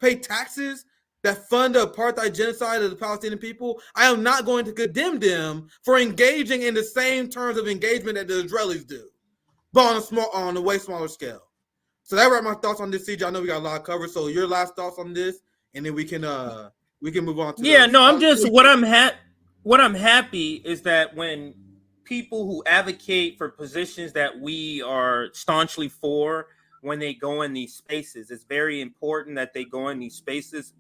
pay taxes that fund the apartheid genocide of the Palestinian people, I am not going to condemn them for engaging in the same terms of engagement that the Israelis do, but on a way smaller scale. So that were my thoughts on this, CJ. I know we got a lot of cover. So your last thoughts on this, and then we can move on to what I'm happy is that when people who advocate for positions that we are staunchly for, when they go in these spaces, it's very important that they go in these spaces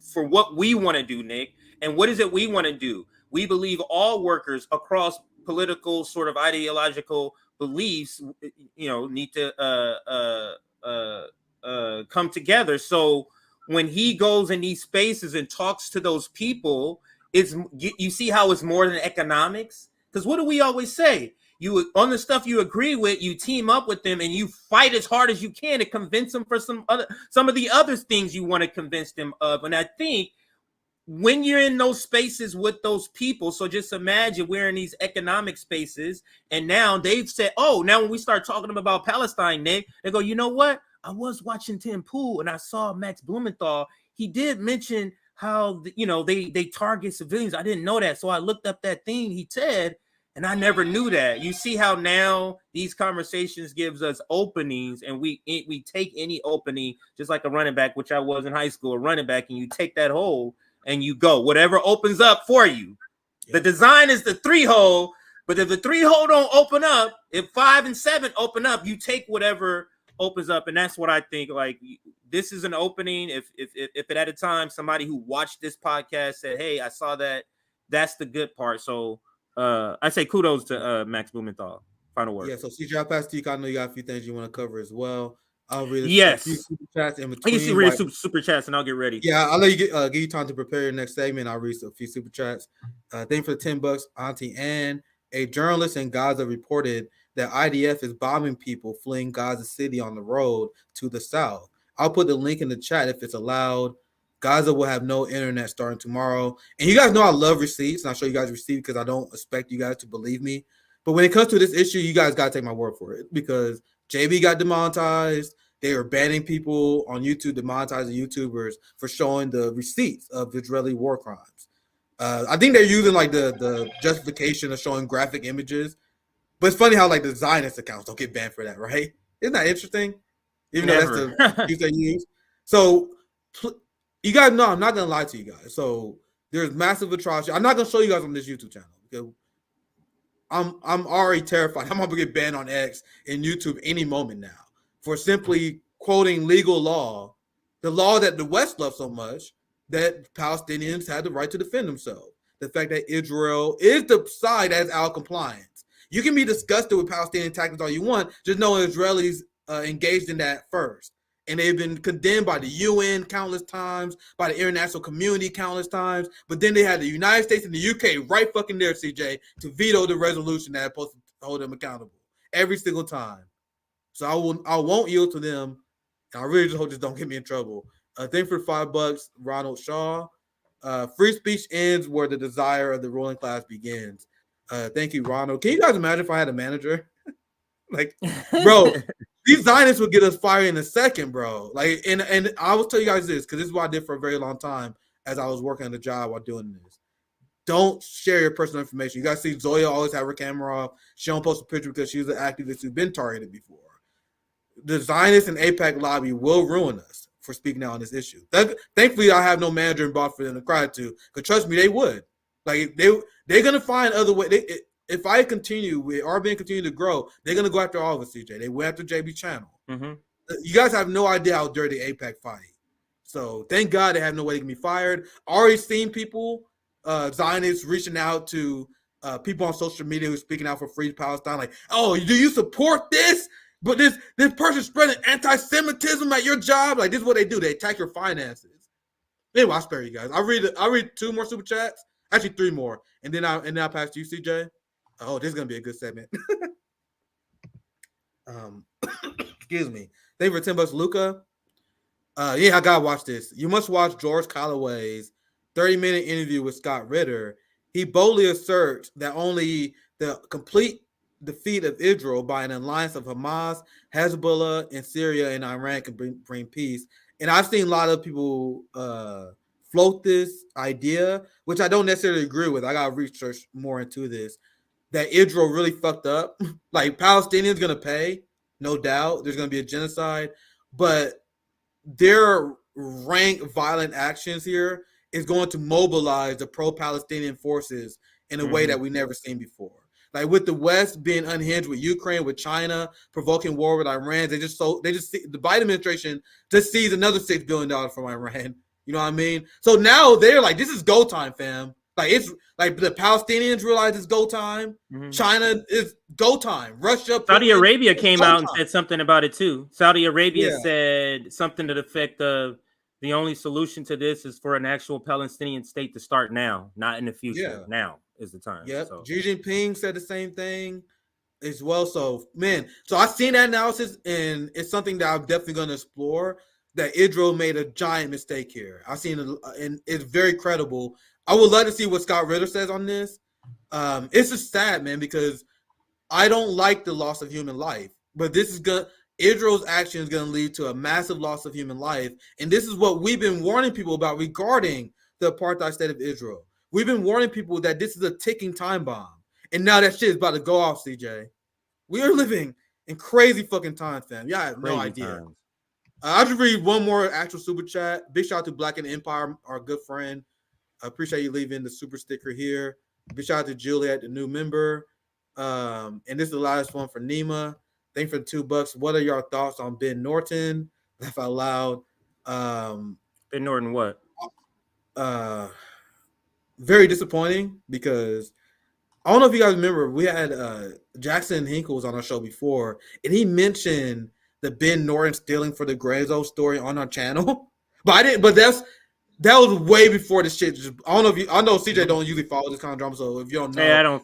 for what we want to do, Nick. And what is it we want to do? We believe all workers across political sort of ideological beliefs, need to come together. So when he goes in these spaces and talks to those people, you see how it's more than economics. Because what do we always say? You on the stuff you agree with, you team up with them and you fight as hard as you can to convince them for some of the other things you want to convince them of. And I think when you're in those spaces with those people, so just imagine we're in these economic spaces, and now they've said, oh, now when we start talking about Palestine, they go, you know what? I was watching Tim Pool and I saw Max Blumenthal. He did mention how they target civilians. I didn't know that, so I looked up that thing he said. And I never knew that. You see how now these conversations gives us openings, and we take any opening, just like a running back, which I was in high school, a running back, and you take that hole and you go. Whatever opens up for you. Yeah. The design is the 3-hole, but if the 3-hole don't open up, if 5 and 7 open up, you take whatever opens up. And that's what I think. Like, this is an opening. If at a time somebody who watched this podcast said, hey, I saw that, that's the good part. So I say kudos to Max Blumenthal. Final word. Yeah, so CJ, I'll pass to you. I know you got a few things you want to cover as well. I'll read a few super chats in between. I can read super chats and I'll get ready. Yeah, I'll let you give you time to prepare your next segment. I'll read a few super chats. Thank you for the $10, Auntie Ann. A journalist in Gaza reported that IDF is bombing people fleeing Gaza City on the road to the south. I'll put the link in the chat if it's allowed. Gaza will have no internet starting tomorrow. And you guys know I love receipts, and I'll show you guys receipts because I don't expect you guys to believe me. But when it comes to this issue, you guys got to take my word for it because JB got demonetized. They were banning people on YouTube, demonetizing YouTubers for showing the receipts of Israeli war crimes. I think they're using like the justification of showing graphic images. But it's funny how like the Zionist accounts don't get banned for that, right? Isn't that interesting? Even though that's the use they use. So you guys know I'm not gonna lie to you guys. So there's massive atrocity. I'm not gonna show you guys on this YouTube channel because I'm already terrified. I'm gonna get banned on X and YouTube any moment now for simply quoting legal law, the law that the West loves so much, that Palestinians had the right to defend themselves. The fact that Israel is the side that is out of compliance. You can be disgusted with Palestinian tactics all you want, just know Israelis engaged in that first. And they've been condemned by the UN countless times, by the international community countless times. But then they had the United States and the UK right fucking there, CJ, to veto the resolution that is supposed to hold them accountable every single time. So I won't yield to them. I really just hope this don't get me in trouble. Thank for $5, Ronald Shaw. Free speech ends where the desire of the ruling class begins. Thank you, Ronald. Can you guys imagine if I had a manager? Like, bro, these Zionists would get us fired in a second, bro. Like, and I will tell you guys this, because this is what I did for a very long time as I was working on the job while doing this. Don't share your personal information. You guys see Zoya always have her camera off. She don't post a picture because she's an activist who's been targeted before. The Zionists and AIPAC lobby will ruin us for speaking out on this issue. Thankfully, I have no manager involved for them to cry to, because trust me, they would. Like, they're going to find other ways. If I continue, with RBN continue to grow, they're going to go after all of us, CJ. They went after JB Channel. Mm-hmm. You guys have no idea how dirty AIPAC fight. So thank God they have no way to get me fired. Already seen people, Zionists reaching out to people on social media who's speaking out for free Palestine, like, oh, do you support this? But this person spreading anti-Semitism at your job. Like, this is what they do. They attack your finances. Anyway, I'll spare you guys. I'll read 2 more super chats. Actually, 3 more. And then I'll pass to you, CJ. Oh, this is gonna be a good segment. Excuse me. Thank you for $10, Luca. Yeah, I gotta watch this. You must watch George Calloway's 30-minute interview with Scott Ritter. He boldly asserts that only the complete defeat of Israel by an alliance of Hamas, Hezbollah, and Syria and Iran can bring peace. And I've seen a lot of people float this idea, which I don't necessarily agree with. I got to research more into this, that Israel really fucked up. Like, Palestinians going to pay, no doubt. There's going to be a genocide. But their rank violent actions here is going to mobilize the pro-Palestinian forces in a way that we've never seen before. Like, with the West being unhinged with Ukraine, with China provoking war with Iran, they just see, the Biden administration just sees another $6 billion from Iran. You know what I mean? So now they're like, this is go time, fam. Like, it's like the Palestinians realize it's go time. Mm-hmm. China is go time. Russia, Saudi Arabia came out and said something about it too. Saudi Arabia said something to the effect of, the only solution to this is for an actual Palestinian state to start now, not in the future. Yeah. Now is the time. Yep. So. Xi Jinping said the same thing as well. So, man, so I've seen that analysis, and it's something that I'm definitely going to explore, that Israel made a giant mistake here. I've seen it, and it's very credible. I would love to see what Scott Ritter says on this. It's just sad, man, because I don't like the loss of human life, but this is going to, Israel's action is going to lead to a massive loss of human life. And this is what we've been warning people about regarding the apartheid state of Israel. We've been warning people that this is a ticking time bomb. And now that shit is about to go off, CJ. We are living in crazy fucking times, fam. Yeah, I have no idea. I'll just read one more actual super chat. Big shout out to Black and Empire, our good friend. I appreciate you leaving the super sticker here. Big shout out to Juliet, the new member. And this is the last one for Nima. Thank you for the $2. What are your thoughts on Ben Norton? Laugh out loud. Ben Norton, what? Very disappointing, because I don't know if you guys remember, we had Jackson Hinkle was on our show before, and he mentioned the Ben Norton stealing for the Grayzo story on our channel. But I didn't. But that was way before the shit. I don't know if you. I know CJ don't usually follow this kind of drama, so if you don't know, I don't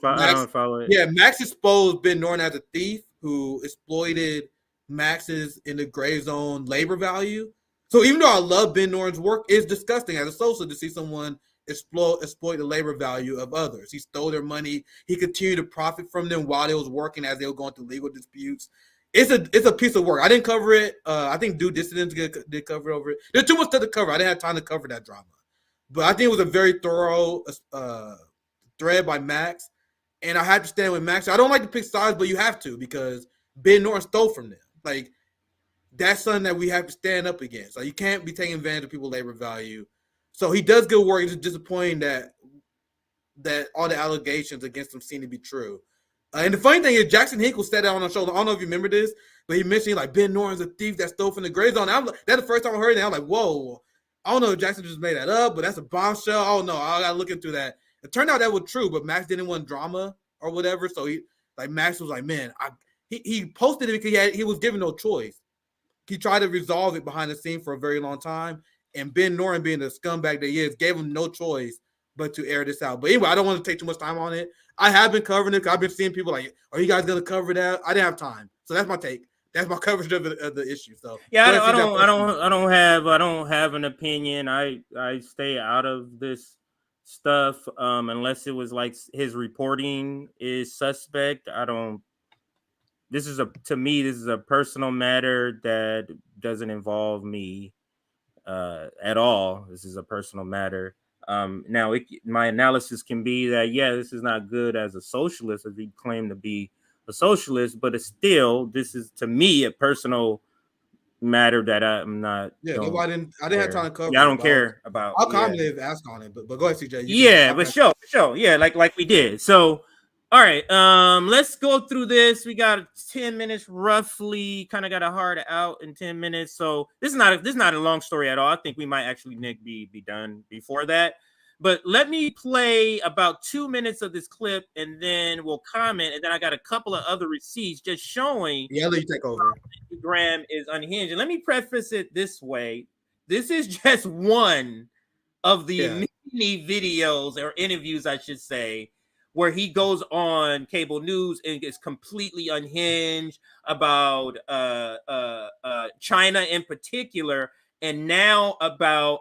follow it. Yeah, Max exposed Ben Norton as a thief who exploited Max's in the gray zone labor value. So even though I love Ben Noren's work, it's disgusting as a socialist to see someone exploit the labor value of others. He stole their money. He continued to profit from them while they was working as they were going through legal disputes. It's a piece of work. I didn't cover it. I think Due Dissidents did cover it over it. There's too much stuff to cover. I didn't have time to cover that drama. But I think it was a very thorough thread by Max. And I had to stand with Max. I don't like to pick sides, but you have to because Ben Noren stole from them. Like, that's something that we have to stand up against. Like, you can't be taking advantage of people's labor value. So he does good work. It's disappointing that all the allegations against him seem to be true. And the funny thing is, Jackson Hinkle said that on the show. I don't know if you remember this, but he mentioned like Ben Noren's a thief that stole from the gray zone. That's the first time I heard it. I'm like, whoa. I don't know if Jackson just made that up, but that's a bombshell. I don't know. I gotta look into that. It turned out that was true, but Max didn't want drama or whatever. So Max was like, man, he posted it because he was given no choice. He tried to resolve it behind the scene for a very long time. And Ben Noren, being the scumbag that he is, gave him no choice but to air this out. But anyway, I don't want to take too much time on it. I have been covering it. I've been seeing people like, are you guys going to cover that? I didn't have time. So that's my take. That's my coverage of the issue. So yeah, I don't have an opinion. I stay out of this stuff unless it was like his reporting is suspect. This is a personal matter that doesn't involve me at all. This is a personal matter. Now, my analysis can be that, this is not good as a socialist, as he claimed to be a socialist, but it's still, this is to me a personal matter that I'm not. Yeah, no, I didn't have time to cover. Yeah, I don't care about. I'll commonly ask on it, but go ahead, CJ. But sure. Yeah, like we did. So, all right, let's go through this. We got 10 minutes roughly. Kind of got a hard out in 10 minutes. So this is not a long story at all. I think we might actually, Nick, be done before that. But let me play about 2 minutes of this clip, and then we'll comment. And then I got a couple of other receipts just showing. Yeah, let you take over. Graham is unhinged. And let me preface it this way: this is just one of the many videos or interviews, I should say, where he goes on cable news and is completely unhinged about China in particular, and now about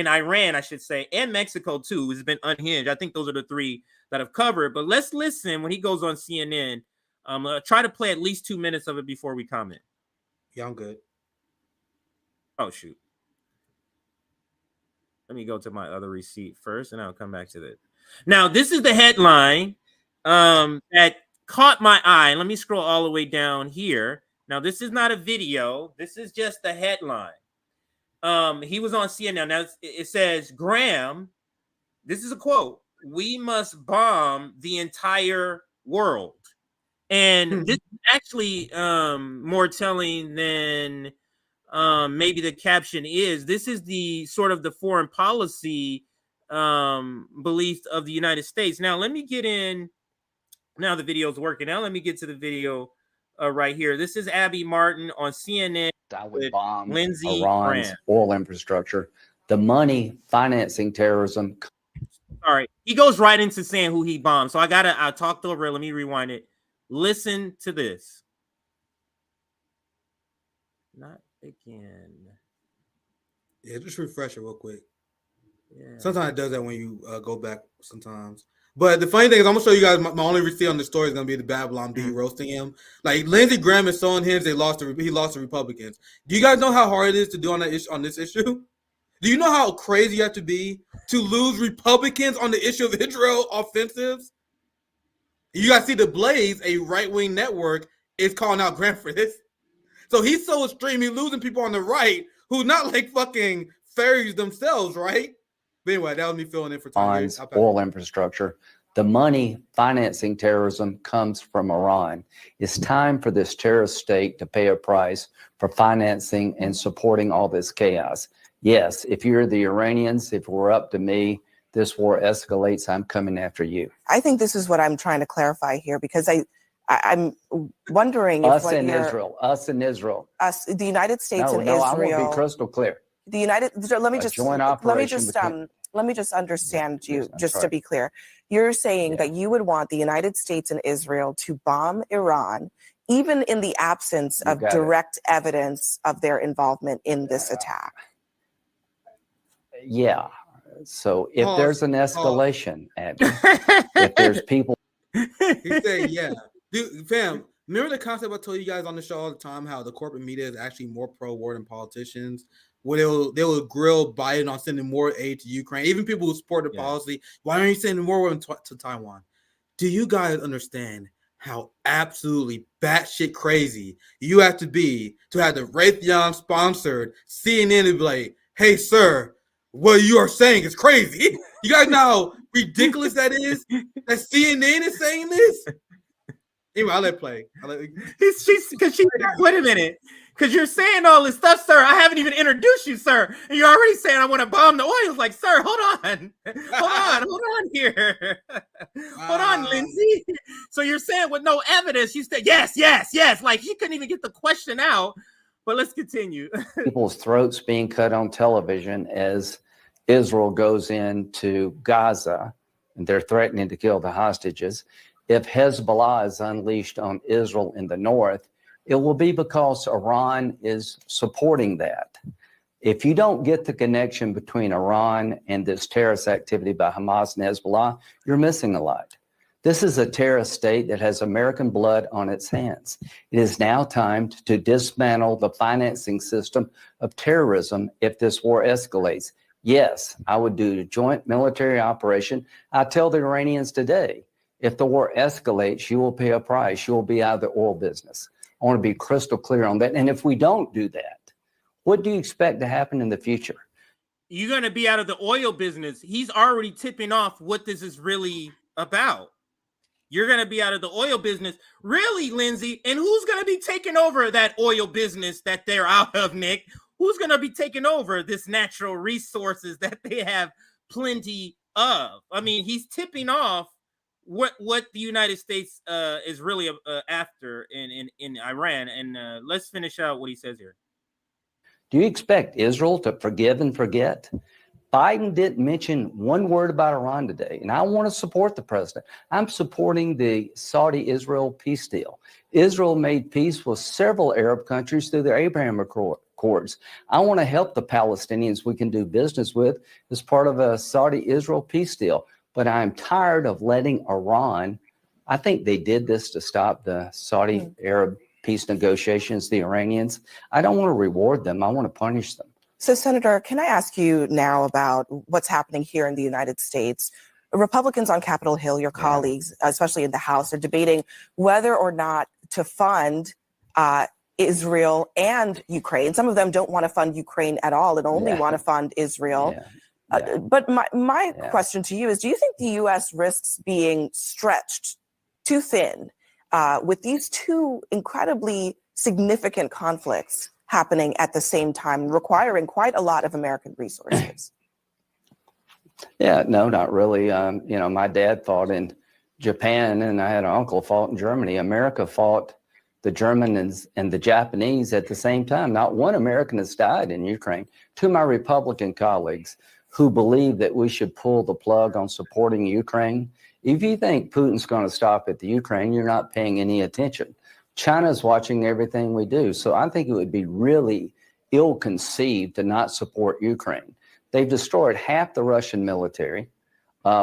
Iran, I should say, and Mexico too, has been unhinged. I think those are the three that I've covered. But let's listen when he goes on CNN. Try to play at least 2 minutes of it before we comment. Yeah, I'm good. Oh, shoot. Let me go to my other receipt first, and I'll come back to that. Now, this is the headline that caught my eye. Let me scroll all the way down here. Now, this is not a video. This is just the headline. He was on CNN. Now, it says, Graham, this is a quote, "We must bomb the entire world." And this is actually more telling than maybe the caption is. This is the sort of the foreign policy belief of the United States. Now, let me get in. Now the video's working. Now let me get to the video right here. This is Abby Martin on CNN. That would bomb Lindsey Iran's oil infrastructure. The money financing terrorism. All right. He goes right into saying who he bombed. So I talked over it. Let me rewind it. Listen to this. Not again. Yeah, just refresh it real quick. Yeah. Sometimes it does that when you go back sometimes. But the funny thing is, I'm going to show you guys my only receipt on the story is going to be the Babylon Bee roasting him. Like, Lindsey Graham is so unhinged, he lost to Republicans. Do you guys know how hard it is to do on this issue? Do you know how crazy you have to be to lose Republicans on the issue of Israel offensives? You guys see the Blaze, a right-wing network, is calling out Graham for this. So he's so extreme, he's losing people on the right who's not like fucking fairies themselves, right? But anyway, that was me filling in for time. Oil infrastructure. The money financing terrorism comes from Iran. It's time for this terrorist state to pay a price for financing and supporting all this chaos. Yes, if you're the Iranians, if it were up to me, this war escalates, I'm coming after you. I think this is what I'm trying to clarify here, because I'm wondering if us in Israel, the United States and Israel. Israel. I want to be crystal clear. The United. Let me just understand you. Just to be clear, you're saying that you would want the United States and Israel to bomb Iran, even in the absence of direct evidence of their involvement in this attack. Yeah. So if there's an escalation, Abby, if there's people. He said, yeah. Dude, fam, remember the concept I told you guys on the show all the time, how the corporate media is actually more pro-war than politicians? Where they will grill Biden on sending more aid to Ukraine. Even people who support the policy, why aren't you sending more women to Taiwan? Do you guys understand how absolutely batshit crazy you have to be to have the Raytheon sponsored CNN to be like, hey, sir, what you are saying is crazy. You guys know how ridiculous that is? That CNN is saying this? Anyway, I'll let it play. Wait a minute. Because you're saying all this stuff, sir. I haven't even introduced you, sir. And you're already saying I want to bomb the oil. Like, sir, hold on. Hold on here. Hold on, Lindsey. So you're saying with no evidence, you said, yes. Like, he couldn't even get the question out. But let's continue. People's throats being cut on television as Israel goes into Gaza, and they're threatening to kill the hostages. If Hezbollah is unleashed on Israel in the north, it will be because Iran is supporting that. If you don't get the connection between Iran and this terrorist activity by Hamas and Hezbollah, you're missing a lot. This is a terrorist state that has American blood on its hands. It is now time to dismantle the financing system of terrorism if this war escalates. Yes, I would do a joint military operation. I tell the Iranians today, if the war escalates, you will pay a price. You will be out of the oil business. I want to be crystal clear on that. And if we don't do that, what do you expect to happen in the future? You're going to be out of the oil business. He's already tipping off what this is really about. You're going to be out of the oil business. Really, Lindsey? And who's going to be taking over that oil business that they're out of, Nick? Who's going to be taking over this natural resources that they have plenty of? I mean, he's tipping off what the United States is really after in Iran. And let's finish out what he says here. Do you expect Israel to forgive and forget? Biden didn't mention one word about Iran today, and I want to support the president. I'm supporting the Saudi-Israel peace deal. Israel made peace with several Arab countries through the Abraham Accords. I want to help the Palestinians we can do business with as part of a Saudi-Israel peace deal. But I'm tired of letting Iran, I think they did this to stop the Saudi-Arab peace negotiations, the Iranians. I don't want to reward them. I want to punish them. So, Senator, can I ask you now about what's happening here in the United States? Republicans on Capitol Hill, your colleagues, especially in the House, are debating whether or not to fund Israel and Ukraine. Some of them don't want to fund Ukraine at all and only want to fund Israel. But my question to you is, do you think the U.S. risks being stretched too thin with these two incredibly significant conflicts happening at the same time, requiring quite a lot of American resources? Yeah, no, not really. My dad fought in Japan and I had an uncle fought in Germany. America fought the Germans and the Japanese at the same time. Not one American has died in Ukraine. To my Republican colleagues who believe that we should pull the plug on supporting Ukraine, if you think Putin's going to stop at the Ukraine, you're not paying any attention. China's watching everything we do. So I think it would be really ill-conceived to not support Ukraine. They've destroyed half the Russian military.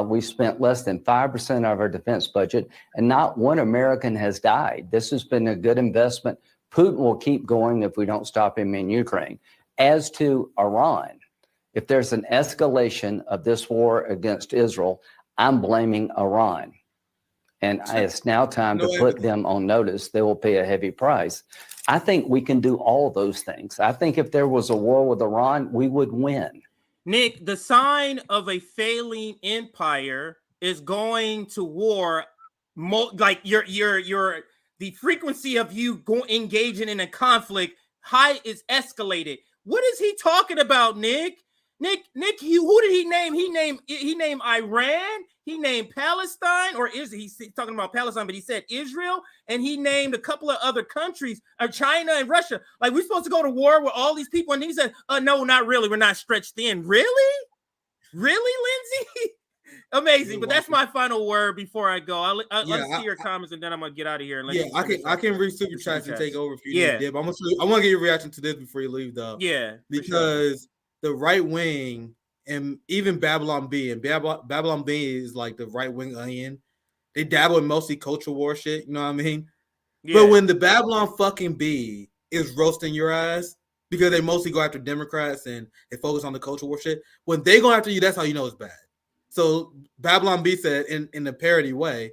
We've spent less than 5% of our defense budget, and not one American has died. This has been a good investment. Putin will keep going if we don't stop him in Ukraine. As to Iran, if there's an escalation of this war against Israel, I'm blaming Iran. And it's now time to put them on notice. They will pay a heavy price. I think we can do all those things. I think if there was a war with Iran, we would win. Nick, the sign of a failing empire is going to war. Like the frequency of you engaging in a conflict is escalated. What is he talking about, Nick? Nick, who did he name? He named Iran. He named Palestine, or is he's talking about Palestine? But he said Israel, and he named a couple of other countries, China and Russia. Like, we're supposed to go to war with all these people, and he said, "No, not really. We're not stretched thin." Really, Lindsey? Amazing. But that's my final word before I go. Let's see your comments, and then I'm gonna get out of here. And I can read super chats and take over for you. Yeah, I want to get your reaction to this before you leave, though. Yeah, because the right wing and even Babylon B. And Babylon B is like the right wing onion. They dabble in mostly culture war shit. You know what I mean? Yeah. But when the Babylon fucking B is roasting your ass because they mostly go after Democrats and they focus on the culture war shit, when they go after you, that's how you know it's bad. So Babylon B said in a parody way,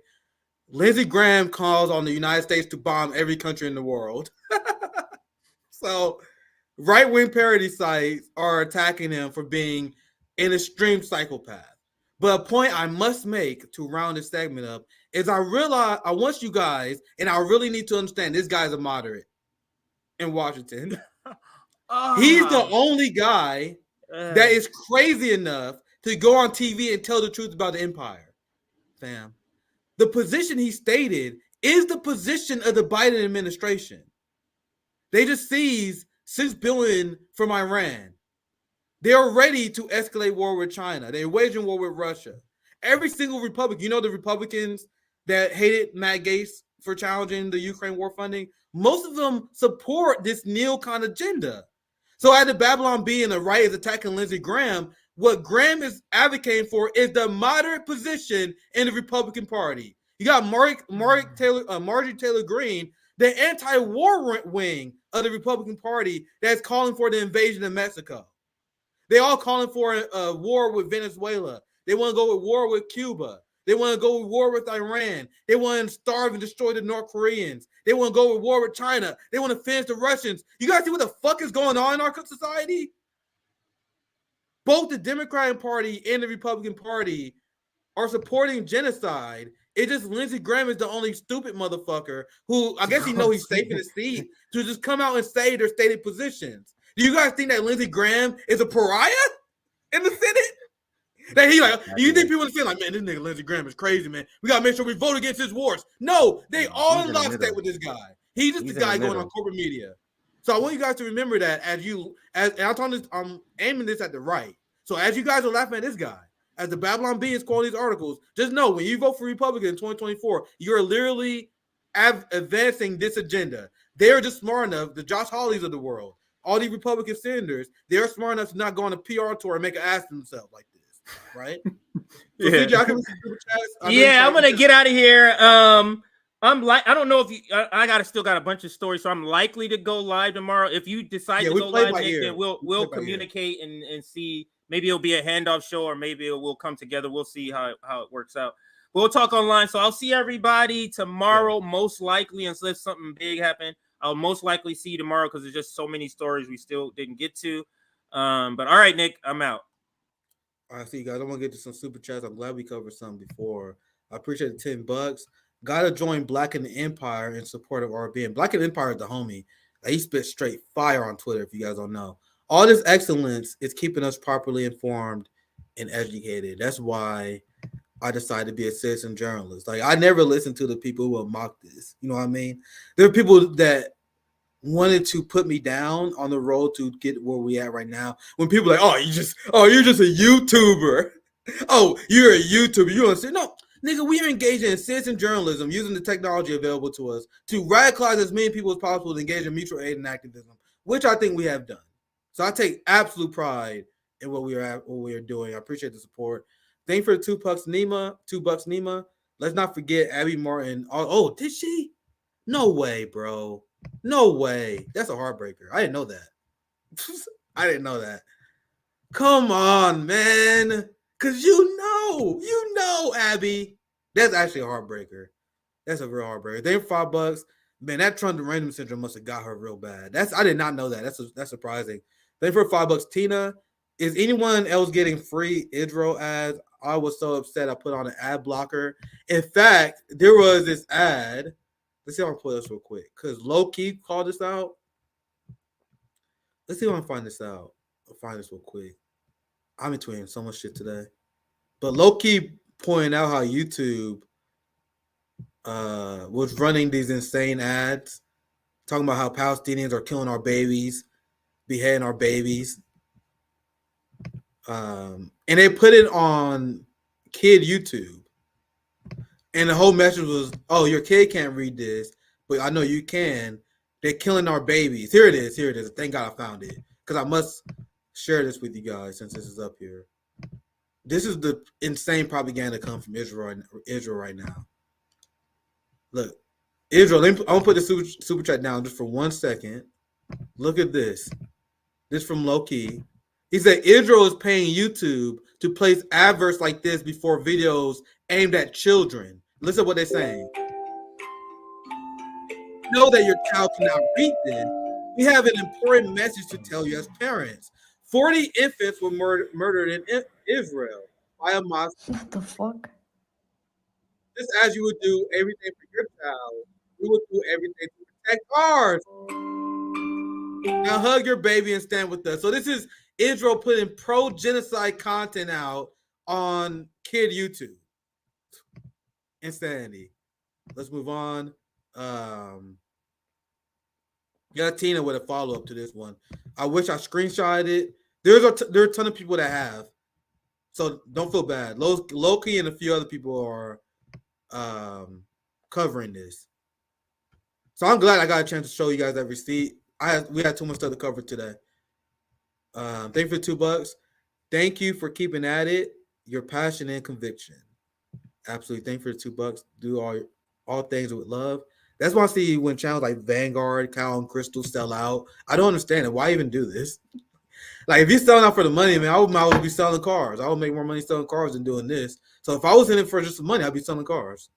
Lindsey Graham calls on the United States to bomb every country in the world. So right-wing parody sites are attacking him for being an extreme psychopath. But a point I must make to round this segment up is I realize I want you guys, and I really need to understand this guy's a moderate in Washington. He's the only guy that is crazy enough to go on TV and tell the truth about the empire. Fam. The position he stated is the position of the Biden administration. They just seized $6 billion from Iran. They're ready to escalate war with China. They're waging war with Russia. Every single Republican, you know, the Republicans that hated Matt Gaetz for challenging the Ukraine war funding, most of them support this neocon agenda. So at the Babylon B and the right is attacking Lindsey Graham, what Graham is advocating for is the moderate position in the Republican Party. You got Marjorie Taylor Greene, the anti-war wing of the Republican Party that's calling for the invasion of Mexico. They all calling for a war with Venezuela. They want to go with war with Cuba. They want to go with war with Iran. They want to starve and destroy the North Koreans. They want to go with war with China. They want to finish the Russians. You guys see what the fuck is going on in our society? Both the Democratic Party and the Republican Party are supporting genocide. It's just Lindsey Graham is the only stupid motherfucker who, I guess he knows he's safe in his seat, to just come out and say their stated positions. Do you guys think that Lindsey Graham is a pariah in the Senate? That he like, you think people in the Senate like, man, this nigga Lindsey Graham is crazy, man. We gotta make sure we vote against his wars. No, they all in lockstep with this guy. He's just the guy going on corporate media. So I want you guys to remember that I'm aiming this at the right. So as you guys are laughing at this guy, as the Babylon B is quoting these articles, just know when you vote for Republican in 2024, you're literally advancing this agenda. They're just smart enough, the Josh Hawleys of the world, all these Republican senators, they're smart enough to not go on a PR tour and make an ass of themselves like this, right? So Yeah, CJ, I'm gonna get out of here. I'm like, I don't know if I still got a bunch of stories, so I'm likely to go live tomorrow. If you decide to go live, Nick, then we'll communicate and see. Maybe it'll be a handoff show, or maybe it will come together. We'll see how it works out. We'll talk online. So I'll see everybody tomorrow, most likely, unless something big happens. I'll most likely see you tomorrow because there's just so many stories we still didn't get to. But all right, Nick, I'm out. All right, see you guys. I want to get to some super chats. I'm glad we covered some before. I appreciate the $10. Gotta join Black in the Empire in support of RBN. Black in the Empire is the homie. He spit straight fire on Twitter, if you guys don't know. All this excellence is keeping us properly informed and educated. That's why I decided to be a citizen journalist. Like, I never listened to the people who will mock this. You know what I mean? There are people that wanted to put me down on the road to get where we at right now. When people are like, you're just a YouTuber. Oh, you're a YouTuber. You understand? No, nigga, we are engaging in citizen journalism using the technology available to us to radicalize as many people as possible to engage in mutual aid and activism, which I think we have done. So I take absolute pride in what we are doing. I appreciate the support. Thank you for the $2 Nima. Let's not forget Abby Martin. Oh, did she? No way, bro. No way. That's a heartbreaker. I didn't know that. Come on, man. Cause you know, Abby. That's actually a heartbreaker. That's a real heartbreaker. They $5. Man, that Trump random syndrome must have got her real bad. I did not know that. That's surprising. Then for $5, Tina, is anyone else getting free Israel ads? I was so upset I put on an ad blocker. In fact, there was this ad. Let's see if I can pull this real quick. Because low-key called this out. Let's see if I can find this out. I'll find this real quick. I'm in between so much shit today. But low-key pointing out how YouTube was running these insane ads, talking about how Palestinians are killing our babies, beheading our babies. And they put it on kid YouTube. And the whole message was, oh, your kid can't read this, but I know you can. They're killing our babies. Here it is. Thank God I found it. Because I must share this with you guys since this is up here. This is the insane propaganda come from Israel right now. Look, Israel. I'm gonna put the super chat down just for 1 second. Look at this. This from Loki. He said Israel is paying YouTube to place adverts like this before videos aimed at children. Listen to what they're saying. Know that your child cannot read this. We have an important message to tell you as parents. 40 infants were murdered in Israel by a mosque. What the fuck? Just as you would do everything for your child, you would do everything to protect ours. Now hug your baby and stand with us. So this is Israel putting pro-genocide content out on kid YouTube. Insanity. Let's move on. Got Tina with a follow-up to this one. I wish I screenshotted it. There are a ton of people that have. So don't feel bad. Loki and a few other people are covering this. So I'm glad I got a chance to show you guys that receipt. We had too much stuff to cover today. Thank you for $2. Thank you for keeping at it. Your passion and conviction. Absolutely. Thank you for the $2. Do all things with love. That's why I see when channels like Vanguard, Kyle and Crystal sell out. I don't understand it. Why even do this? Like, if you're selling out for the money, man, I would be selling cars. I would make more money selling cars than doing this. So if I was in it for just the money, I'd be selling cars.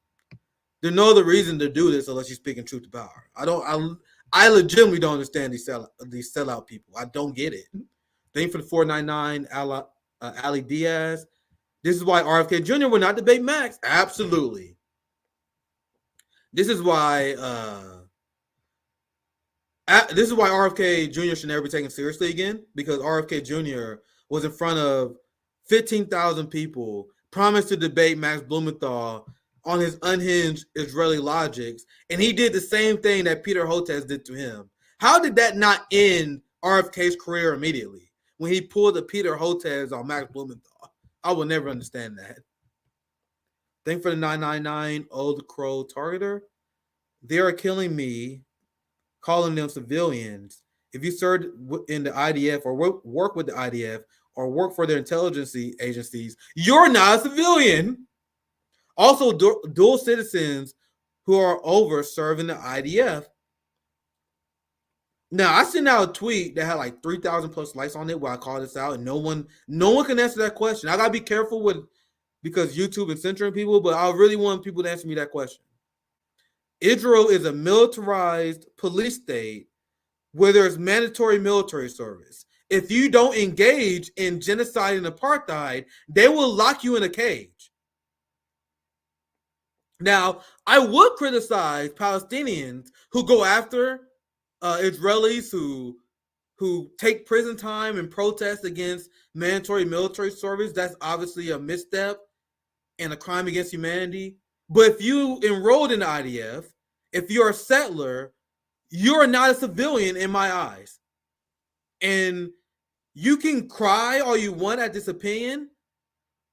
There's no other reason to do this unless you're speaking truth to power. I legitimately don't understand these sellout people. I don't get it. Thank you for the $4.99, Ali Diaz. This is why RFK Jr. will not debate Max. Absolutely. This is why RFK Jr. should never be taken seriously again, because RFK Jr. was in front of 15,000 people, promised to debate Max Blumenthal on his unhinged Israeli logics, and he did the same thing that Peter Hotez did to him. How did that not end RFK's career immediately when he pulled the Peter Hotez on Max Blumenthal? I will never understand that. Thank you for the $9.99 Old Crow Targeter. They are killing me, calling them civilians. If you serve in the IDF or work with the IDF or work for their intelligence agencies, you're not a civilian. Also, dual citizens who are over serving the IDF. Now, I sent out a tweet that had like 3,000 plus likes on it where I called this out, and no one can answer that question. I gotta be careful because YouTube is censoring people, but I really want people to answer me that question. Israel is a militarized police state where there's mandatory military service. If you don't engage in genocide and apartheid, they will lock you in a cage. Now, I would criticize Palestinians who go after Israelis who take prison time and protest against mandatory military service. That's obviously a misstep and a crime against humanity. But if you enrolled in the IDF, if you're a settler, you're not a civilian in my eyes. And you can cry all you want at this opinion,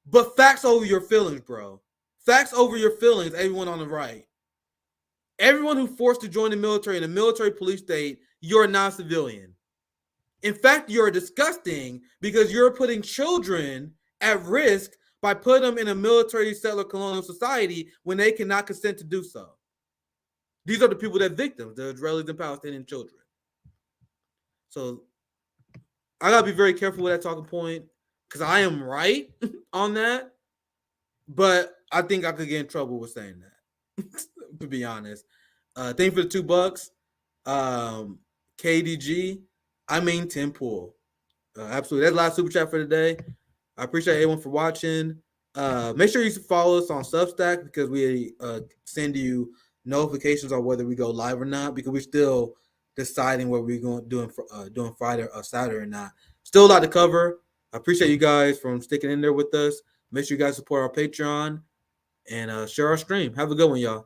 but facts over your feelings, bro. Facts over your feelings, everyone on the right. Everyone who's forced to join the military in a military police state, you're not a civilian. In fact, you're disgusting because you're putting children at risk by putting them in a military settler colonial society when they cannot consent to do so. These are the people that are victims, the Israelis and Palestinian children. So I gotta be very careful with that talking point because I am right on that, but I think I could get in trouble with saying that, to be honest. Thank you for the $2. KDG, I mean Tim Pool. Absolutely. That's the last super chat for today. I appreciate everyone for watching. Make sure you follow us on Substack because we send you notifications on whether we go live or not, because we're still deciding whether we're going doing Friday or Saturday or not. Still a lot to cover. I appreciate you guys from sticking in there with us. Make sure you guys support our Patreon and share our stream. Have a good one, y'all.